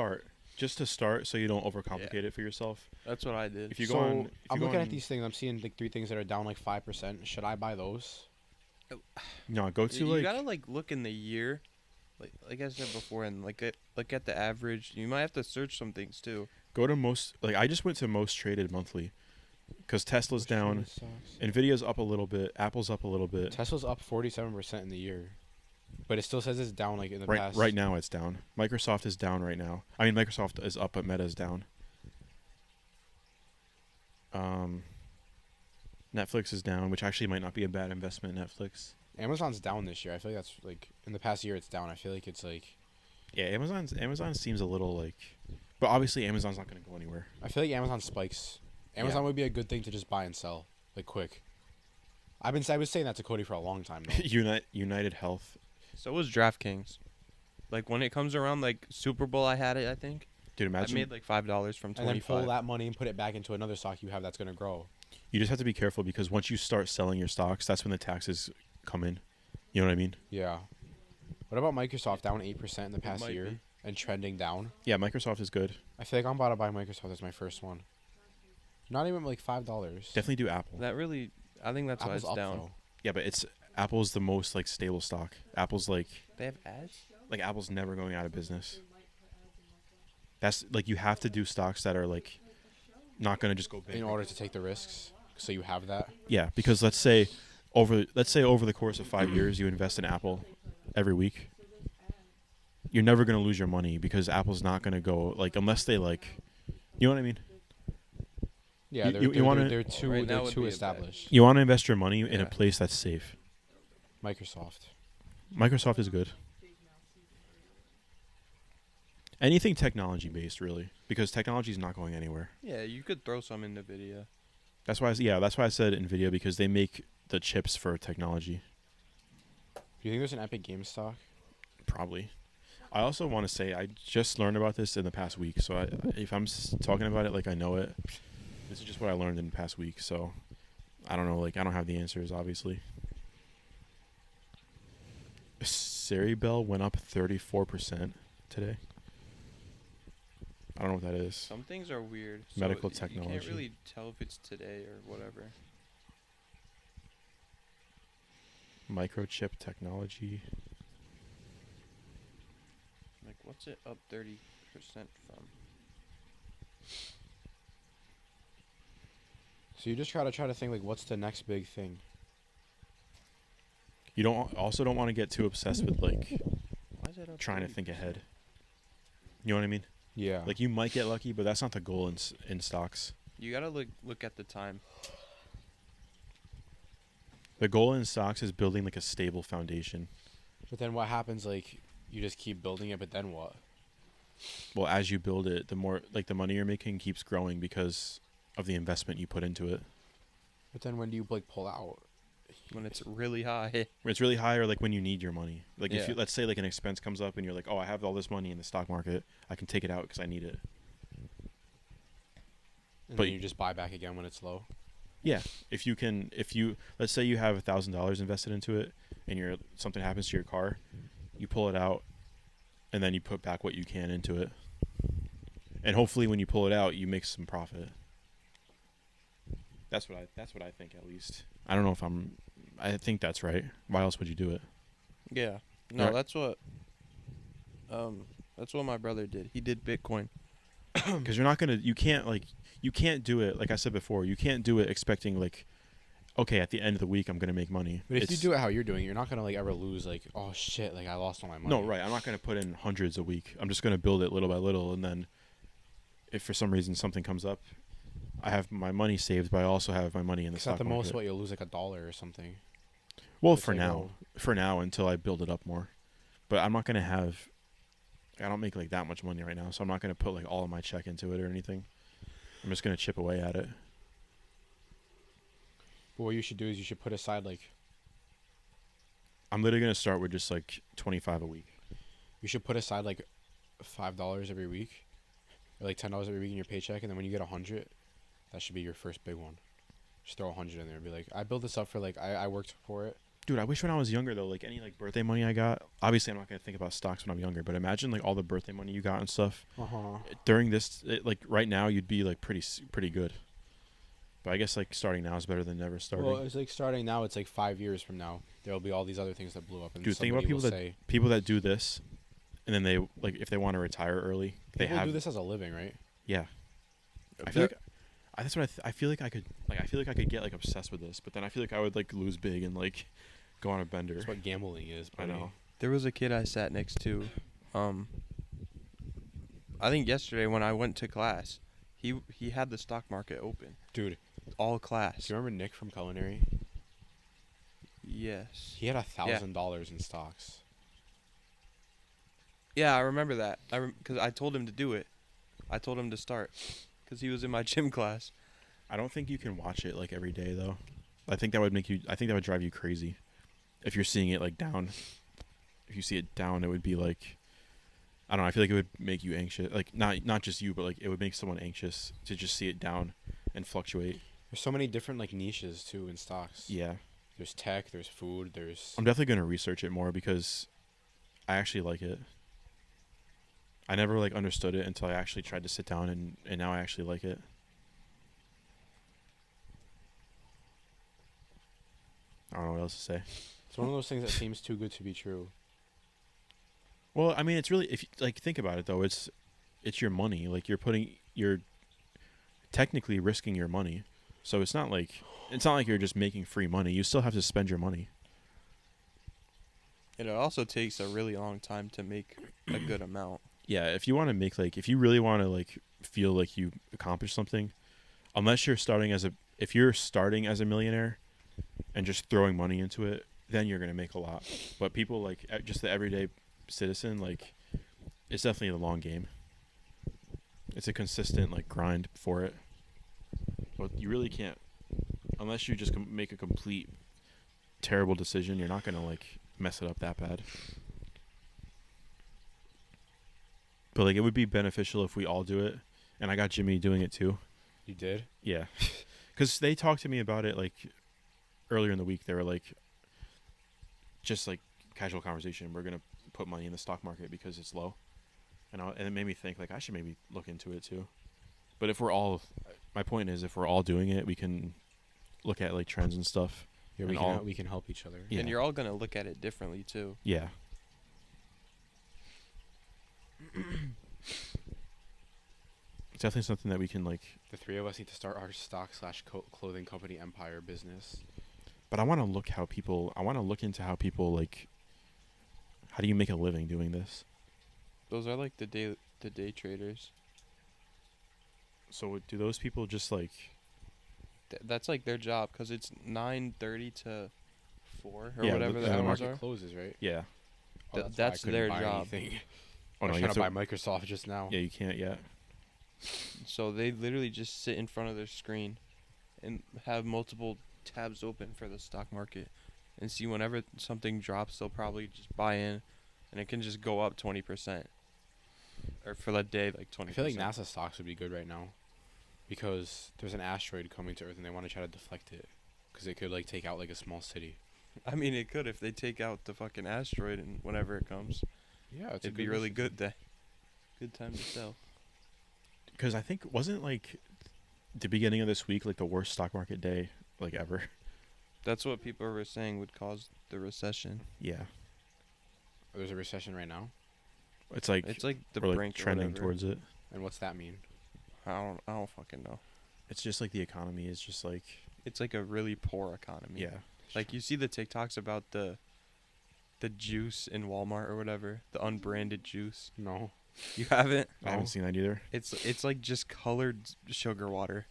to start, so you don't overcomplicate it for yourself. That's what I did. If you So go on, I'm looking at these things. I'm seeing like 3 things that are down like 5%. Should I buy those? No, go to you like gotta like look in the year, like I said before, and look at the average. You might have to search some things too. go to most. Like I just went to most traded monthly, because Tesla's down, Nvidia's up a little bit, Apple's up a little bit. Tesla's up 47% in the year, but it still says it's down like in the past. Right now it's down. Microsoft is down right now. I mean, Microsoft is up, but Meta's down. Netflix is down, which actually might not be a bad investment. Netflix. Amazon's down this year. I feel like that's like in the past year it's down. I feel like it's like Yeah, Amazon seems a little like, but obviously Amazon's not going to go anywhere. I feel like Amazon spikes. Amazon Yeah. would be a good thing to just buy and sell like quick. I was saying that to Cody for a long time though. United Health, So was DraftKings. Like when it comes around, like Super Bowl, I had it. I think dude. I Imagine made like $5 from And then 25. pull that money and put it back into another stock you have that's gonna grow. you just have to be careful because once you start selling your stocks, that's when the taxes come in. You know what I mean? Yeah. What about Microsoft down 8% in the past might year be. and trending down? Yeah, Microsoft is good. I feel like I'm about to buy Microsoft as my first one. Not even like $5. Definitely do Apple. That really, I think that's why Apple's it's up down. though. Yeah, but Apple's the most like stable stock. Apple's like They have ads. Apple's never going out of business. That's like you have to do stocks that are like not going to just go big. In order to take the risks, so you have that. Yeah, because let's say over the course of 5 years you invest in Apple every week. You're never going to lose your money because Apple's not going to go like unless they like, you know what I mean? Yeah, You wanna- they're too Right now they're would too be a bad- established. You want to invest your money in a Yeah. place that's safe. Microsoft. Microsoft is good. Anything technology based, really, because technology is not going anywhere. Yeah, you could throw some in Nvidia. That's why I said Nvidia, because they make the chips for technology. Do you think there's an Epic Games stock? Probably. I also want to say I just learned about this in the past week. So if I'm talking about it like I know it, this is just what I learned in the past week. So I don't know. Like I don't have the answers, obviously. Siri Bell went up 34% today. I don't know what that is. Some things are weird. Medical You technology. can't really tell if it's today or whatever. Microchip technology. Like, what's it up 30% from? So you just gotta try to think like, what's the next big thing? You don't want to get too obsessed with like Why is it up trying to 30%? think ahead. You know what I mean? Yeah. Like you might get lucky, but that's not the goal in stocks. You gotta look at the time. The goal in stocks is building like a stable foundation. But then what happens? Like, you just keep building it, but then what? Well, as you build it, the more like the money you're making keeps growing because of the investment you put into it. But then when do you like pull out? When it's really high. When it's really high, or like when you need your money. Like if Yeah. you, let's say like an expense comes up and you're like, oh, I have all this money in the stock market, I can take it out because I need it. And But then you just buy back again when it's low. Yeah, if you let's say you have $1,000 invested into it, and something happens to your car, you pull it out, and then you put back what you can into it, and hopefully when you pull it out, you make some profit. That's what I think at least. I don't know if I think that's right. Why else would you do it? Yeah. No, Right. that's what my brother did. He did Bitcoin. Because you can't do it like I said before. You can't do it expecting like, okay, at the end of the week I'm gonna make money. But if you do it how you're doing, you're not gonna like ever lose. Like, oh shit, like I lost all my money. No, right. I'm not going to put in hundreds a week. I'm just going to build it little by little. And then if for some reason something comes up, I have my money saved, but I also have my money in the Because stock at the market. most, what you'll lose like $1 or something. Well, It's for like, now. oh. For now, until I build it up more. But I'm not going to have... I don't make like that much money right now, so I'm not going to put like all of my check into it or anything. I'm just going to chip away at it. But what you should do is you should put aside like I'm literally going to start with just like 25 a week. you should put aside like $5 every week, or like $10 every week in your paycheck, and then when you get 100, that should be your first big one. Just throw 100 in there and be like, I built this up for like I worked for it. Dude, I wish when I was younger though, like any like birthday money I got. Obviously, I'm not gonna think about stocks when I'm younger, but imagine like all the birthday money you got and stuff during this. Like right now, you'd be like pretty good. But I guess like starting now is better than never starting. Well, it's like starting now. It's like 5 years from now. There will be all these other things that blew up. And Dude, think about somebody people will that say, people that do this, and then they like if they want to retire early, they people have do this as a living, right? Yeah, I feel like that's what I feel like I could get like obsessed with this, but then I feel like I would like lose big and like go on a bender. That's what gambling is. I buddy. know. There was a kid I sat next to. I think yesterday when I went to class, he had the stock market open. Dude, All do class. you remember Nick from culinary? Yes. He had $1,000 in stocks. Yeah, I remember that. Because I told him to do it. I told him to start. Because he was in my gym class. I don't think you can watch it like every day though. I think that would drive you crazy. If you're seeing it like down, if you see it down, it would be like, I don't know. I feel like it would make you anxious. Like not just you, but like it would make someone anxious to just see it down and fluctuate. There's so many different like niches too in stocks. Yeah, There's tech. There's food. There's. I'm definitely gonna research it more because I actually like it. I never like understood it until I actually tried to sit down and now I actually like it. I don't know what else to say. It's one of those things that seems too good to be true. Well, I mean, it's really if you, like think about it though, it's your money. Like you're technically risking your money. So it's not like you're just making free money. You still have to spend your money. And it also takes a really long time to make a good amount. Yeah, if you want to make like if you really want to like feel like you accomplished something, unless you're starting as a millionaire and just throwing money into it, then you're going to make a lot. But people like just the everyday citizen, like it's definitely a long game. It's a consistent like grind for it. But you really can't, unless you just make a complete terrible decision, you're not going to like mess it up that bad. But like, it would be beneficial if we all do it. And I got Jimmy doing it too. You did? Yeah, because they talked to me about it like earlier in the week. They were like, just like casual conversation. We're gonna put money in the stock market because it's low, and it made me think like I should maybe look into it too. But if we're all, my point is, if we're all doing it, we can look at like trends and stuff. Yeah, And we can help each other. Yeah. And you're all gonna look at it differently too. Yeah. It's definitely something that we can like. The three of us need to start our stock/clothing company empire business. But I want to look how people. I want to look into how people like. How do you make a living doing this? Those are like the day traders. So do those people just like? That's like their job because it's 9:30 to 4 or Yeah, whatever the the hours market are. closes, right? Yeah. Th- why I that's couldn't their buy job. anything. Oh I no, was you trying have to to. buy Microsoft just now. Yeah, you can't yet. So they literally just sit in front of their screen and have multiple tabs open for the stock market and see whenever something drops, they'll probably just buy in and it can just go up 20%. Or for that day, like 20%. I feel like NASA stocks would be good right now because there's an asteroid coming to Earth and they want to try to deflect it because it could like take out like a small city. I mean, it could if they take out the fucking asteroid and whenever it comes. Yeah, it's It'd be really good then. Good time to sell. Because I think wasn't like the beginning of this week like the worst stock market day like ever. That's what people were saying would cause the recession. Yeah. There's a recession right now, It's like the we're like brink or trending whatever. towards it. and what's that mean? I don't fucking know. It's just like the economy is just like It's like a really poor economy. yeah. Like you see the TikToks about the juice in Walmart or whatever, the unbranded juice. No. You haven't? I haven't seen that either. It's like just colored sugar water.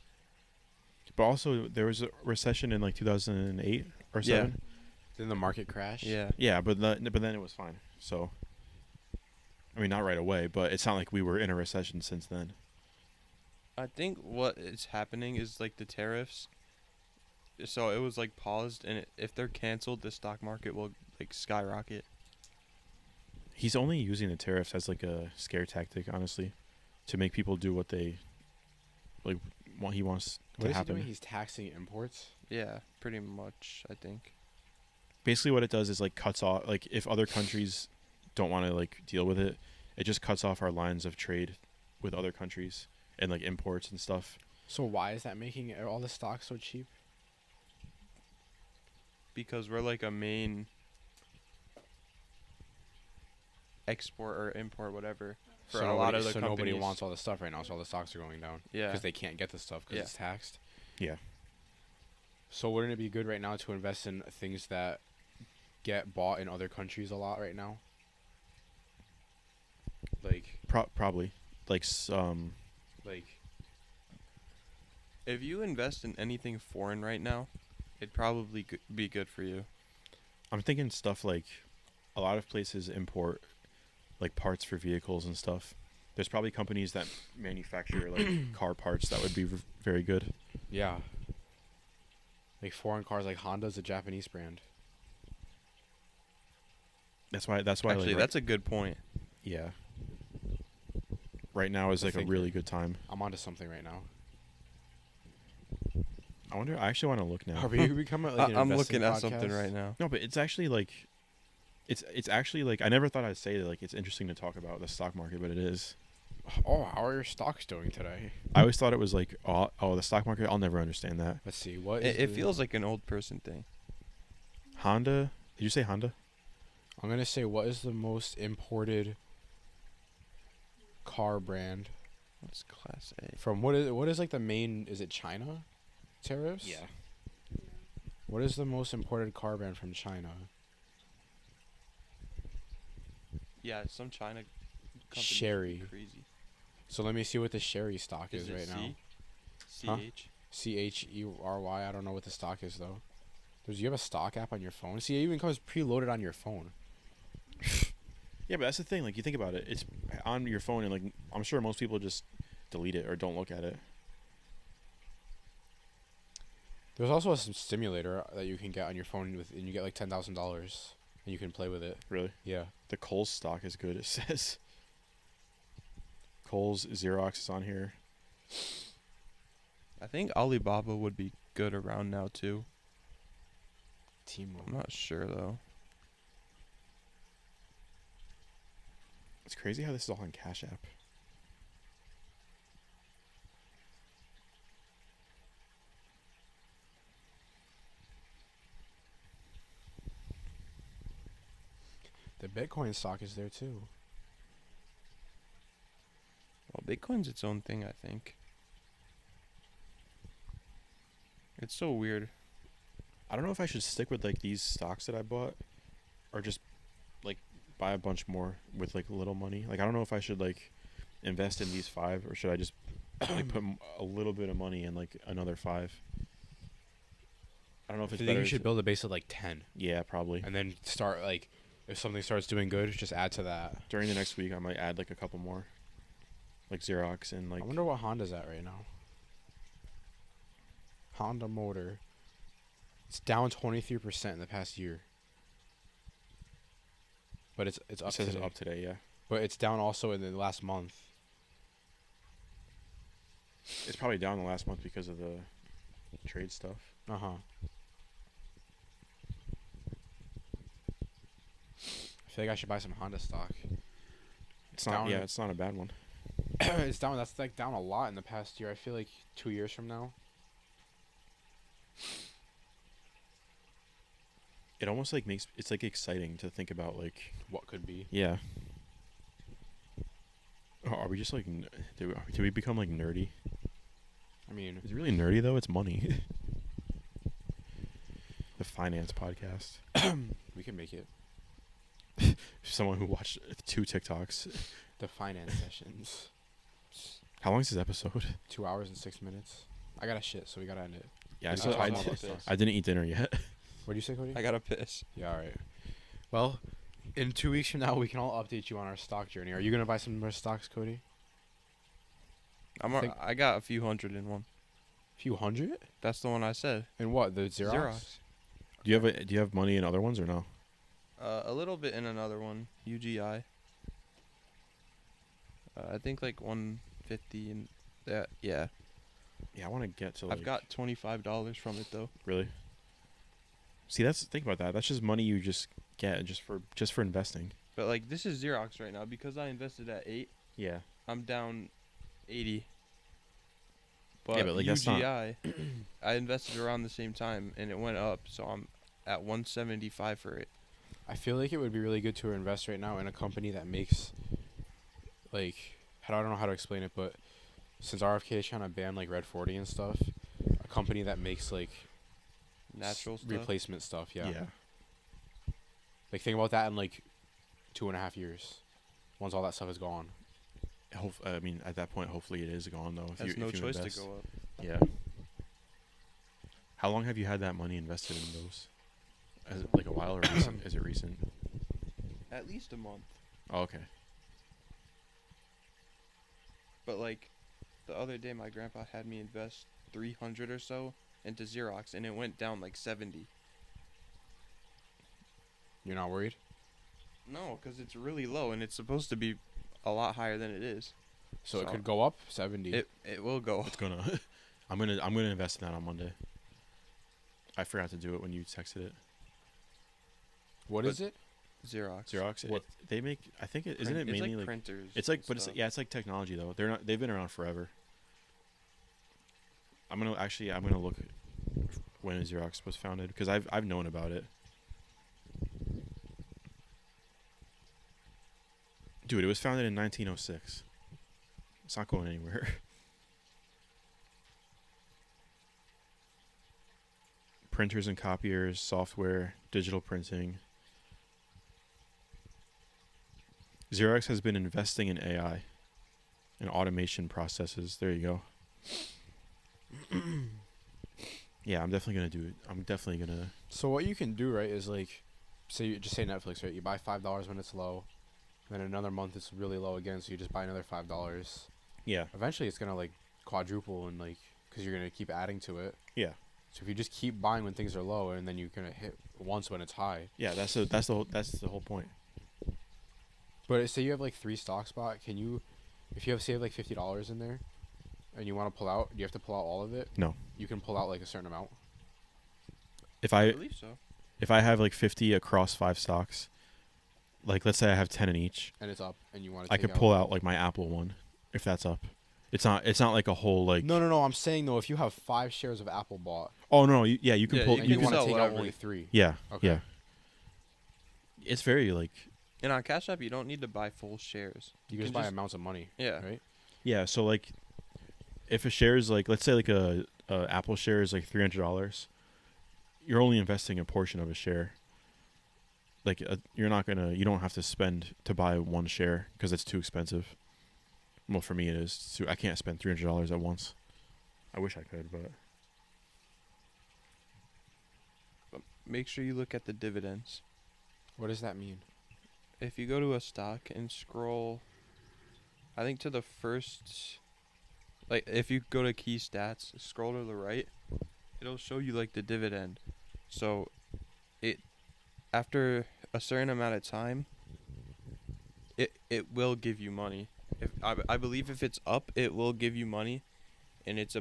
But also there was a recession in like 2008 or Yeah. 7. Then the market crash. Yeah. Yeah, but then it was fine. So I mean not right away, but it's not like we were in a recession since then. I think what is happening is like the tariffs. So it was like paused, and if they're canceled, the stock market will like skyrocket. He's only using the tariffs as like a scare tactic, honestly, to make people do what they like what he wants What to is he happen. doing? He's taxing imports. Yeah, pretty much, I think. Basically what it does is like cuts off like if other countries don't want to like deal with it, it just cuts off our lines of trade with other countries and like imports and stuff. So why is that making all the stocks so cheap? Because we're like a main export or import, whatever, for so a lot of the so companies. nobody wants all the stuff right now, so all the stocks are going down. Yeah. Because they can't get the stuff because Yeah. it's taxed. Yeah. So wouldn't it be good right now to invest in things that get bought in other countries a lot right now? Like, Probably like like If you invest in anything foreign right now, it'd probably be good for you. I'm thinking stuff like a lot of places import like parts for vehicles and stuff. There's probably companies that manufacture like car parts that would be very good. yeah. Like foreign cars, like Honda's a Japanese brand. That's why Actually, like, that's a good point. yeah. Right now is I like a think really good time. I'm onto something right now. I wonder. I actually want to look now. Are we becoming like an I'm investing looking at something podcast? right now. No, but it's actually like, it's actually like I never thought I'd say that like it's interesting to talk about the stock market, but it is. Oh, how are your stocks doing today? I always thought it was like oh the stock market. I'll never understand that. Let's see. What is It the- feels like an old person thing. Honda. Did you say Honda? I'm gonna say what is the most imported car brand What's Class A? from what is like the main? Is it China? Tariffs? What is the most imported car brand from China? Yeah, some China company. Sherry. Crazy. So let me see what the Sherry stock is, it right now. Huh? CHERY. I don't know what the stock is though. Do you have a stock app on your phone? See, it even comes preloaded on your phone. Yeah, but that's the thing. Like you think about it, it's on your phone, and like I'm sure most people just delete it or don't look at it. There's also a simulator that you can get on your phone with, and you get like $10,000, and you can play with it. Really, Yeah. the Kohl's stock is good. It says Kohl's, Xerox is on here. I think Alibaba would be good around now too. I'm Timo. not sure though. It's crazy how this is all on Cash App. The Bitcoin stock is there too. Well, Bitcoin's its own thing, I think. It's so weird. I don't know if I should stick with like these stocks that I bought, or just like buy a bunch more with like little money. Like I don't know if I should like invest in these 5, or should I just like put a little bit of money in like another 5. I don't know if I it's think better. you should build a base of like 10, Yeah, probably. and then start like if something starts doing good, just add to that. During the next week, I might add like a couple more, like Xerox and like. I wonder what Honda's at right now. Honda Motor. It's down 23% in the past year. But it's It up says today. it's up today, yeah. But it's down also in the last month. It's probably down the last month because of the trade stuff. Uh-huh. I feel like I should buy some Honda stock. It's not. Down. Yeah, it's not a bad one. It's down. That's like down a lot in the past year. I feel like 2 years from now. It almost like makes it's like exciting to think about like. What could be? Yeah. Oh, are we just like do we become like nerdy? I mean, Is it really nerdy though? It's money. The finance podcast. we can make it Someone who watched 2 TikToks. the finance sessions. How long is this episode? 2 hours and 6 minutes. I got a shit, so we gotta end it. Yeah, We so can I, talk about did, this. I didn't eat dinner yet. What do you say, Cody? I gotta piss. Yeah, all right. Well, in 2 weeks from now, we can all update you on our stock journey. Are you gonna buy some more stocks, Cody? Think- I got a few hundred in one. Few hundred? That's the one I said. And what? The Xerox? Do you have money in other ones or no? A little bit in another one, UGI. I think like 150 and that. Yeah, Yeah, I want to get to like. I've got $25 from it though. Really. See, think about that. That's just money you just get just for investing. But like this is Xerox right now because I invested at 8. Yeah. I'm down 80. But, Yeah, but, like, that's not- UGI, I invested around the same time and it went up, so I'm at 175 for it. I feel like it would be really good to invest right now in a company that makes, like, I don't know how to explain it, but since RFK is trying to ban like Red 40 and stuff, a company that makes like Natural stuff. replacement stuff. Yeah. Yeah. Like think about that in like 2.5 years, once all that stuff is gone. I mean, at that point, hopefully it is gone though. Has no if you choice invest. to go up. Yeah. How long have you had that money invested in those? Is it like a while or recent? Is it recent? At least a month. Oh, okay. But like the other day my grandpa had me invest 300 or so into Xerox and it went down like 70. You're not worried? No, cuz it's really low and it's supposed to be a lot higher than it is. So it So- could go up 70. It will go. It's gonna. I'm gonna invest in that on Monday. I forgot to do it when you texted it. What but- is it? Xerox. Xerox. What- They make. I think it isn't it It's mainly like like. printers. It's like, and but it's stuff. yeah, it's like technology though. They're not. They've been around forever. I'm gonna look when Xerox was founded because I've known about it. Dude, it was founded in 1906. It's not going anywhere. Printers and copiers, software, digital printing. Xerox has been investing in AI and automation processes. There you go. Yeah, I'm definitely gonna do it. I'm definitely gonna. So what you can do, right, is like, say Netflix, right? You buy $5 when it's low, then another month it's really low again, so you just buy another $5. Yeah. Eventually, it's gonna like quadruple and like, cause you're gonna keep adding to it. Yeah. So if you just keep buying when things are low, and then you're gonna hit once when it's high. Yeah. That's the whole point. But say you have like 3 stocks bought, can you If you have saved like $50 in there, and you want to pull out, do you have to pull out all of it? No. You can pull out like a certain amount. If I I believe so. if I have like 50 across 5 stocks, like let's say I have 10 in each, And it's up, and you want to. I could pull out like my Apple one, if that's up. It's not like a whole like. No. I'm saying though, if you have 5 shares of Apple bought, Oh no, yeah, you can Yeah, pull. and you you can want to sell take out whatever. only 3. Yeah, Okay. yeah. It's very like. And on Cash App, you don't need to buy full shares. You can just buy amounts of money. Yeah. Right. Yeah, so like, if a share is like, let's say like a Apple share is like $300, you're only investing a portion of a share. Like you don't have to spend to buy one share because it's too expensive. Well, for me it is. I can't spend $300 at once. I wish I could, but Make sure you look at the dividends. What does that mean? If you go to a stock and scroll, I think to the first, like if you go to key stats, scroll to the right, it'll show you like the dividend. So it, after a certain amount of time, it will give you money. If I believe if it's up, it will give you money, and it's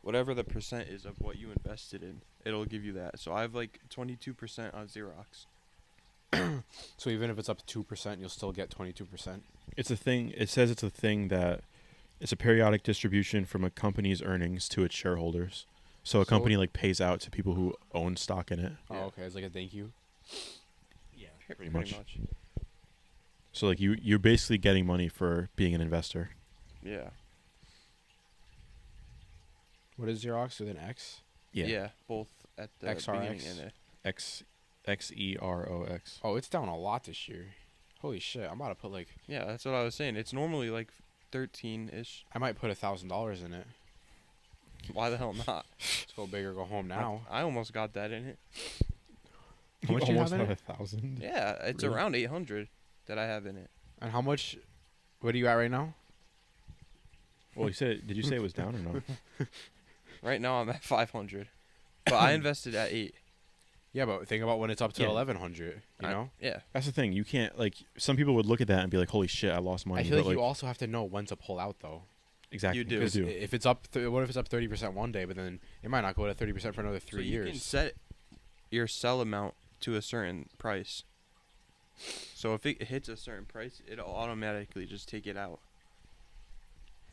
whatever the percent is of what you invested in, it'll give you that. So I have like 22% on Xerox. So even if it's up 2%, you'll still get 22%. it's a thing. It says it's a thing that it's a periodic distribution from a company's earnings to its shareholders. So a So- company like pays out to people who own stock in it. Oh, Yeah. okay. It's like a thank you. Yeah, Pretty much. much. So like you're basically getting money for being an investor. Yeah. What is Xerox with an X? Yeah. Both at the beginning XRX? and Xerox. Oh, it's down a lot this year. Holy shit! I'm about to put like yeah, that's what I was saying. It's normally like 13-ish. I might put $1,000 in it. Why the hell not? Let's go big or go home now. I almost got that in it. How much you almost have in have it? 1,000. Yeah, it's Really? around 800 that I have in it. And how much? What are you at right now? Well, did you say it was down or no? Right now I'm at 500, but I invested at 8. Yeah, but think about when it's up to Yeah. 1,100. You know. Yeah. That's the thing. You can't like some people would look at that and be like, "Holy shit, I lost money." I feel but, like you also have to know when to pull out though. exactly You do. Because if it's up, what if it's up 30% one day, but then it might not go to 30% for another 3 so you can years. set your sell amount to a certain price. So if it hits a certain price, it'll automatically just take it out.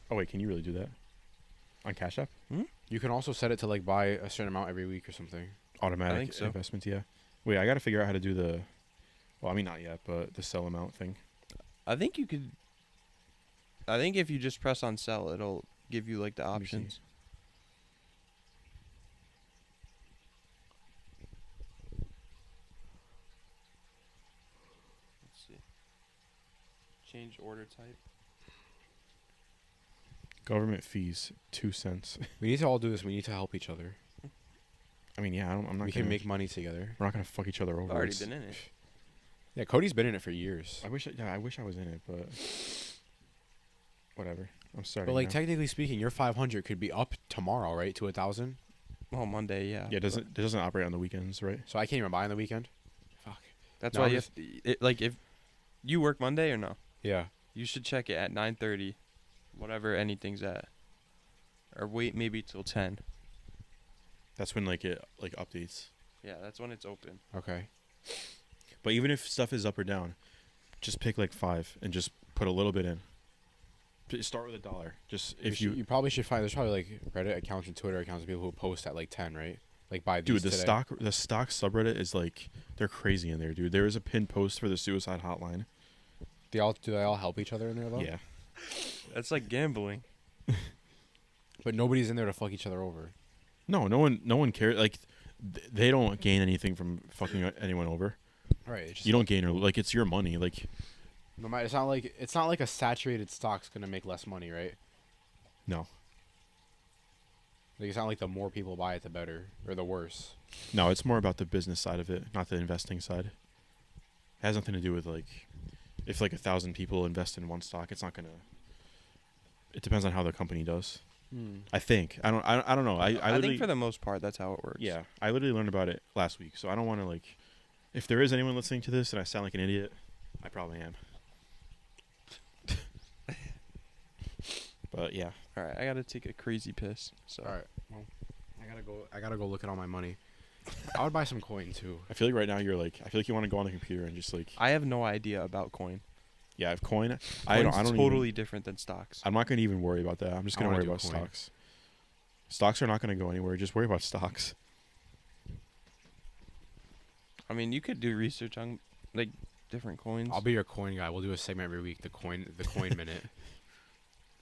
Oh wait, can you really do that on Cash App? You can also set it to like buy a certain amount every week or something. Automatic think so. investments, yeah. Wait, I got to figure out how to do the. Well, I mean not yet, but the sell amount thing. I think you could. I think if you just press on sell, it'll give you like the Let me see. options. Let's see. Change order type. Government fees, 2 cents. We need to all do this. We need to help each other. I mean, yeah, I'm not. We can make money together. We're not gonna fuck each other over. I've already It's- been in it. Yeah, Cody's been in it for years. I wish I was in it, but whatever. I'm starting. But like now. technically speaking, your 500 could be up tomorrow, right, to 1,000. Well, Monday, yeah. yeah, it doesn't operate on the weekends, right? So I can't even buy on the weekend. Fuck. That's No, why I'm you have like if you work Monday or no, Yeah. you should check it at 9:30, whatever anything's at, or wait maybe till 10. That's when like it like updates. Yeah, that's when it's open. Okay. But even if stuff is up or down, just pick like 5 and just put a little bit in. Start with $1. Just if you you probably should find there's probably like Reddit accounts and Twitter accounts of people who post at like 10, right? Like buy these dude, the today. stock subreddit is like they're crazy in there, dude. There is a pinned post for the suicide hotline. Do they all help each other in there though? Yeah. That's like gambling. But nobody's in there to fuck each other over. No one cares. Like they don't gain anything from fucking anyone over. Right. It's just You don't gain or like it's your money. Like No matter, it's not like a saturated stock's gonna make less money, right? no. Like it's not like the more people buy it, the better, or the worse. No, it's more about the business side of it, not the investing side. It has nothing to do with like if like 1,000 people invest in one stock, it's not gonna. It depends on how the company does. I think. I don't know. I I literally, think for the most part, that's how it works. yeah. I literally learned about it last week, so I don't want to like. If there is anyone listening to this and I sound like an idiot, I probably am. But yeah, All right, I gotta take a crazy piss. So All right. Well, I gotta go look at all my money. I would buy some coin too. I feel like right now you're like, I feel like you want to go on the computer and just like, I have no idea about coin. yeah, I have coin. I don't totally even, different than stocks. I'm not going to even worry about that. I'm just I going to wanna worry do about coin. stocks. Stocks are not going to go anywhere. Just worry about stocks. I mean, you could do research on like different coins. I'll be your coin guy. We'll do a segment every week. The coin minute.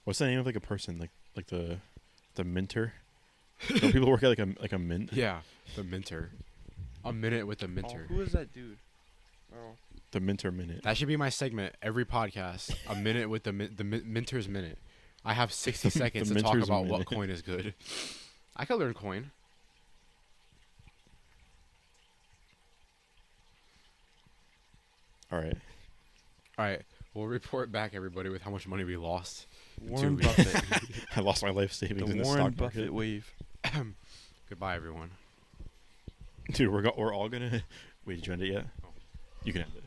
What's the name of like a person like the minter? Don't people work at like a mint? Yeah, the minter. A minute with the Oh, minter. who is that dude? Oh, The minter minute. That should be my segment every podcast. A minute with the minter's minute. I have 60 The seconds to talk minter's about what minute. coin is good. I could learn coin. All right. All right, we'll report back everybody with how much money we lost. Warren weeks. Buffett. I lost my life savings in The the Warren stock Buffett market. wave. Goodbye, everyone. Dude, we're all gonna. Wait, did you end it yet? Oh. You can end it.